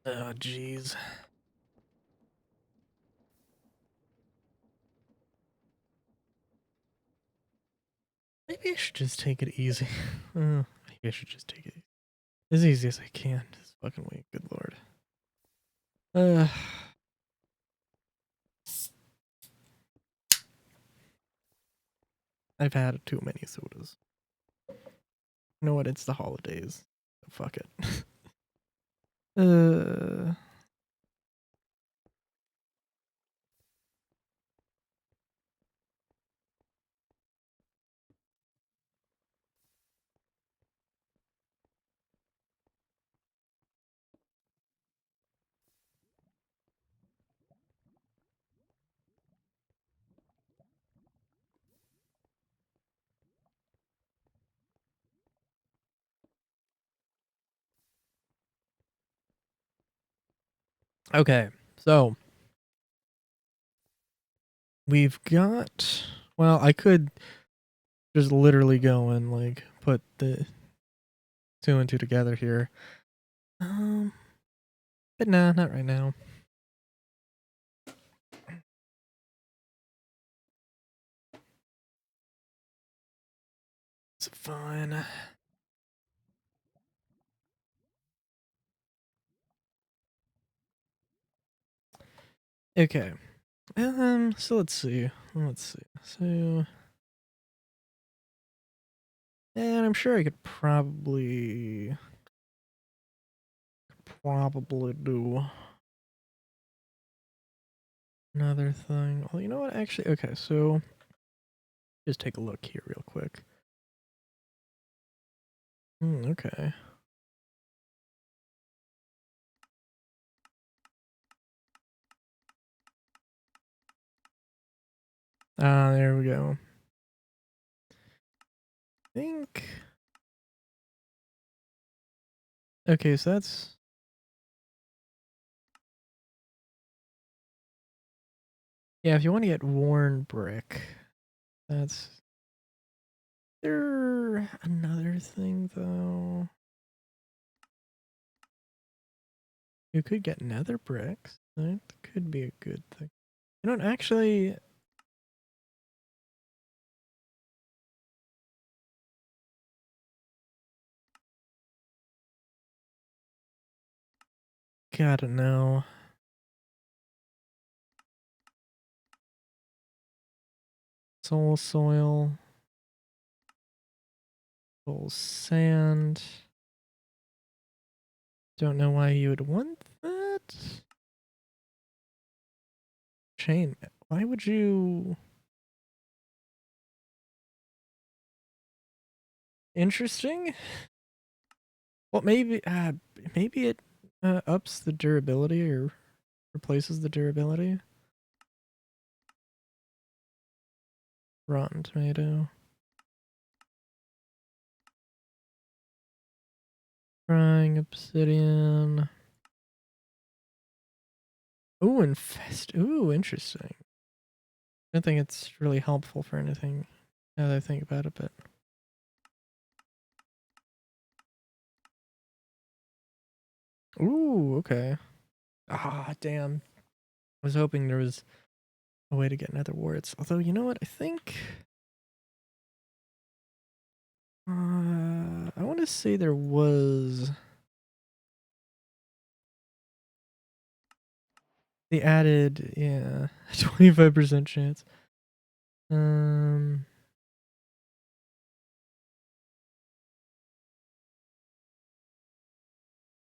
Oh, jeez. Maybe I should just take it easy. Maybe I should just take it as easy as I can. This fucking week, good lord. I've had too many sodas. You know what? It's the holidays. So fuck it. uh. Okay, so we've got. Well, I could just literally go and like put the two and two together here. But nah, not right now. It's fine. Okay. So let's see. So, and I'm sure I could probably do another thing. Well, you know what? Actually, okay. So just take a look here real quick. Okay. There we go. I think. Okay, so that's. Yeah, if you want to get worn brick, that's. There another thing though. You could get nether bricks. That could be a good thing. You don't actually. Gotta know. Soul soil. Soul sand. Don't know why you would want that. Chain. Why would you? Interesting. Well, maybe it ups the durability or replaces the durability. Rotten tomato. Frying obsidian. Ooh, infest. Ooh, interesting. I don't think it's really helpful for anything now that I think about it, but. Ooh, okay. Ah, damn. I was hoping there was a way to get nether warts. Although, you know what? I think. I want to say there was. The added, yeah, 25% chance.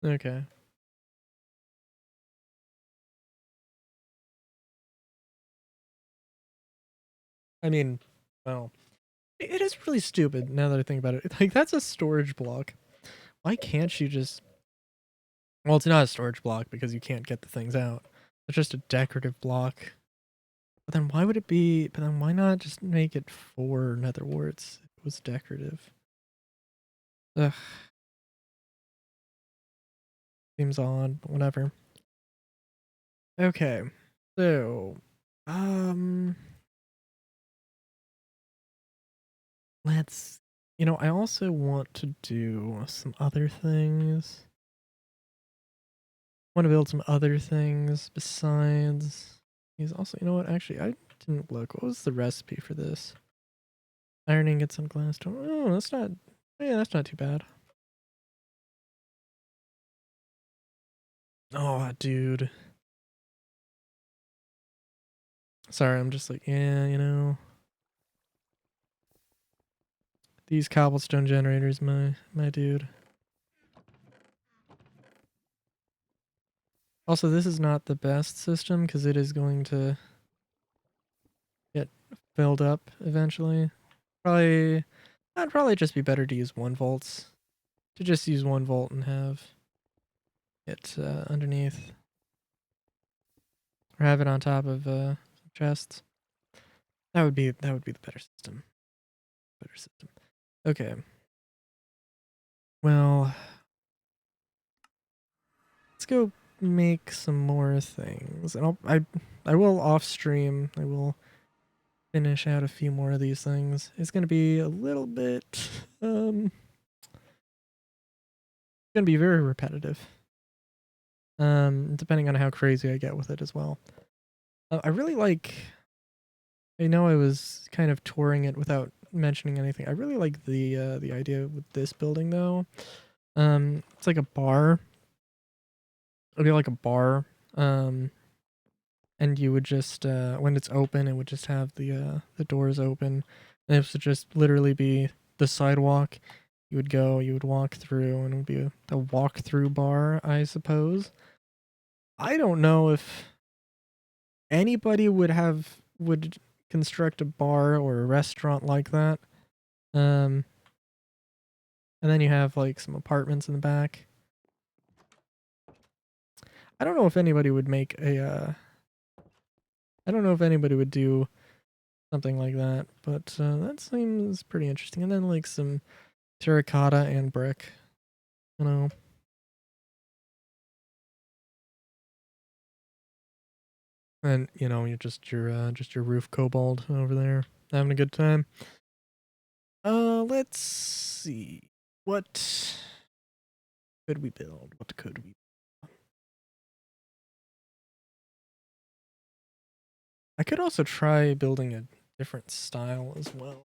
Okay. I mean, well, it is really stupid now that I think about it. Like, that's a storage block. Why can't you just. Well, it's not a storage block because you can't get the things out. It's just a decorative block. But then why would it be. But then why not just make it for nether warts? It was decorative. Ugh. Seems odd, but whatever. Okay. So, let's, I also want to do some other things. Want to build some other things besides these. Also, you know what? Actually, I didn't look. What was the recipe for this? Iron ingots and glass door. Oh, that's not. Yeah, that's not too bad. Oh, dude. Sorry, I'm just like, yeah, these cobblestone generators, my dude. Also, this is not the best system because it is going to get filled up eventually. Probably, I'd probably just be better to use 1 volts. To just use 1 volt and have it underneath, or have it on top of chests. That would be the better system. Better system. Okay. Well, let's go make some more things, and I will off stream. I will finish out a few more of these things. It's gonna be a little bit gonna be very repetitive. Depending on how crazy I get with it as well. I really like. I know I was kind of touring it without mentioning anything. I really like the idea with this building though. It's like a bar. It'd be like a bar. And you would just when it's open, it would just have the doors open, and it would just literally be the sidewalk. You would walk through, and it would be a walk-through bar, I suppose. I don't know if anybody would construct a bar or a restaurant like that. Um, and then you have like some apartments in the back. I don't know if anybody would make a. I don't know if anybody would do something like that, but that seems pretty interesting. And then like some terracotta and brick, you know. And you're just your roof kobold over there having a good time. Let's see. What could we build? What could we? I could also try building a different style as well.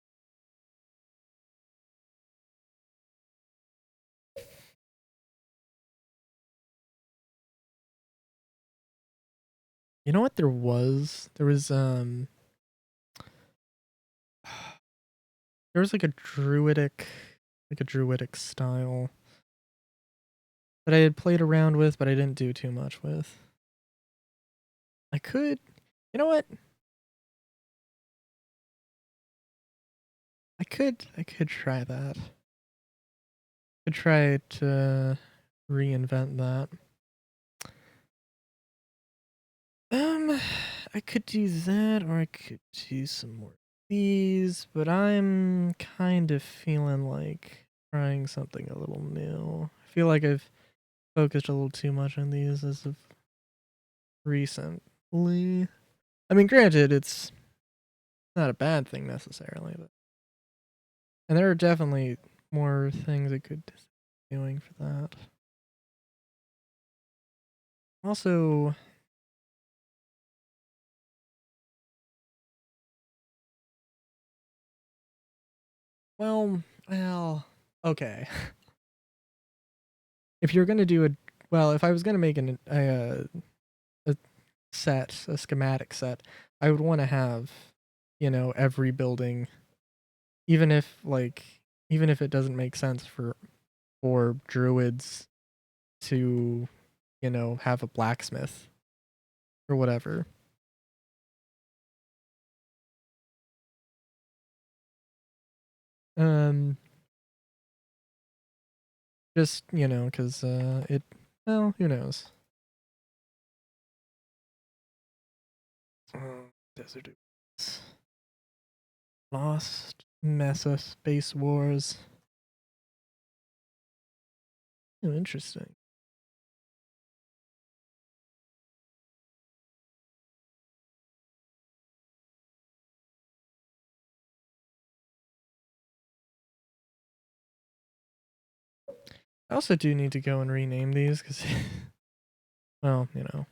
You know what there was like a druidic style that I had played around with, but I didn't do too much with. I could, you know what? I could try that. Could try to reinvent that. Um, I could do that, or I could do some more of these, but I'm kind of feeling like trying something a little new. I feel like I've focused a little too much on these as of recently. I mean, granted, it's not a bad thing necessarily, but and there are definitely more things I could be doing for that. Also, well, okay. If you're gonna do if I was gonna make a set, a schematic set, I would want to have, every building, even if like, even if it doesn't make sense for druids to, have a blacksmith or whatever. Um, just because well, who knows? Desert Oasis. Lost Mesa Space Wars. Oh, interesting. I also do need to go and rename these because, well, you know.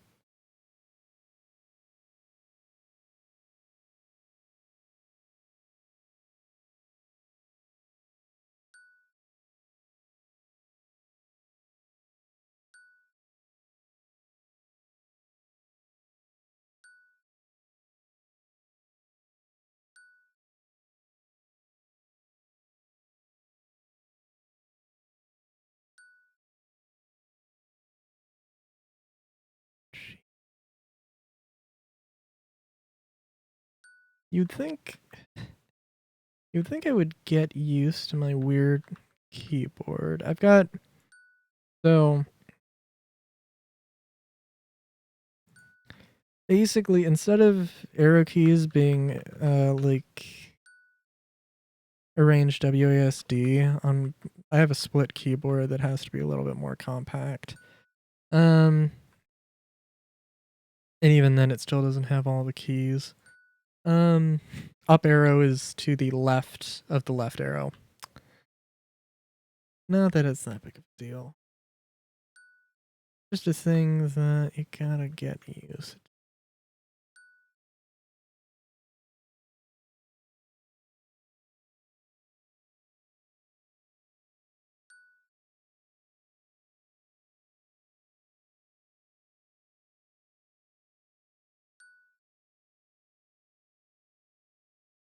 You'd think I would get used to my weird keyboard. I've got, so basically instead of arrow keys being like arranged WASD on, I have a split keyboard that has to be a little bit more compact. And even then it still doesn't have all the keys. Up arrow is to the left of the left arrow. Not that it's that big of a deal. Just a thing that you gotta get used.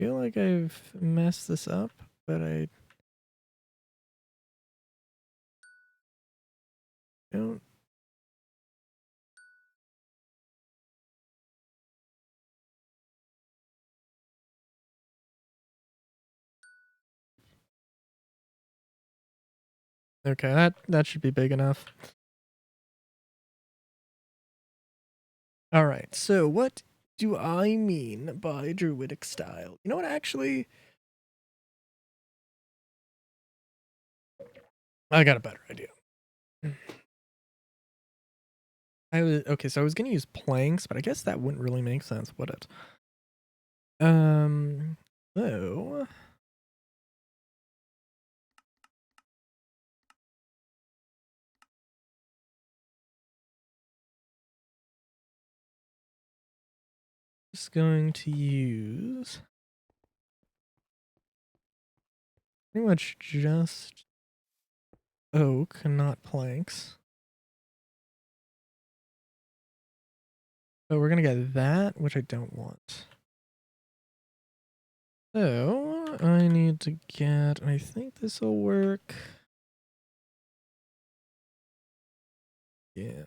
I feel like I've messed this up, but I don't. Okay, that should be big enough. All right, so what do I mean by druidic style? You know what, actually? I got a better idea. So I was gonna use planks, but I guess that wouldn't really make sense, would it? So just going to use pretty much just oak and not planks. So we're gonna get that, which I don't want. So I need to get, I think this will work. Yeah.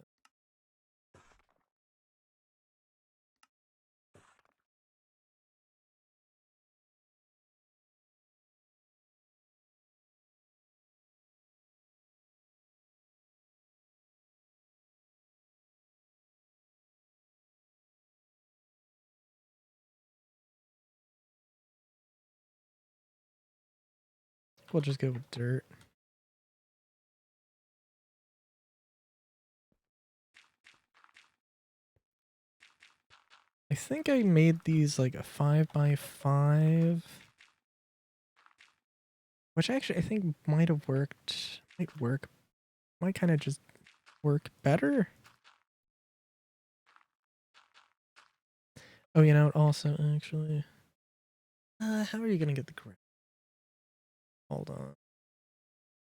We'll just go with dirt. I think I made these like a 5x5, which actually I think might have worked. Might kind of just work better. Oh, you know, also actually, how are you gonna get the ground? Hold on.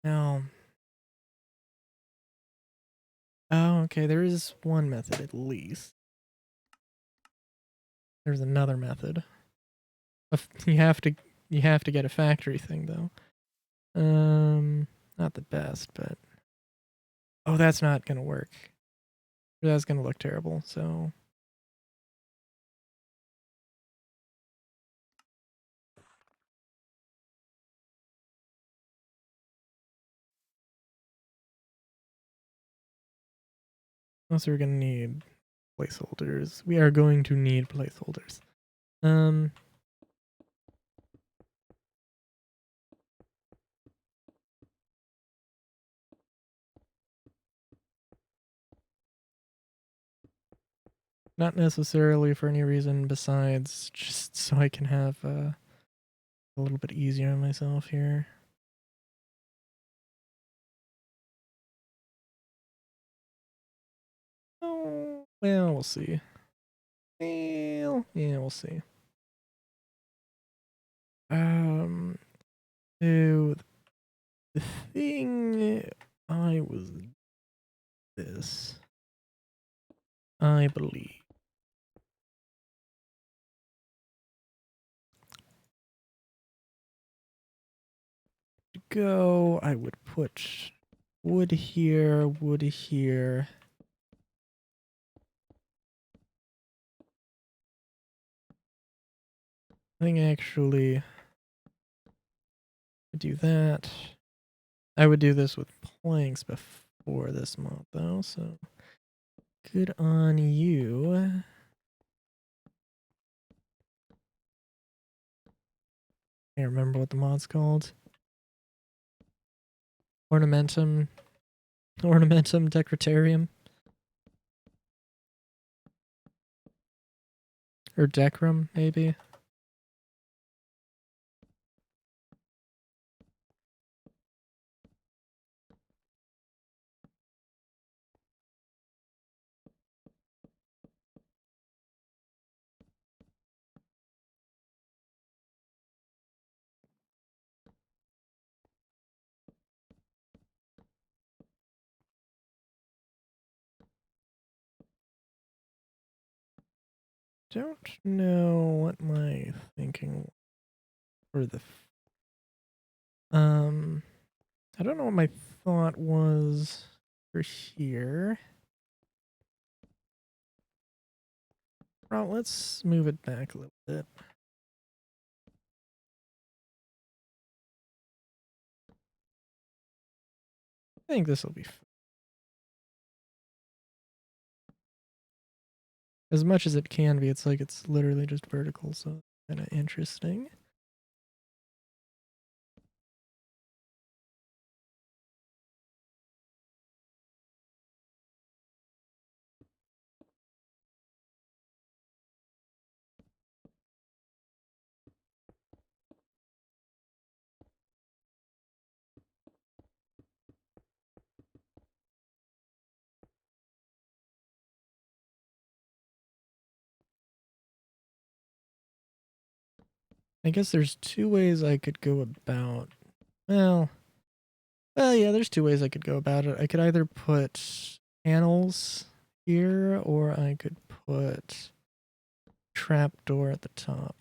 Now, oh, okay. There is one method at least. There's another method. You have to get a factory thing though. Not the best, but oh, that's not gonna work. That's gonna look terrible. So also we're gonna need placeholders. We are going to need placeholders. Not necessarily for any reason besides just so I can have a little bit easier on myself here. Well, we'll see. Well, yeah, we'll see. So the thing I was this, I believe. To go, I would put wood here, wood here. I think actually do that. I would do this with planks before this mod though, so good on you. Can't remember what the mod's called. Ornamentum Decretarium. Or Decrum, maybe. Don't know what my thinking for the I don't know what my thought was for here. Well, let's move it back a little bit. I think this will be as much as it can be. It's like it's literally just vertical, so kind of interesting. I guess there's two ways I could go about. Well, yeah, there's two ways I could go about it. I could either put panels here, or I could put trapdoor at the top.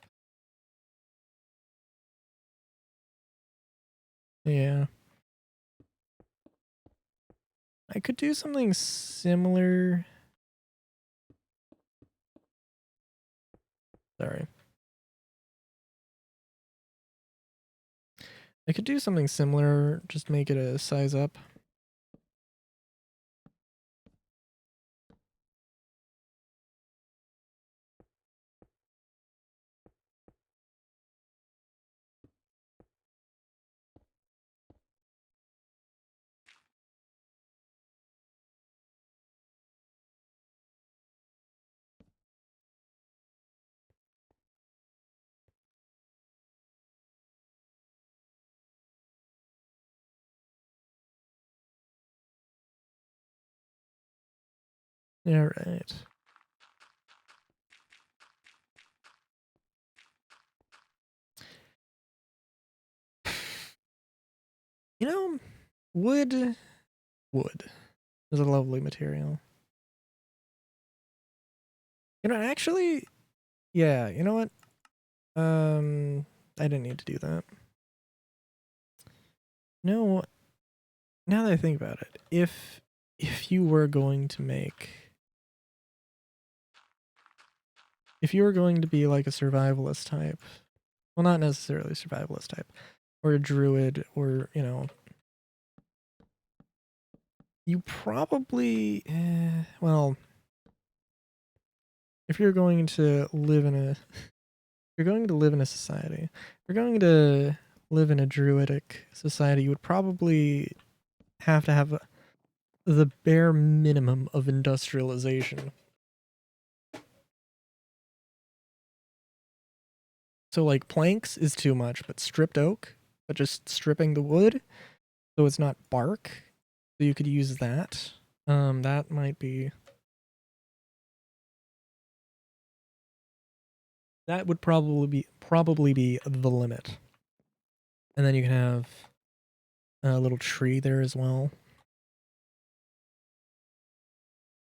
Yeah. I could do something similar. Sorry. I could do something similar, just make it a size up. All right. You know, wood is a lovely material. You know, actually, yeah, you know what? I didn't need to do that. No, now that I think about it, if you were going to if you were going to be like a survivalist type, well, not necessarily survivalist type, or a druid, or, you know, you probably, well, if you're going to live in a, you're going to live in a society, you're going to live in a druidic society, you would probably have to have the bare minimum of industrialization. So like planks is too much, but stripped oak, but just stripping the wood so it's not bark. So you could use that. That might be that would probably be the limit. And then you can have a little tree there as well.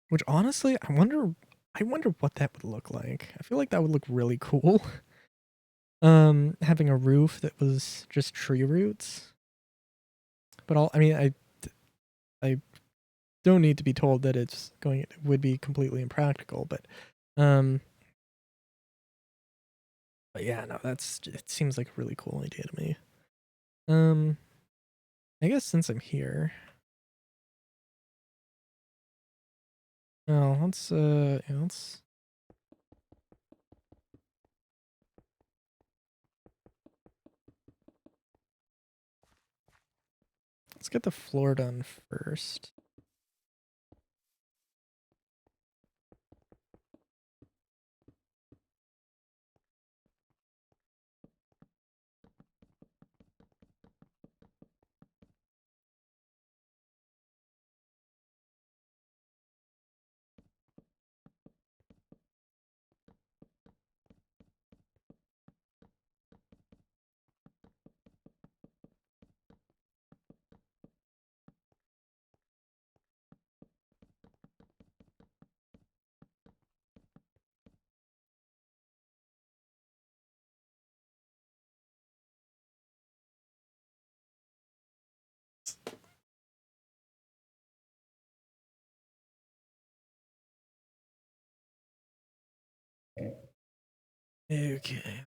Which honestly, I wonder what that would look like. I feel like that would look really cool. Having a roof that was just tree roots. But I mean, I don't need to be told that it would be completely impractical, um but yeah, no, it seems like a really cool idea to me. I guess since I'm here, oh, yeah, let's get the floor done first. Okay.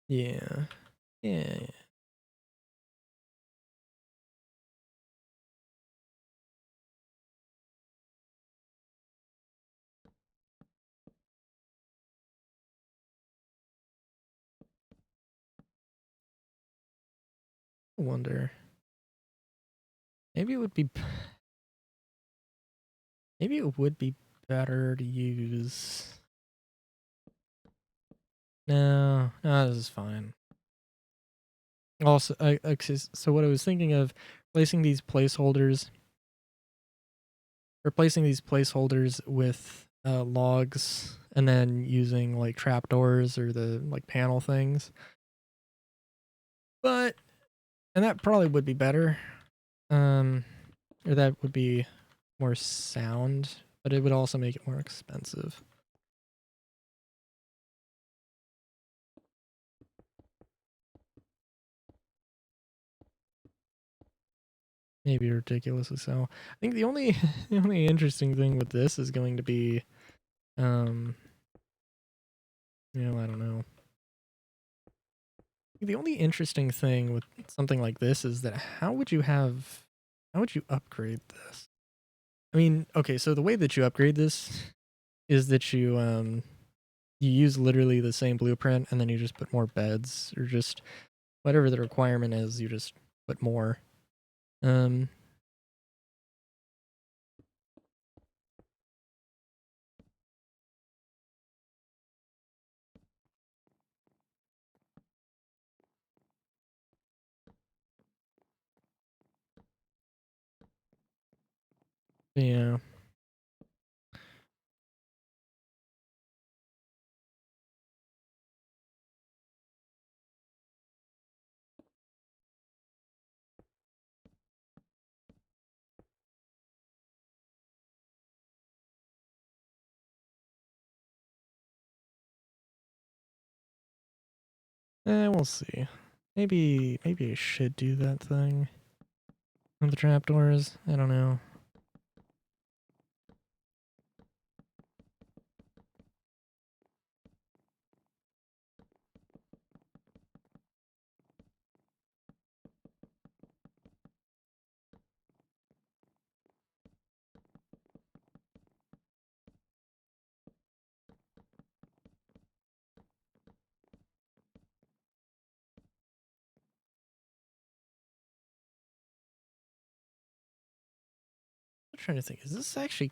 Yeah. Yeah. I wonder. Maybe it would be maybe it would be better to use. No, this is fine. Also, so what I was thinking of placing these placeholders, replacing these placeholders with logs, and then using like trapdoors or the like panel things. But and that probably would be better, or that would be more sound, but it would also make it more expensive. Maybe ridiculously so. I think the only the only interesting thing with this is going to be, um, I don't know. The only interesting thing with something like this is that how would you upgrade this? I mean, okay, so the way that you upgrade this is that you use literally the same blueprint and then you just put more beds or just whatever the requirement is, you just put more. Um yeah. We'll see. Maybe I should do that thing with the trapdoors. I don't know. I'm trying to think. Is this actually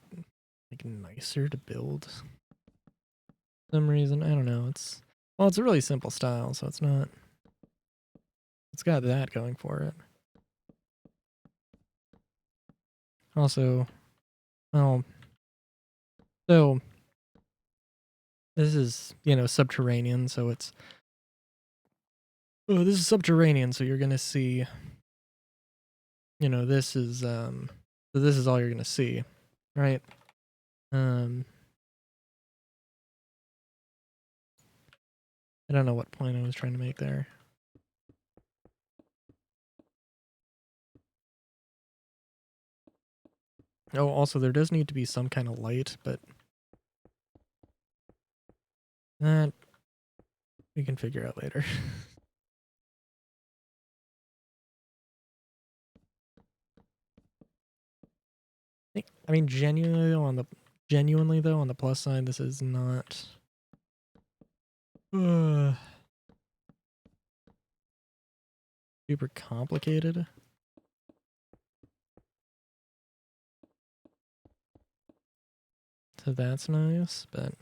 like nicer to build? For some reason, I don't know. It's a really simple style, so it's not. It's got that going for it. Also, well, so This is, you know, subterranean, so it's... Oh, this is subterranean, so you're gonna see... You know, this is, So this is all you're gonna see, right? I don't know what point I was trying to make there. Oh, also, there does need to be some kind of light, but... That... we can figure out later. I mean, genuinely though, on the plus side, this is not super complicated. So that's nice, but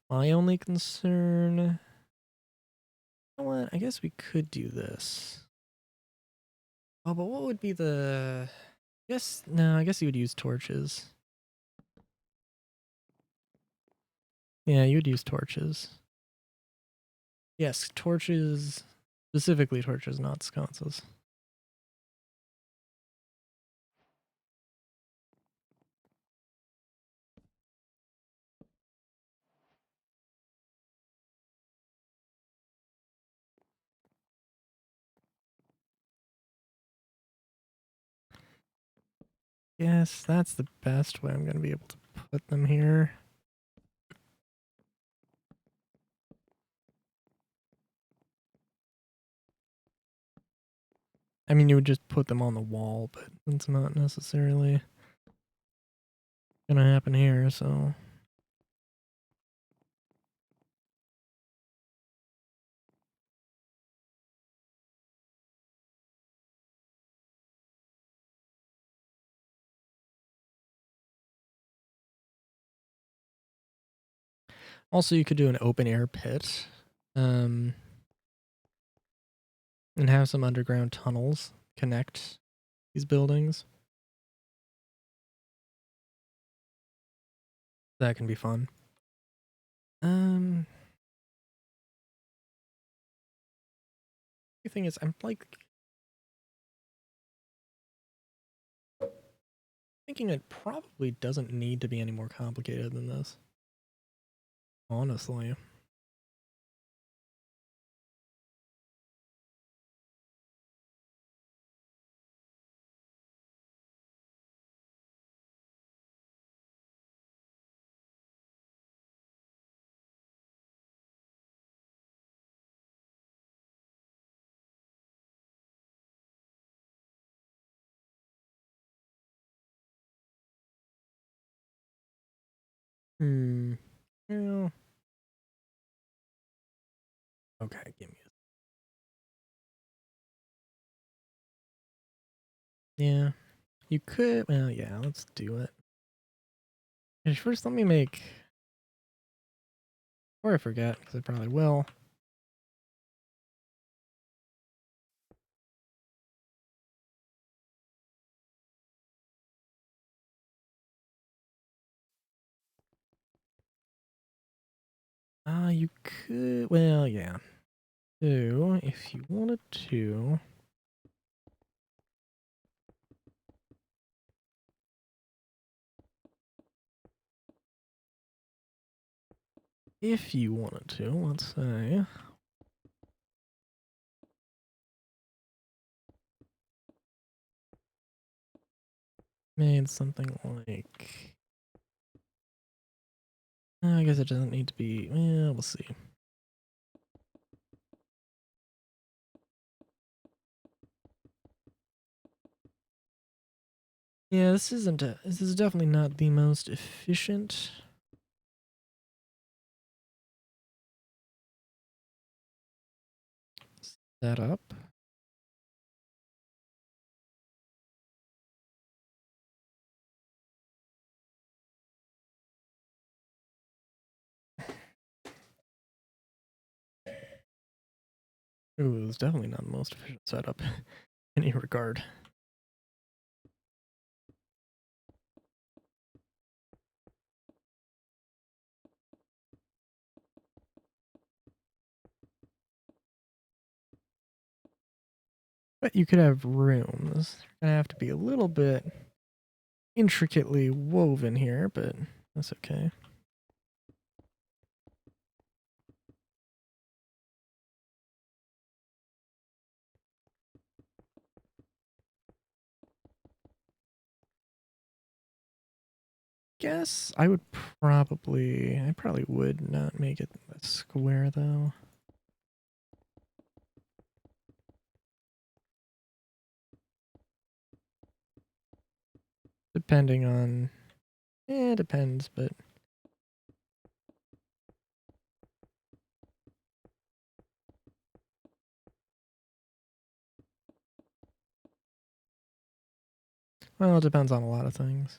my only concern... You know what? I guess we could do this. Oh, but what would be the... I guess you would use torches. Yeah, you would use torches. Yes, torches... Specifically torches, not sconces. Yes, that's the best way I'm going to be able to put them here. I mean, you would just put them on the wall, but it's not necessarily gonna happen here, so... Also, you could do an open air pit, and have some underground tunnels connect these buildings. That can be fun. The thing is, I'm like thinking it probably doesn't need to be any more complicated than this. Honestly. Well... Okay, give me a... Yeah. You could... Well, yeah, let's do it. First, let me make... Or I forget, because I probably will. You could... Well, yeah. So, if you wanted to... If you wanted to, let's say... Made something like... I guess it doesn't need to be... Well, we'll see. Yeah, this is definitely not the most efficient setup. Ooh, it's definitely not the most efficient setup in any regard. But you could have rooms. They're gonna have to be a little bit intricately woven here, but that's okay. Guess I probably would not make it a square though. Depending on, it depends, but well, it depends on a lot of things.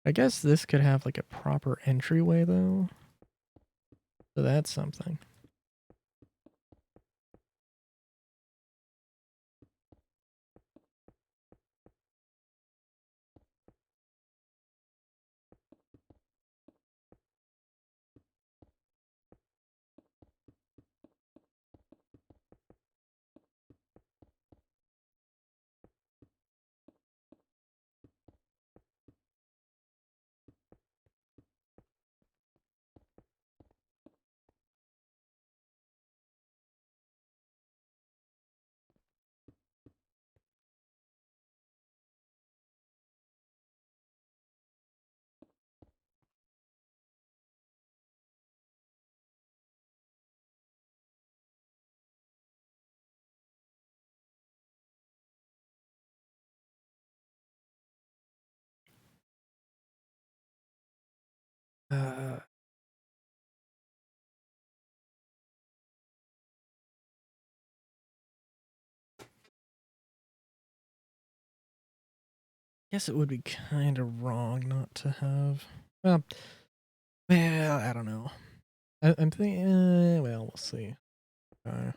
I guess this could have like a proper entryway though. So that's something. Uh, guess it would be kind of wrong not to have. Well, I don't know. I'm thinking. Well, we'll see. Uh,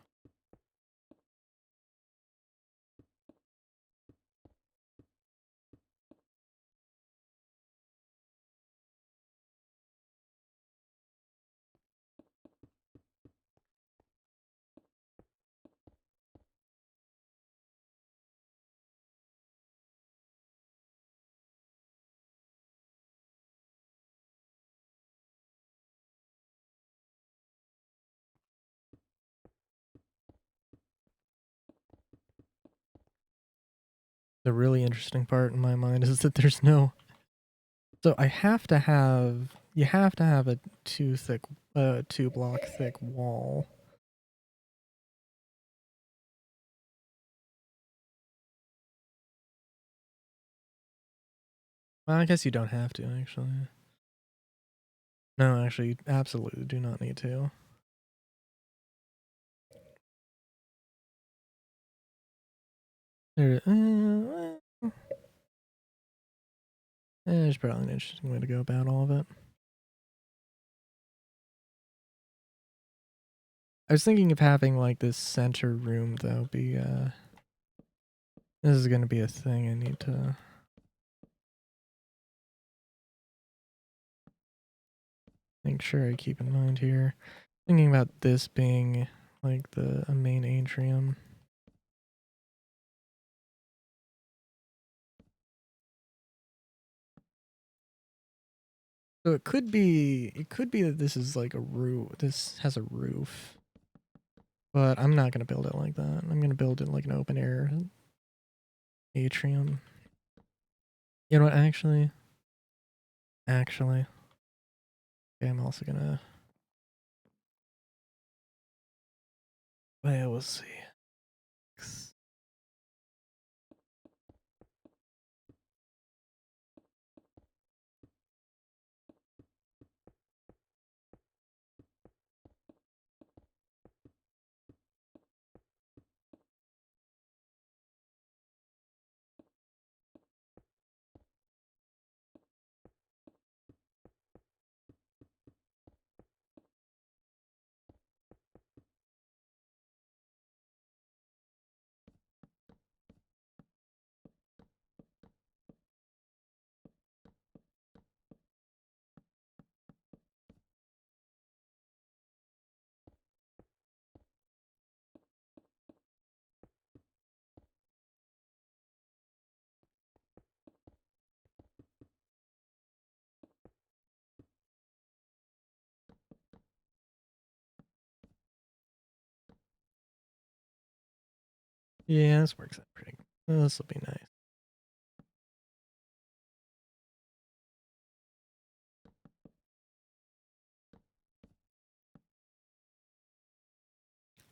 the really interesting part in my mind is that there's no. So I have to have. You have to have a 2 block thick wall. Well, I guess you don't have to actually. No, actually, you absolutely do not need to. There, there's probably an interesting way to go about all of it. I was thinking of having like this center room though be this is gonna be a thing I need to make sure I keep in mind here. Thinking about this being like a main atrium. So it could be that this is like a roof. This has a roof, but I'm not gonna build it like that. I'm gonna build it like an open air atrium. You know what? Actually, Okay, I'm also gonna. Well, we'll see. Yeah, this works out pretty good. This will be nice.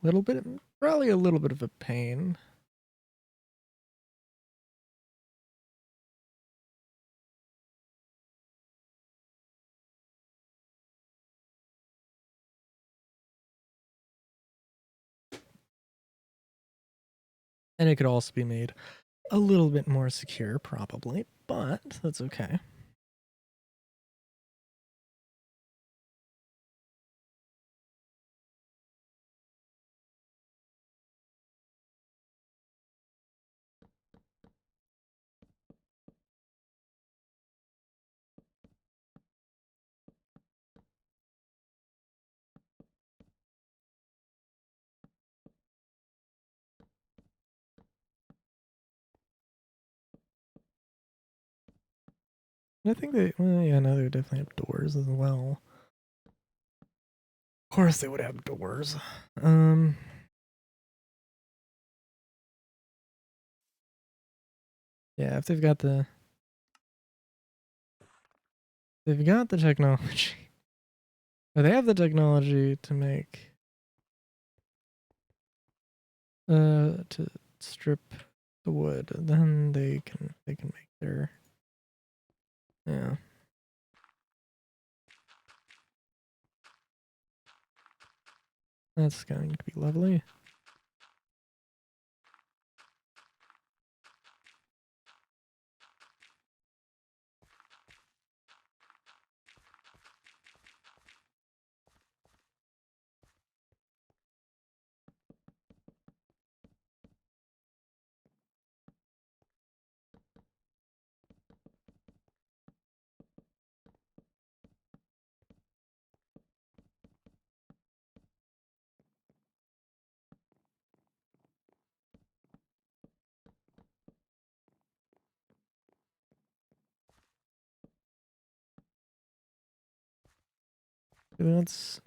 Little bit, probably a little bit of a pain. And it could also be made a little bit more secure, probably, but that's okay. I think they, well, yeah, no, they would definitely have doors as well. Of course, they would have doors. Yeah, if they've got the technology, or they have the technology to make, to strip the wood, then they can make their, yeah. That's going to be lovely. That's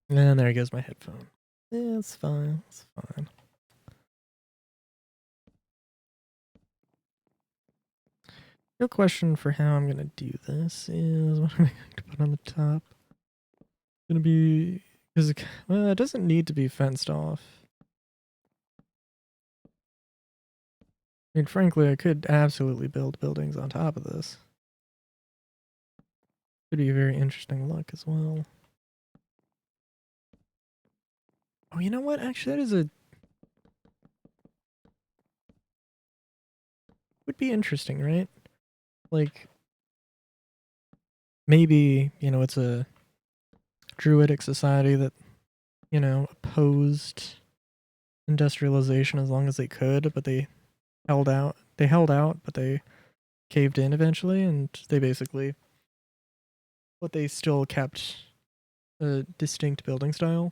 and there goes my headphone. Yeah, it's fine. It's fine. Real question for how I'm gonna do this is what am I going to put on the top? It's gonna be because well, it doesn't need to be fenced off. I mean, frankly, I could absolutely build buildings on top of this. Could be a very interesting look as well. Oh, you know what? Actually, that is a would be interesting, right? like maybe, you know, it's a druidic society that, you know, opposed industrialization as long as they could, but they held out. They held out, but they caved in eventually, and they basically, but they still kept a distinct building style.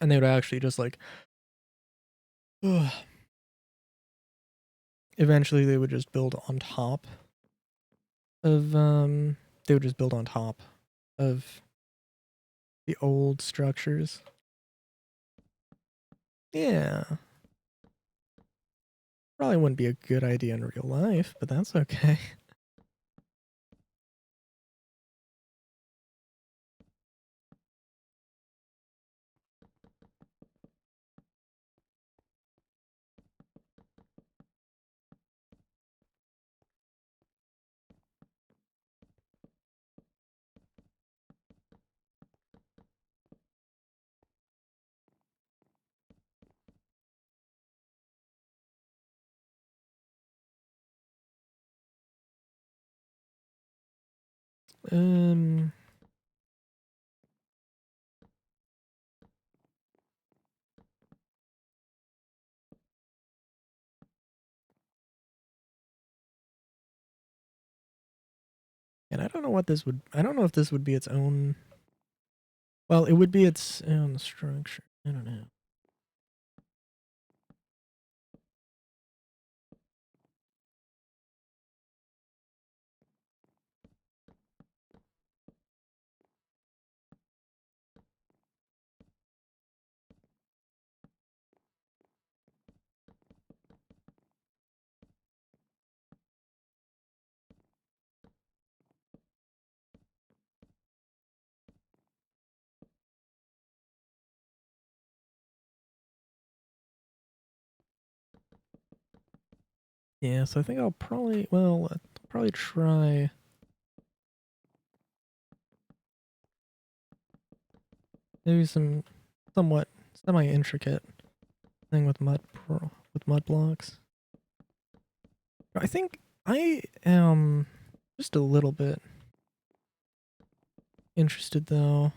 And they would actually just like, ugh. Eventually they would just build on top of, they would just build on top of the old structures. Yeah. Probably wouldn't be a good idea in real life, but that's okay. Um, and I don't know what this would, I don't know if this would be its own, well, it would be its own structure. I don't know. Yeah, so I think I'll probably, well, I'll probably try maybe some somewhat semi-intricate thing with mud blocks. I think I am just a little bit interested though.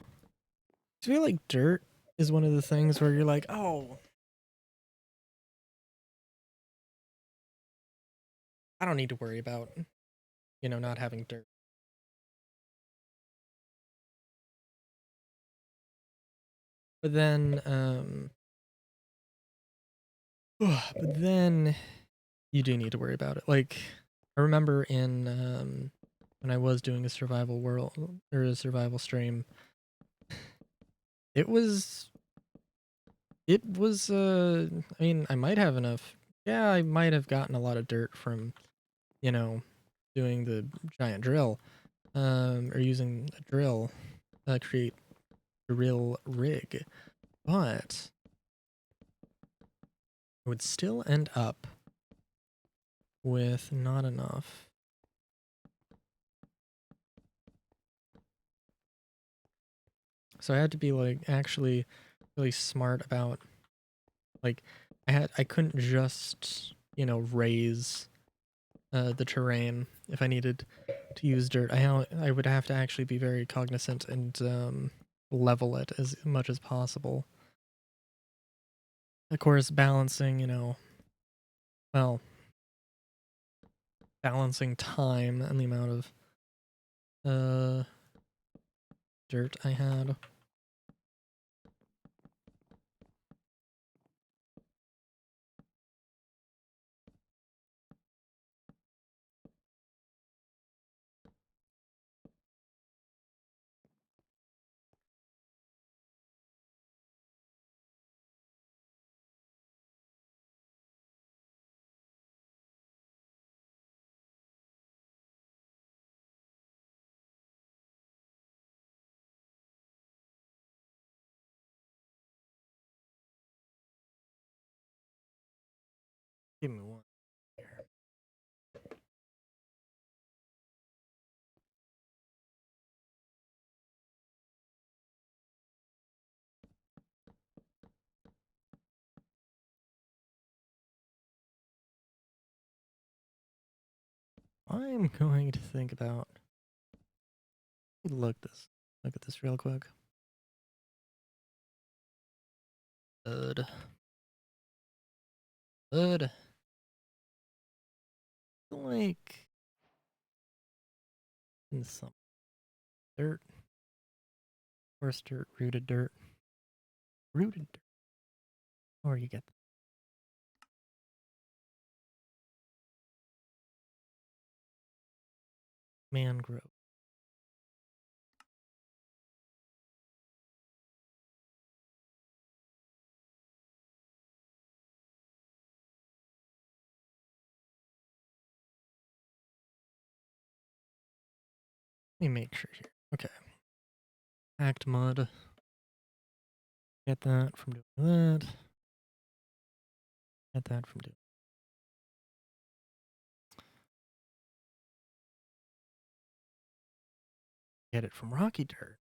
I feel like dirt is one of the things where you're like, oh, I don't need to worry about, you know, not having dirt. But then, but then you do need to worry about it. Like, I remember in when I was doing a survival world or a survival stream, it was I mean, I might have enough. Yeah, I might have gotten a lot of dirt from, you know, doing the giant drill, or using a drill, create drill rig, but I would still end up with not enough. So I had to be like actually really smart about, like, I couldn't just, you know, raise the terrain if I needed to use dirt. I would have to actually be very cognizant and level it as much as possible. Of course, balancing, you know, well, balancing time and the amount of uh dirt I had. Give me one here. I'm going to think about. Look at this real quick. Good. Good. Like in some dirt. Coarse dirt, rooted dirt. Rooted dirt. Or you get mangrove. Let me make sure here. Okay. Hacked mud. Get that from doing that. Get that from doing. Get it from rocky dirt.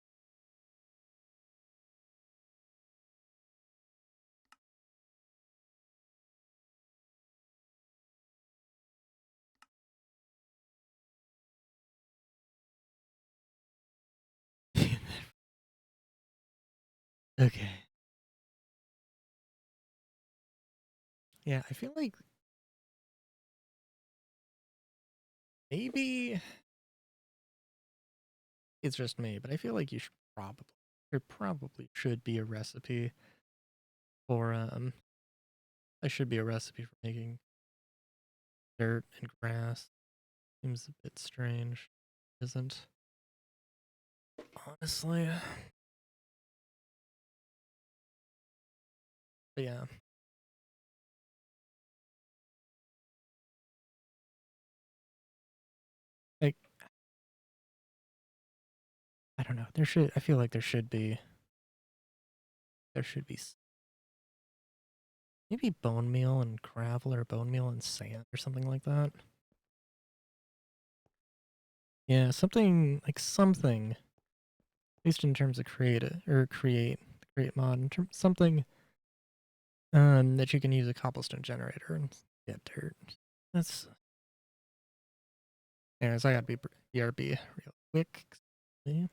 Okay. Yeah, I feel like maybe it's just me, but I feel like there probably should be a recipe for there should be a recipe for making dirt and grass. Seems a bit strange. Isn't honestly. But yeah. Like I don't know. I feel like there should be maybe bone meal and gravel or bone meal and sand or something like that. Yeah, something, at least in terms of create mod, something that you can use a cobblestone generator and get dirt. That's anyways, I gotta be BRB real quick. See?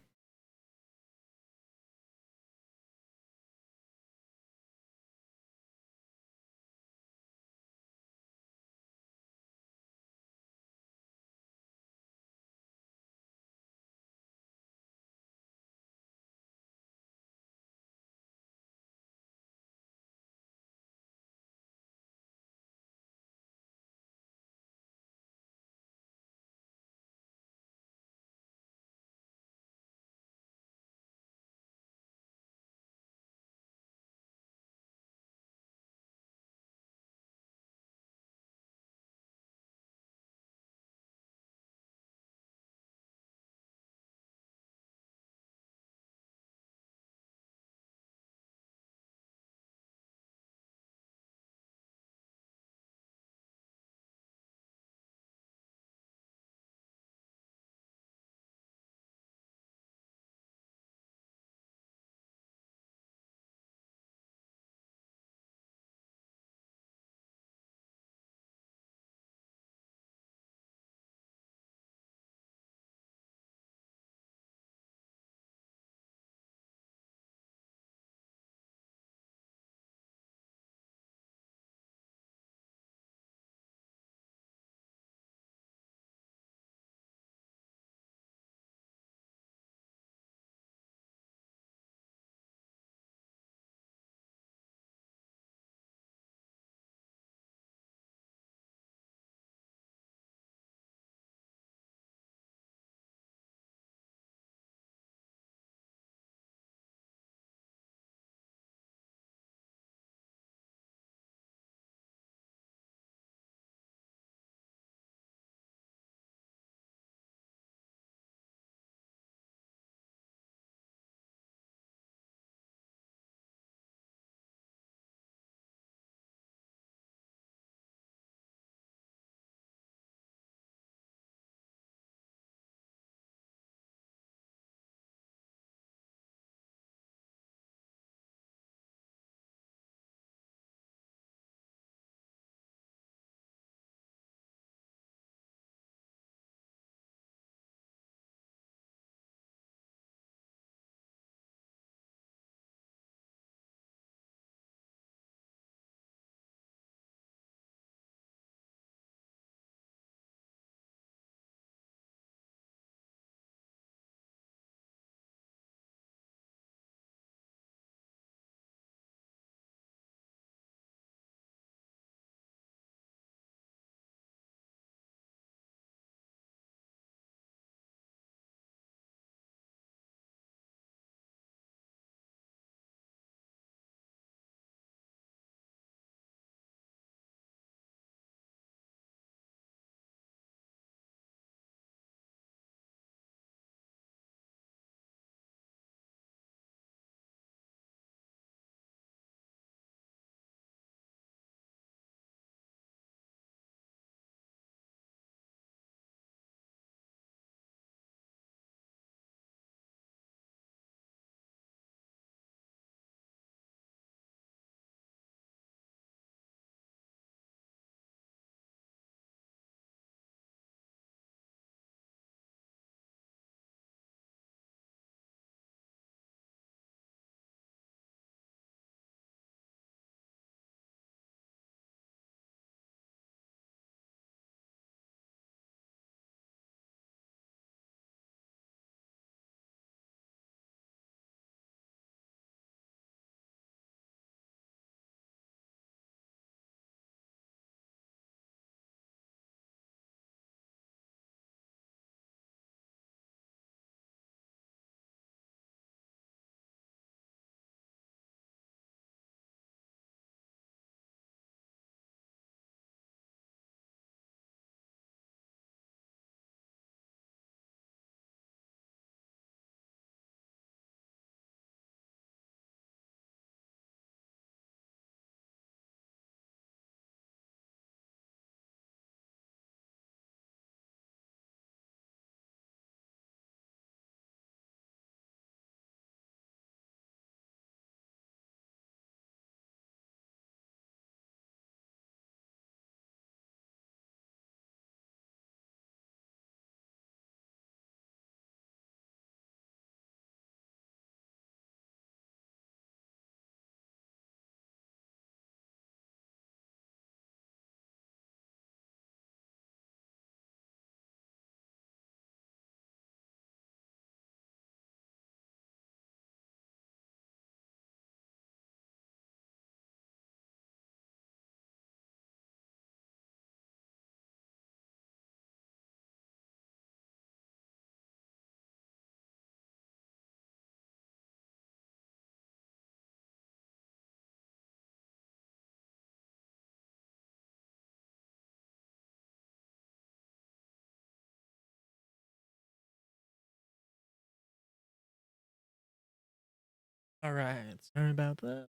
All right, sorry about that.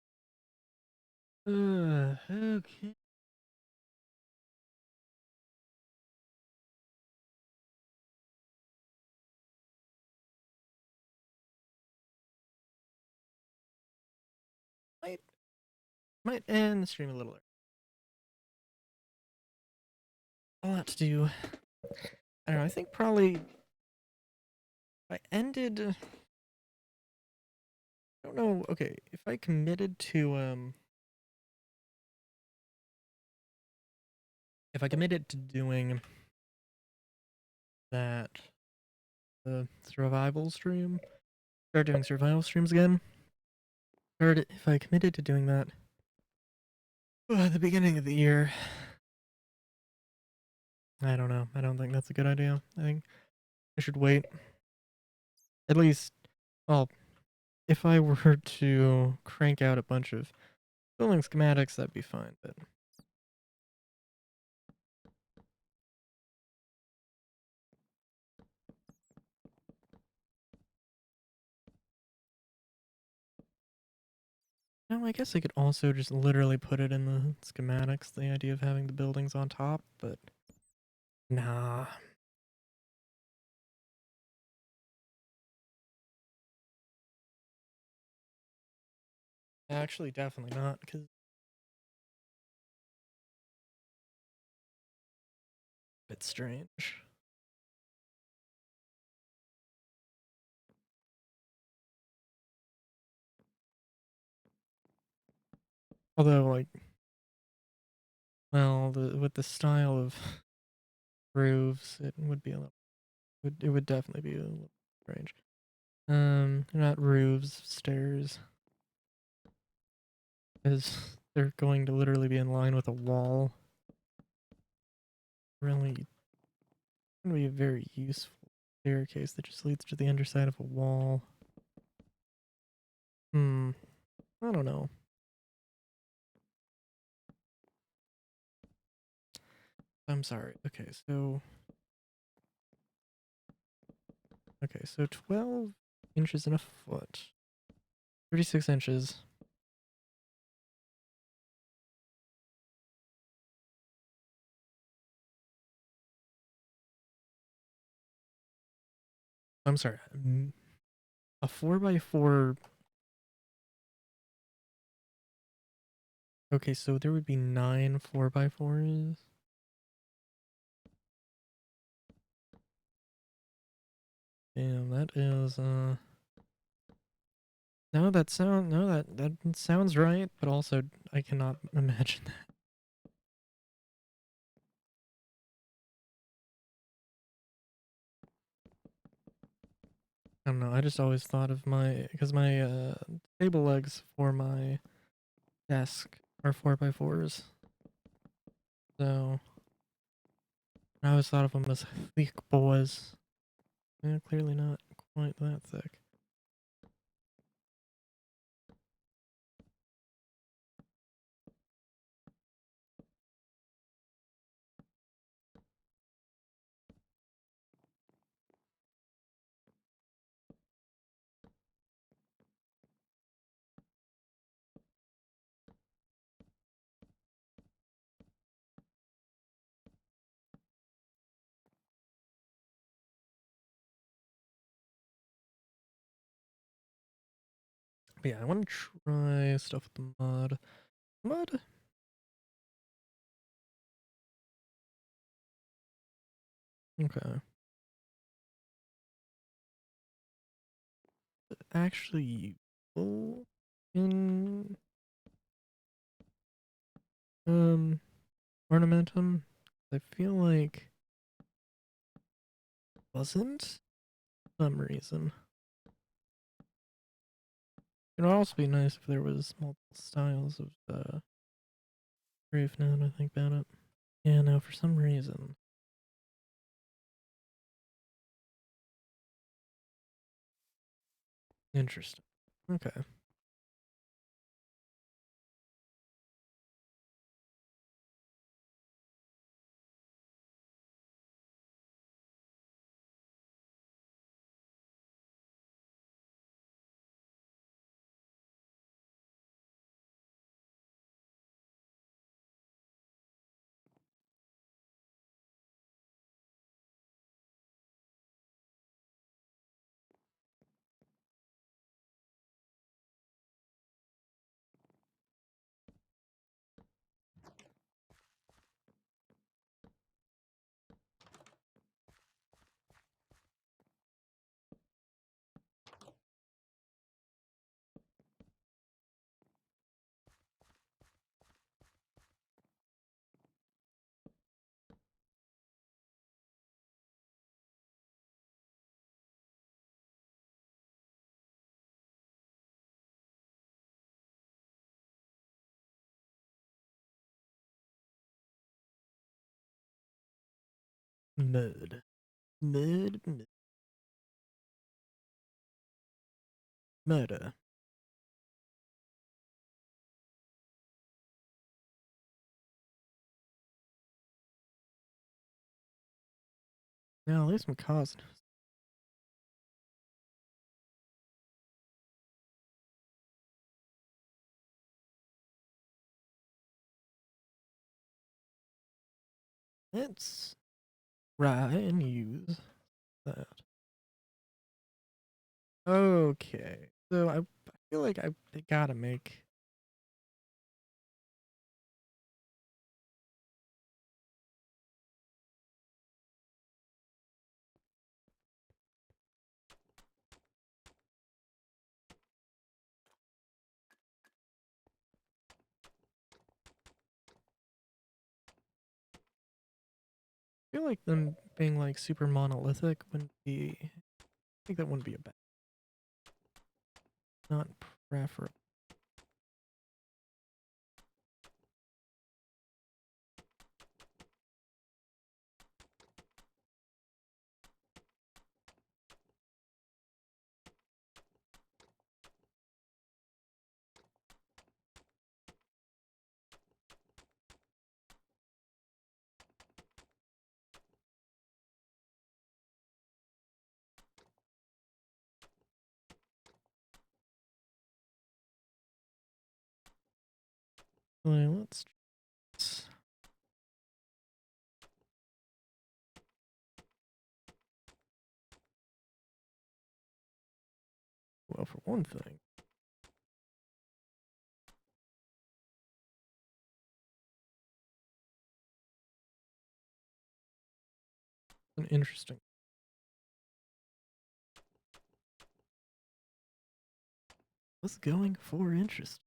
Okay. Might might end the stream a little early. A lot to do. I don't know. I think probably if I ended. I don't know. Okay, if I committed to if I committed to doing that the survival stream, start doing survival streams again. If I committed to doing that at the beginning of the year, I don't know. I don't think that's a good idea. I think I should wait. At least, well, if I were to crank out a bunch of building schematics, that'd be fine. But no, I guess I could also just literally put it in the schematics, the idea of having the buildings on top, but nah. Actually, definitely not, because it's strange. Although, like, well, with the style of roofs, it would be a little, it would definitely be a little strange. Not roofs, stairs, because they're going to literally be in line with a wall. Really, gonna be a very useful staircase that just leads to the underside of a wall. I don't know. I'm sorry. Okay, so 12 inches in a foot. 36 inches. I'm sorry. A 4x4. Okay, so there would be 9 4x4s. Damn, that is that sounds right, but also I cannot imagine that. I don't know. I just always thought of because my table legs for my desk are 4x4s. So I always thought of them as thick boys. Yeah, clearly not quite that thick. But yeah, I want to try stuff with the mud. Mud? Okay. Actually useful in um ornamentum. I feel like it wasn't for some reason. It would also be nice if there was multiple styles of roof now that I think about it. Yeah, no, for some reason. Interesting. Okay. Mud. Mud. Mud. Murder. Now, at least I'm causing. Let's try and use that. Okay. So I feel like I gotta make. I feel like them being like super monolithic wouldn't be. I think that wouldn't be a bad. Not preferable. Let's. Well, for one thing, an interesting. What's going for interest?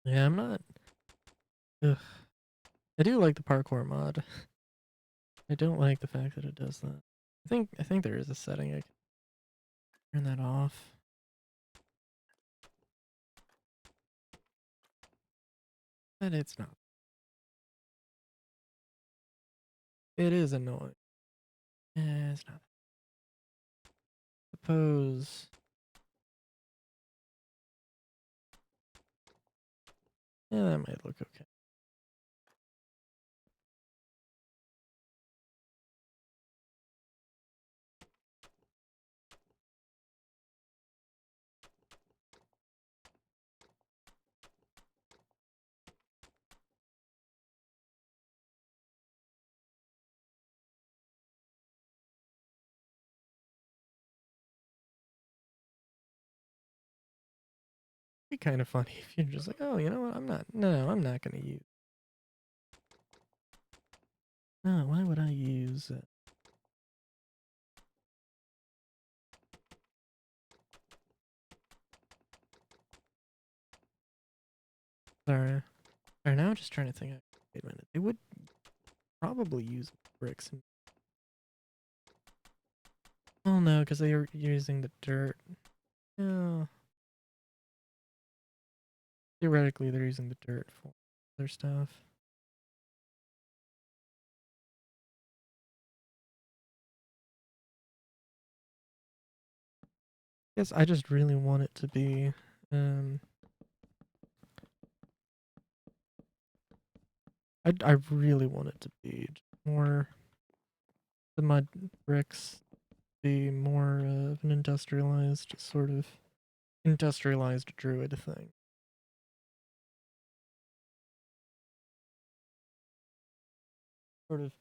Yeah, I'm not. Ugh. I do like the parkour mod. I don't like the fact that it does that. I think there is a setting I can turn that off. But it's not. It is annoying. It's not. Suppose. Yeah, that might look okay. It'd be kind of funny if you're just like, oh, you know what? I'm not gonna use. No, why would I use it? Sorry. Sorry, now I'm just trying to think. Wait a minute. They would probably use bricks. Oh no, because they are using the dirt. No. Theoretically, they're using the dirt for their stuff. Yes, I just really want it to be. I really want it to be more. The mud bricks be more of an industrialized druid thing. Sort of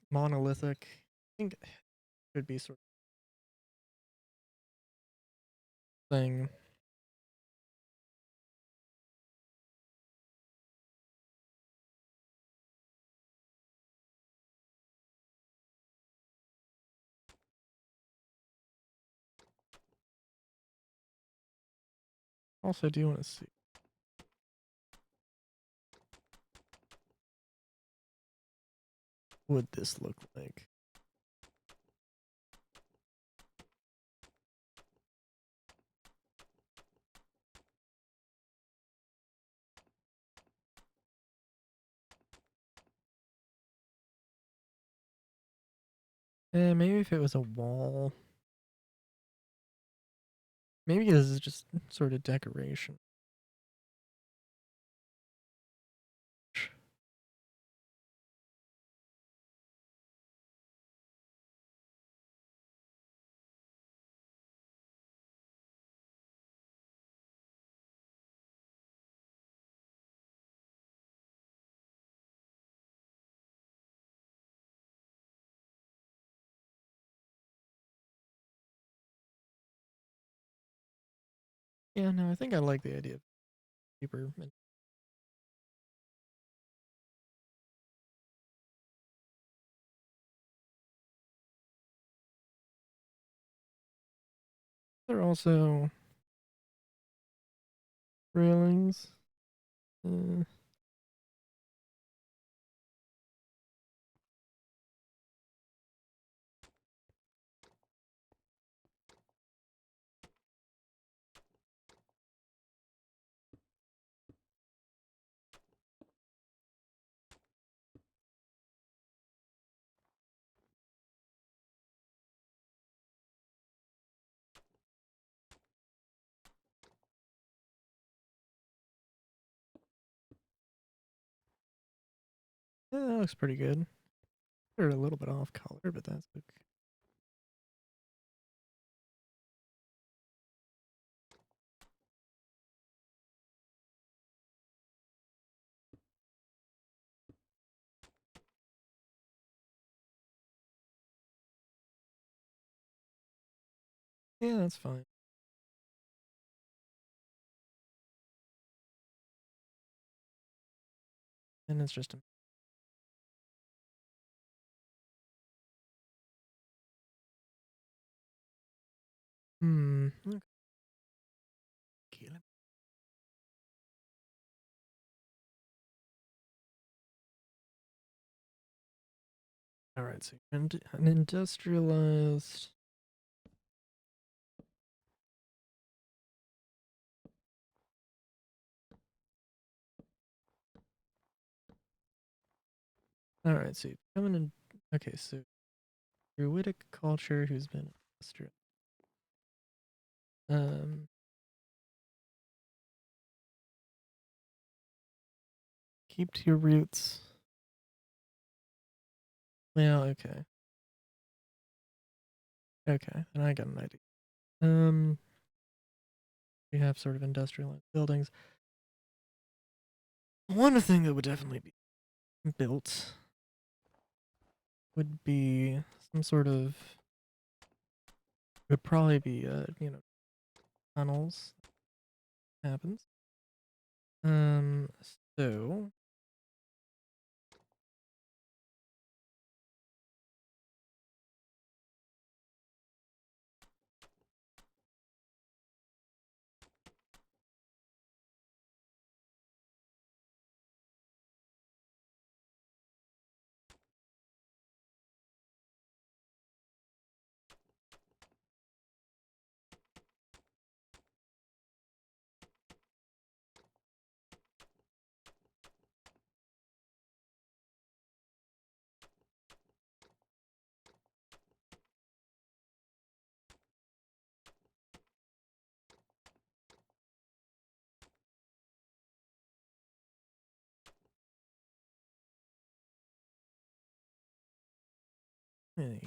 monolithic. I think it could be sort of thing. Also, do you want to see what this look like? Maybe if it was a wall. Maybe this is just sort of decoration. Yeah, no, I think I like the idea of paper. There are also railings. Uh, yeah, that looks pretty good. They're a little bit off color, but that's okay. Yeah, that's fine. And it's just a Okay. All right, so an industrialized. All right, so coming in. Okay, so Druidic culture who's been industrial. Um, keep to your roots. Well, okay, okay, then I got an idea. Um, we have sort of industrialized buildings. One thing that would definitely be built would be some sort of. Would probably be tunnels. Happens. Um, so yeah,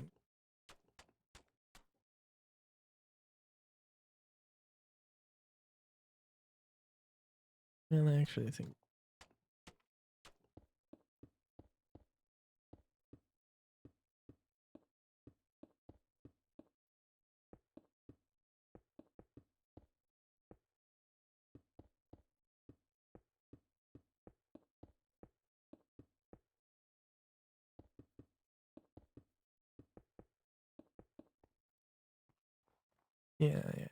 and I actually think yeah, yeah.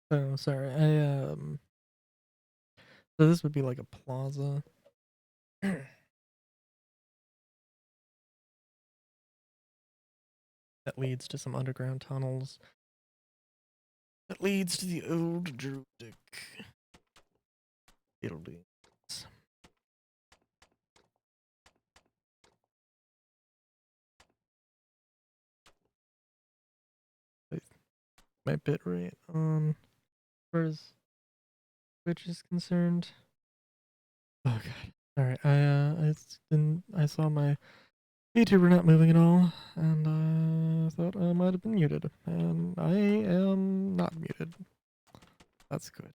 Oh, sorry. So this would be like a plaza. That leads to some underground tunnels. That leads to the old Druidic buildings. My bit rate on, as far as Twitch is concerned. Oh god. Alright, I saw my VTuber not moving at all, and I thought I might have been muted. And I am not muted. That's good.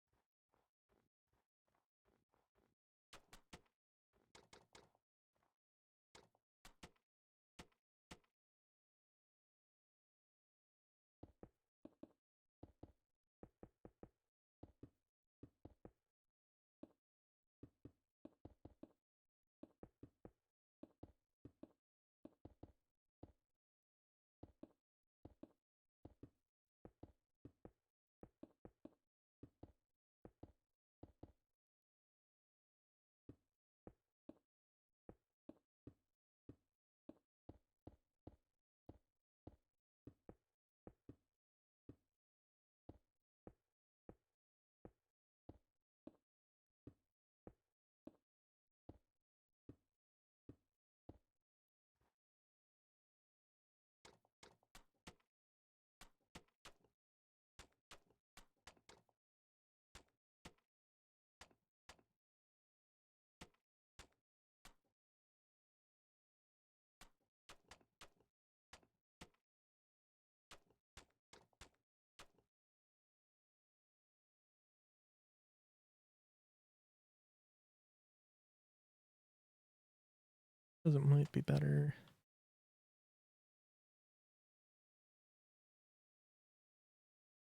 Because it might be better.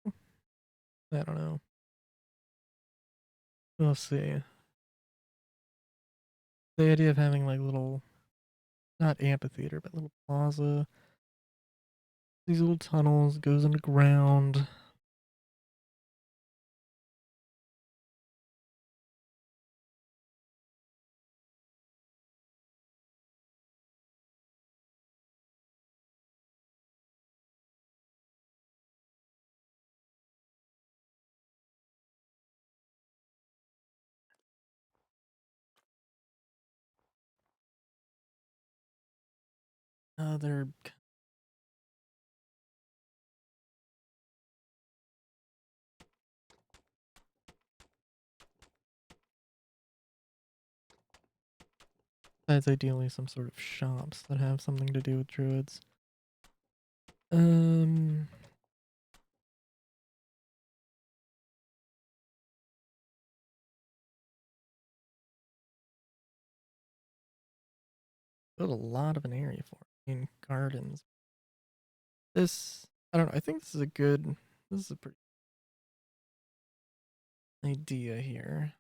I don't know. We'll see. The idea of having like little, not amphitheater, but little plaza. These little tunnels goes underground. They're That's ideally some sort of shops that have something to do with druids. Um, built a lot of an area for it in gardens. This, I don't know. I think this is a good. This is a pretty idea here.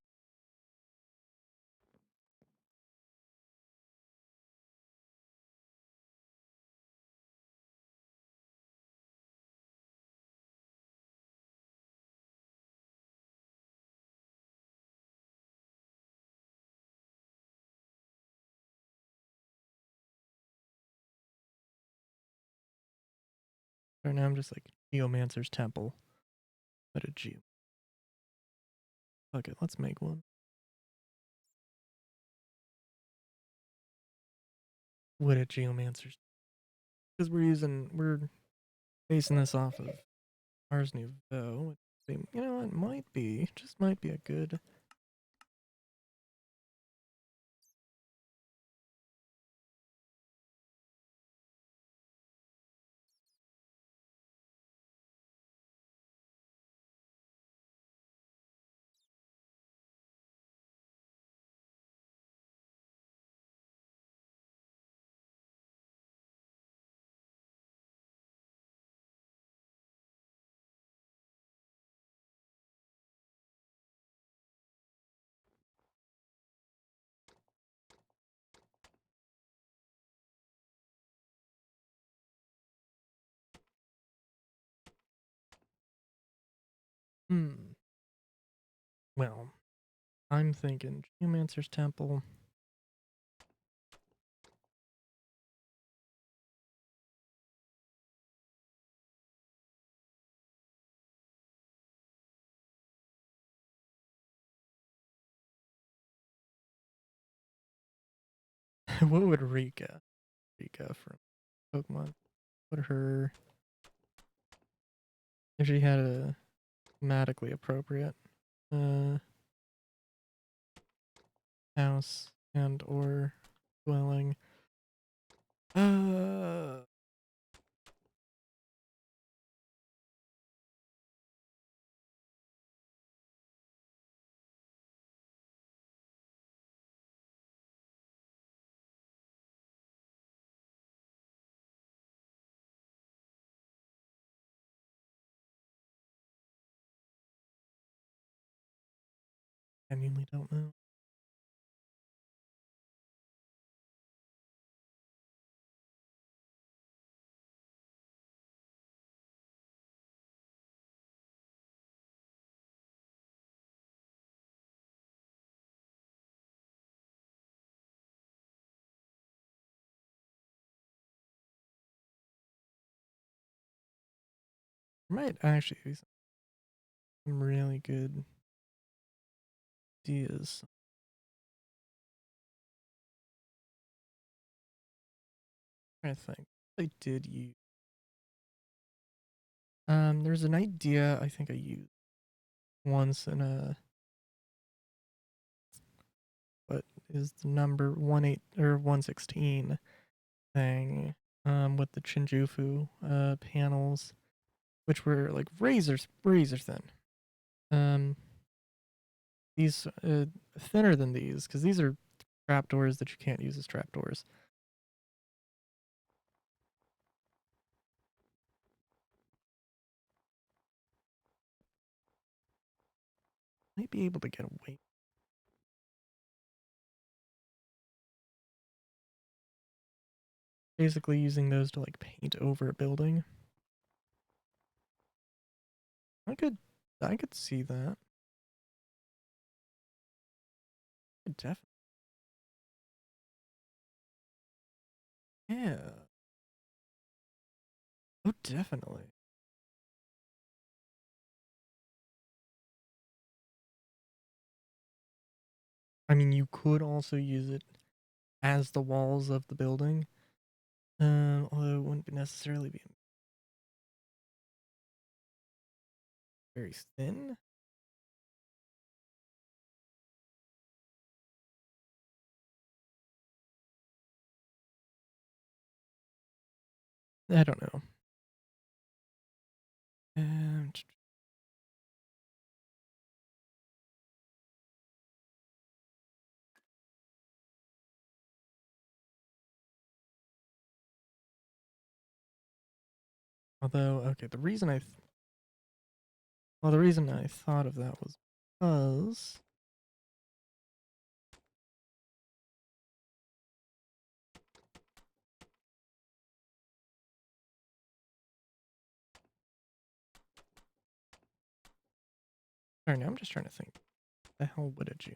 Right now, I'm just like Geomancer's Temple. But a geo. Okay, let's make one. What a Geomancer's. Because we're basing this off of Ars Nouveau. You know, it might be, just might be a good. Hmm. Well, I'm thinking Geomancer's Temple. What would Rika from Pokemon? What her if she had a thematically appropriate uh house and or dwelling? Uh, I genuinely don't know. There might actually be some really good ideas. I think I did use. There's an idea I think I used once in a what is the number 116 thing with the Shinjufu panels, which were like razor thin. Um, these thinner than these because these are trapdoors that you can't use as trapdoors. Might be able to get away. Basically using those to like paint over a building. I could I could see that. Definitely. Yeah. Oh, definitely. I mean, you could also use it as the walls of the building, although it wouldn't necessarily be very thin. I don't know. Um, Although, okay, the reason I thought of that was because sorry, I'm just trying to think. The hell would it you?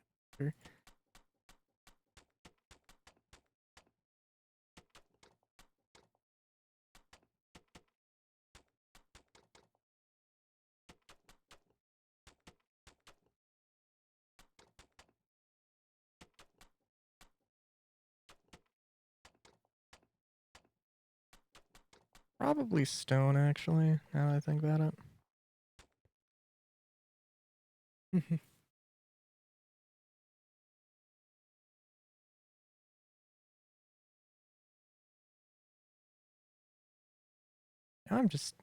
Probably stone, actually. Now that I think about it. I'm just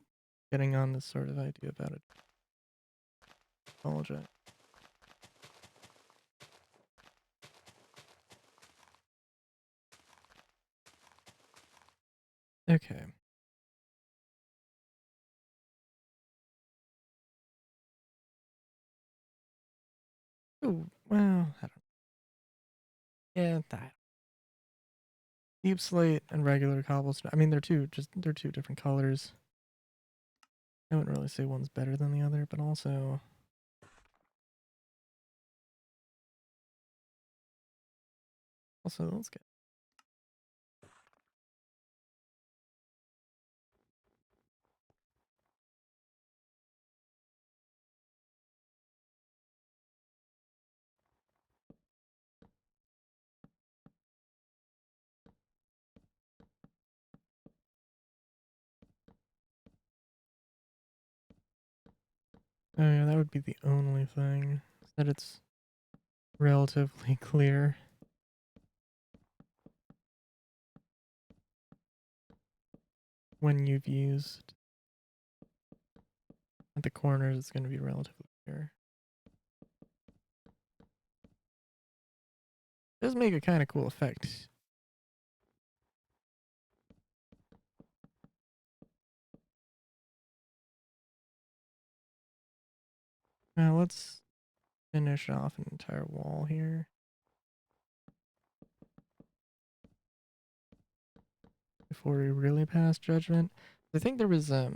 getting on this sort of idea about it. Apologize. Okay. Oh, well, I don't know. Yeah, that. Deep slate and regular cobblestone. I mean, they're two different colors. I wouldn't really say one's better than the other, but also Also, let's get. Oh yeah, that would be the only thing. Is that it's relatively clear. When you've used at the corners, it's going to be relatively clear. It does make a kind of cool effect. Now let's finish off an entire wall here before we really pass judgment. I think there was I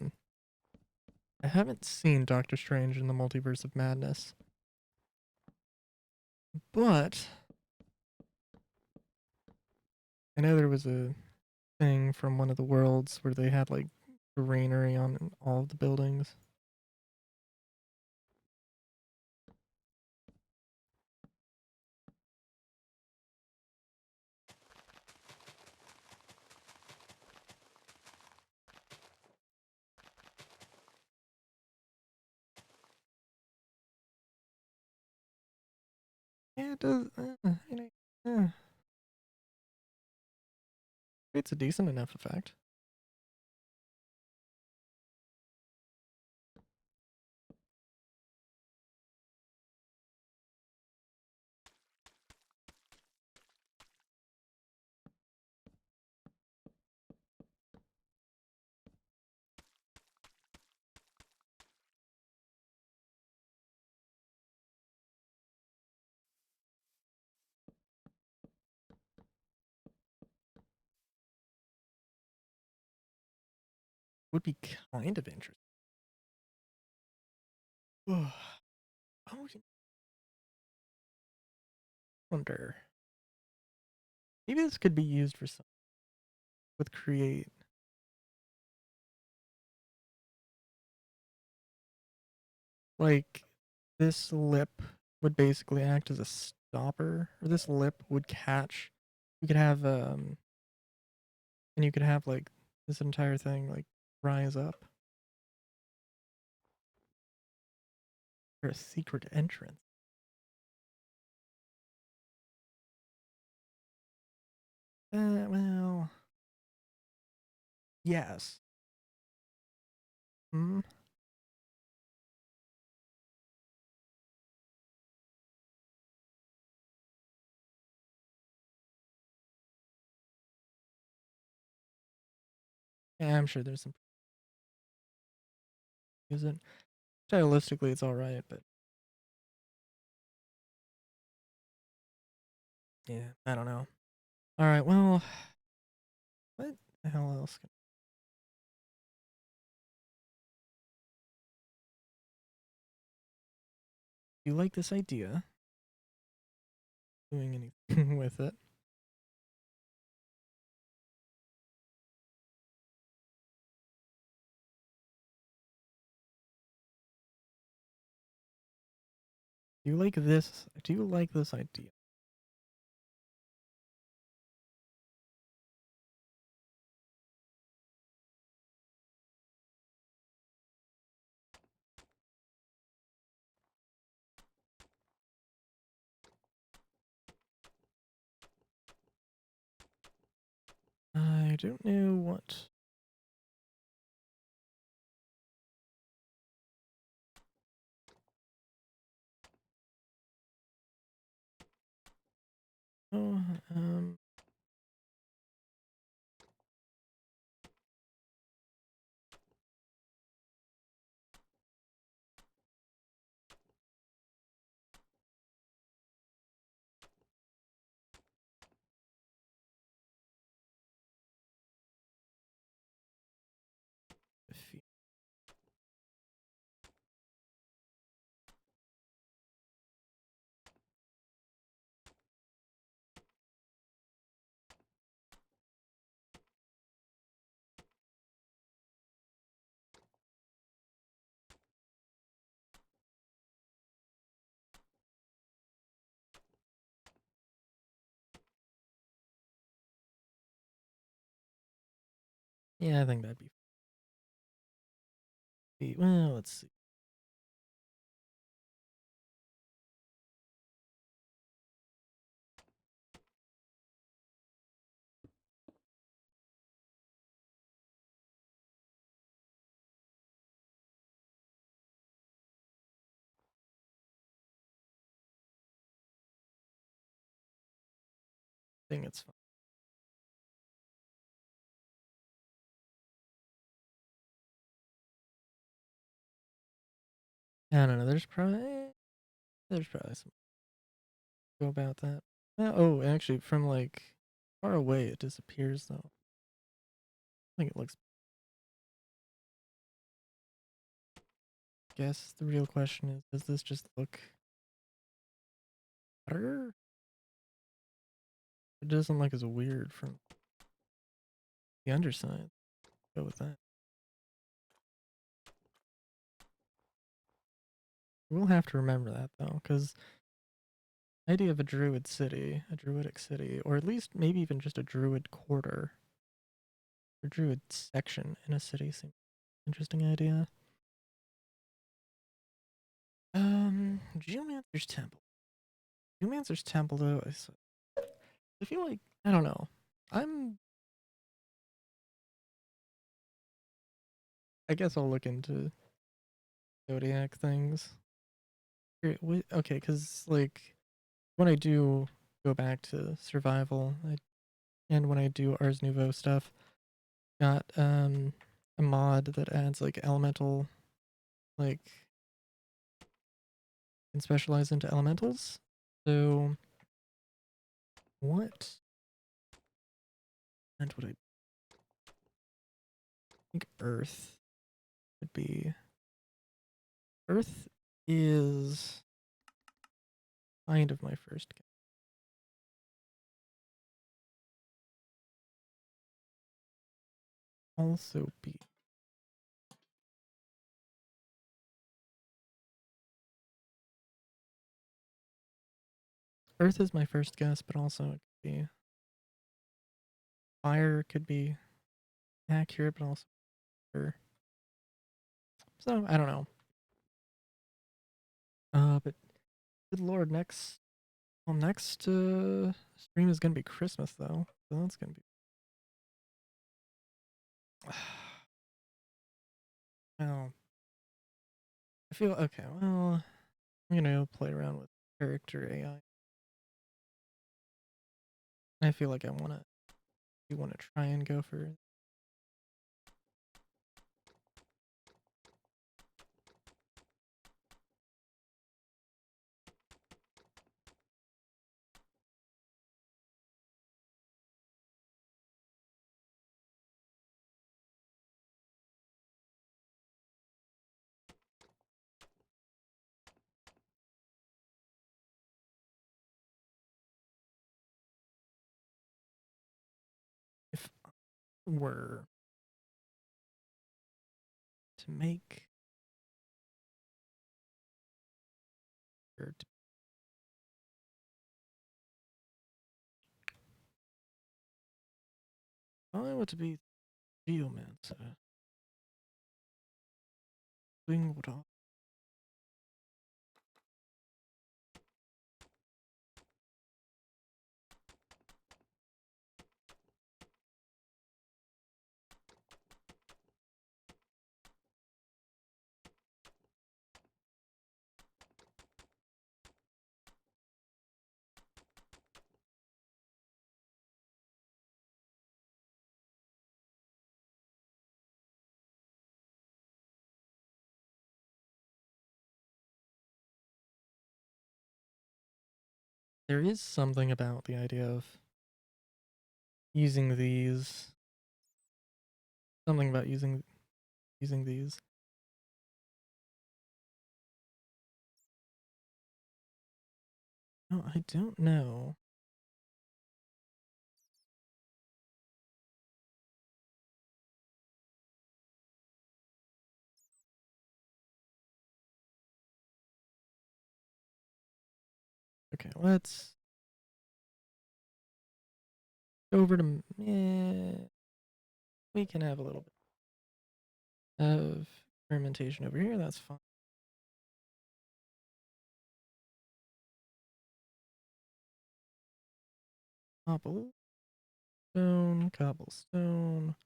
haven't seen Doctor Strange in the Multiverse of Madness, but I know there was a thing from one of the worlds where they had like greenery on all of the buildings. Yeah, it does. It's a decent enough effect. Would be kind of interesting. Oh, you wonder. Maybe this could be used for something with create. Like this lip would basically act as a stopper, or this lip would catch. You could have and you could have like this entire thing like rise up for a secret entrance. Well, yes. Hmm. Yeah, I'm sure there's some use it. Stylistically, it's all right, but yeah, I don't know. All right, well, what the hell else? Do you like this idea? Doing anything with it? Do you like this? Do you like this idea? I don't know what. Oh, Yeah, I think that'd well, let's see. I think it's fine. I don't know. There's probably some go about that. Oh, actually, from like far away, it disappears though. I think it looks. Guess the real question is, does this just look better? It doesn't look as weird from the underside. Go with that. We'll have to remember that though, because the idea of a druid city, a druidic city, or at least maybe even just a druid quarter, or druid section in a city seems interesting idea. Geomancer's Temple. Geomancer's Temple though, I feel like I don't know. I'm. I guess I'll look into zodiac things. Okay, because like when I do go back to survival, and when I do Ars Nouveau stuff, got a mod that adds like elemental, like can specialize into elementals. So what? And would I think Earth would be? Earth is kind of my first guess. Also be Earth is my first guess, but also it could be fire could be accurate, but also sure. So I don't know. But good lord, next stream is gonna be Christmas though, so that's gonna be. Well, I feel okay. Well, I'm gonna play around with character AI. I feel like you wanna try and go for if I were to make her to I want to be Geomancer. Doing what there is something about the idea of using these something about using these. No, I don't know. Okay, let's go over to we can have a little bit of fermentation over here. That's fine. Cobblestone, cobblestone.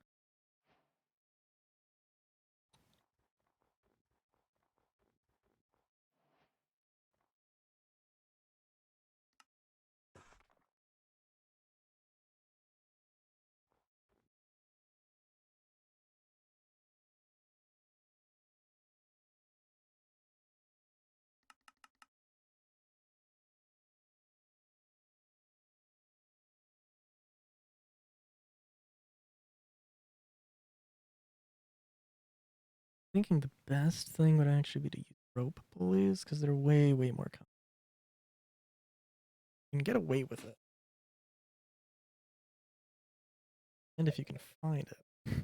Thinking the best thing would actually be to use rope pulleys because they're way, way more common. You can get away with it. And if you can find it.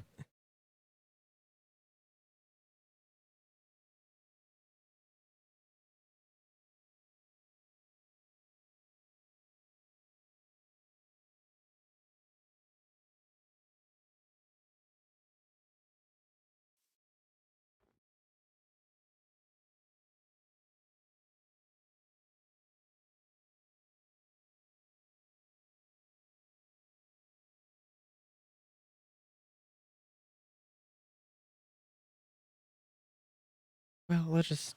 Well, let's just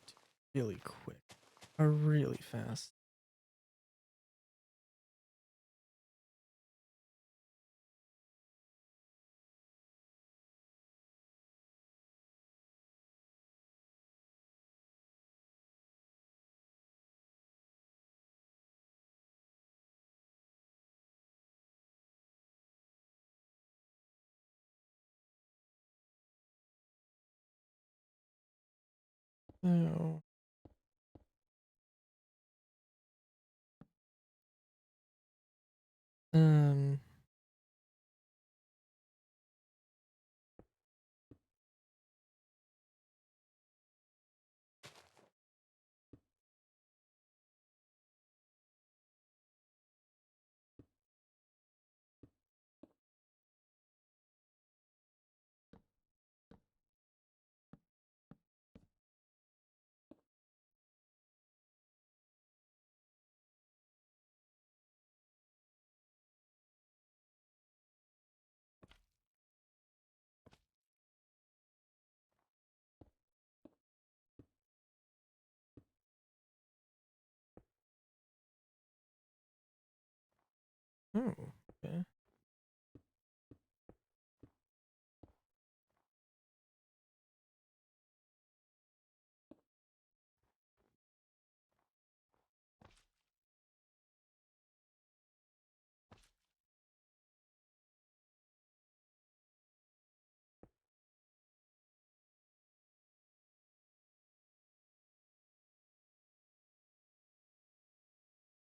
really quick. Or really fast. So, um, oh, okay.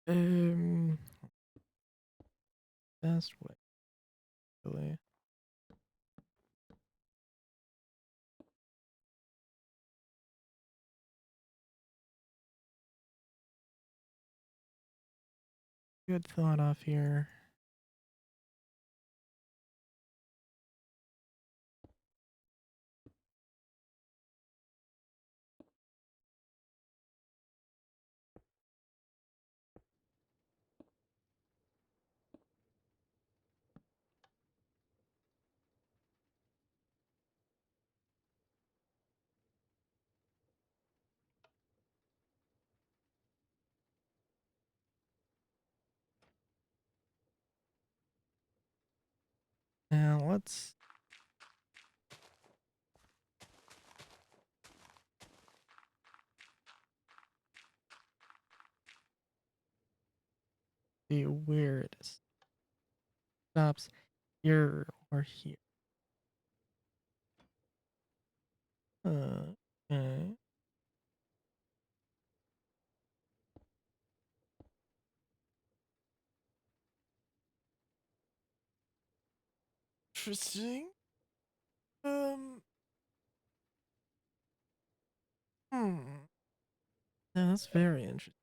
Um, best way, really. Good thought off here. Now let's see where it stops here or here. Okay. Interesting. Um, hmm. Yeah, that's very interesting.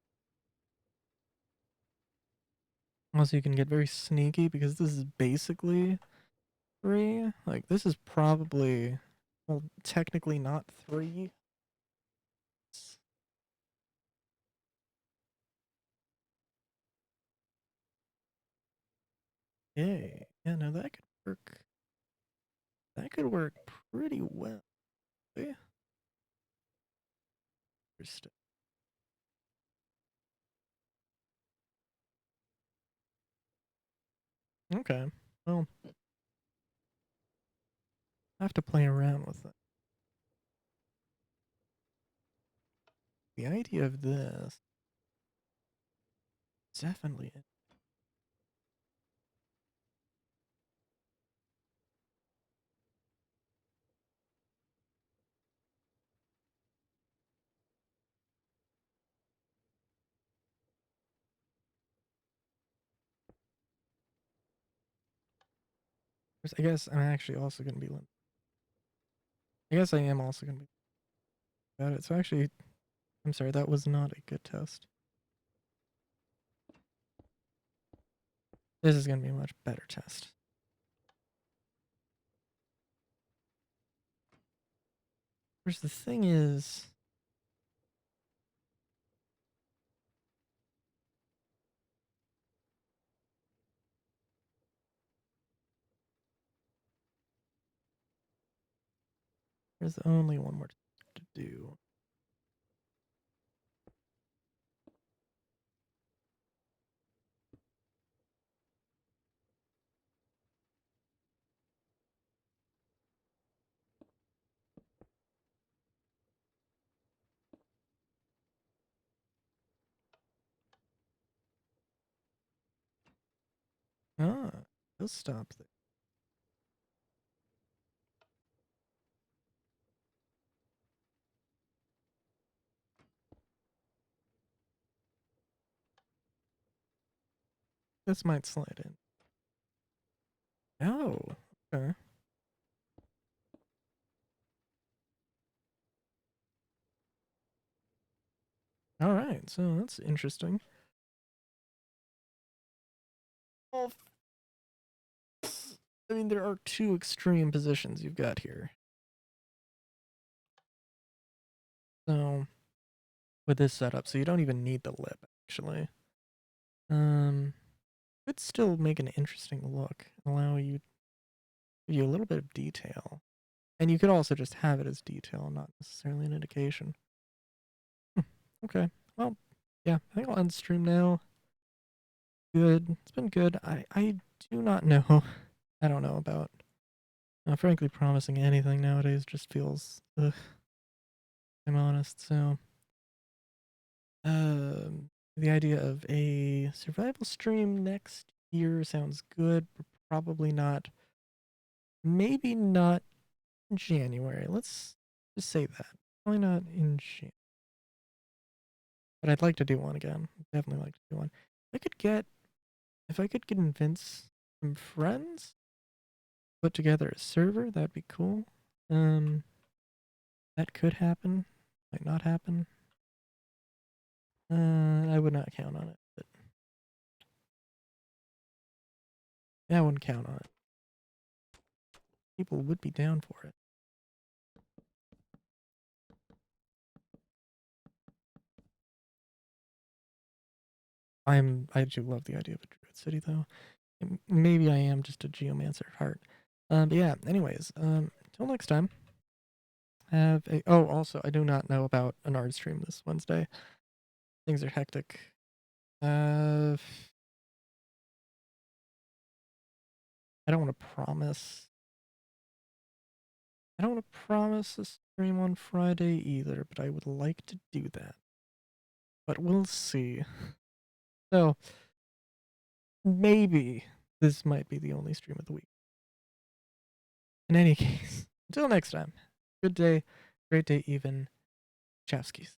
Also, you can get very sneaky because this is basically 3. Like, this is probably, well, technically not 3. Yay. Yeah, no, that could work. That could work pretty well. Yeah. Interesting. Okay. Well, I have to play around with it. The idea of this is definitely it. I guess I'm actually also going to be. I guess I am also going to be about it. So actually, I'm sorry, that was not a good test. This is going to be a much better test. Whereas the thing is, there's only one more to do. Ah, let's stop there. This might slide in. Oh, okay. All right, so that's interesting. Well, I mean, there are two extreme positions you've got here. So, with this setup, so you don't even need the lip, actually. Could still make an interesting look, allow you give you a little bit of detail. And you could also just have it as detail, not necessarily an indication. Okay. Well, yeah, I think I'll end stream now. Good. It's been good. I do not know. I don't know about frankly promising anything nowadays just feels ugh, I'm honest. So the idea of a survival stream next year sounds good, but probably not, maybe not in January. Let's just say that. Probably not in January. But I'd like to do one again. Definitely like to do one. If I could convince some friends, put together a server, that'd be cool. That could happen. Might not happen. I would not count on it, but yeah, I wouldn't count on it. People would be down for it. I do love the idea of a druid city though. Maybe I am just a geomancer at heart. But yeah, anyways, till next time. Also I do not know about an art stream this Wednesday. Things are hectic. I don't want to promise. I don't want to promise a stream on Friday either, but I would like to do that. But we'll see. So maybe this might be the only stream of the week. In any case, until next time, good day, great day even. Chapskis.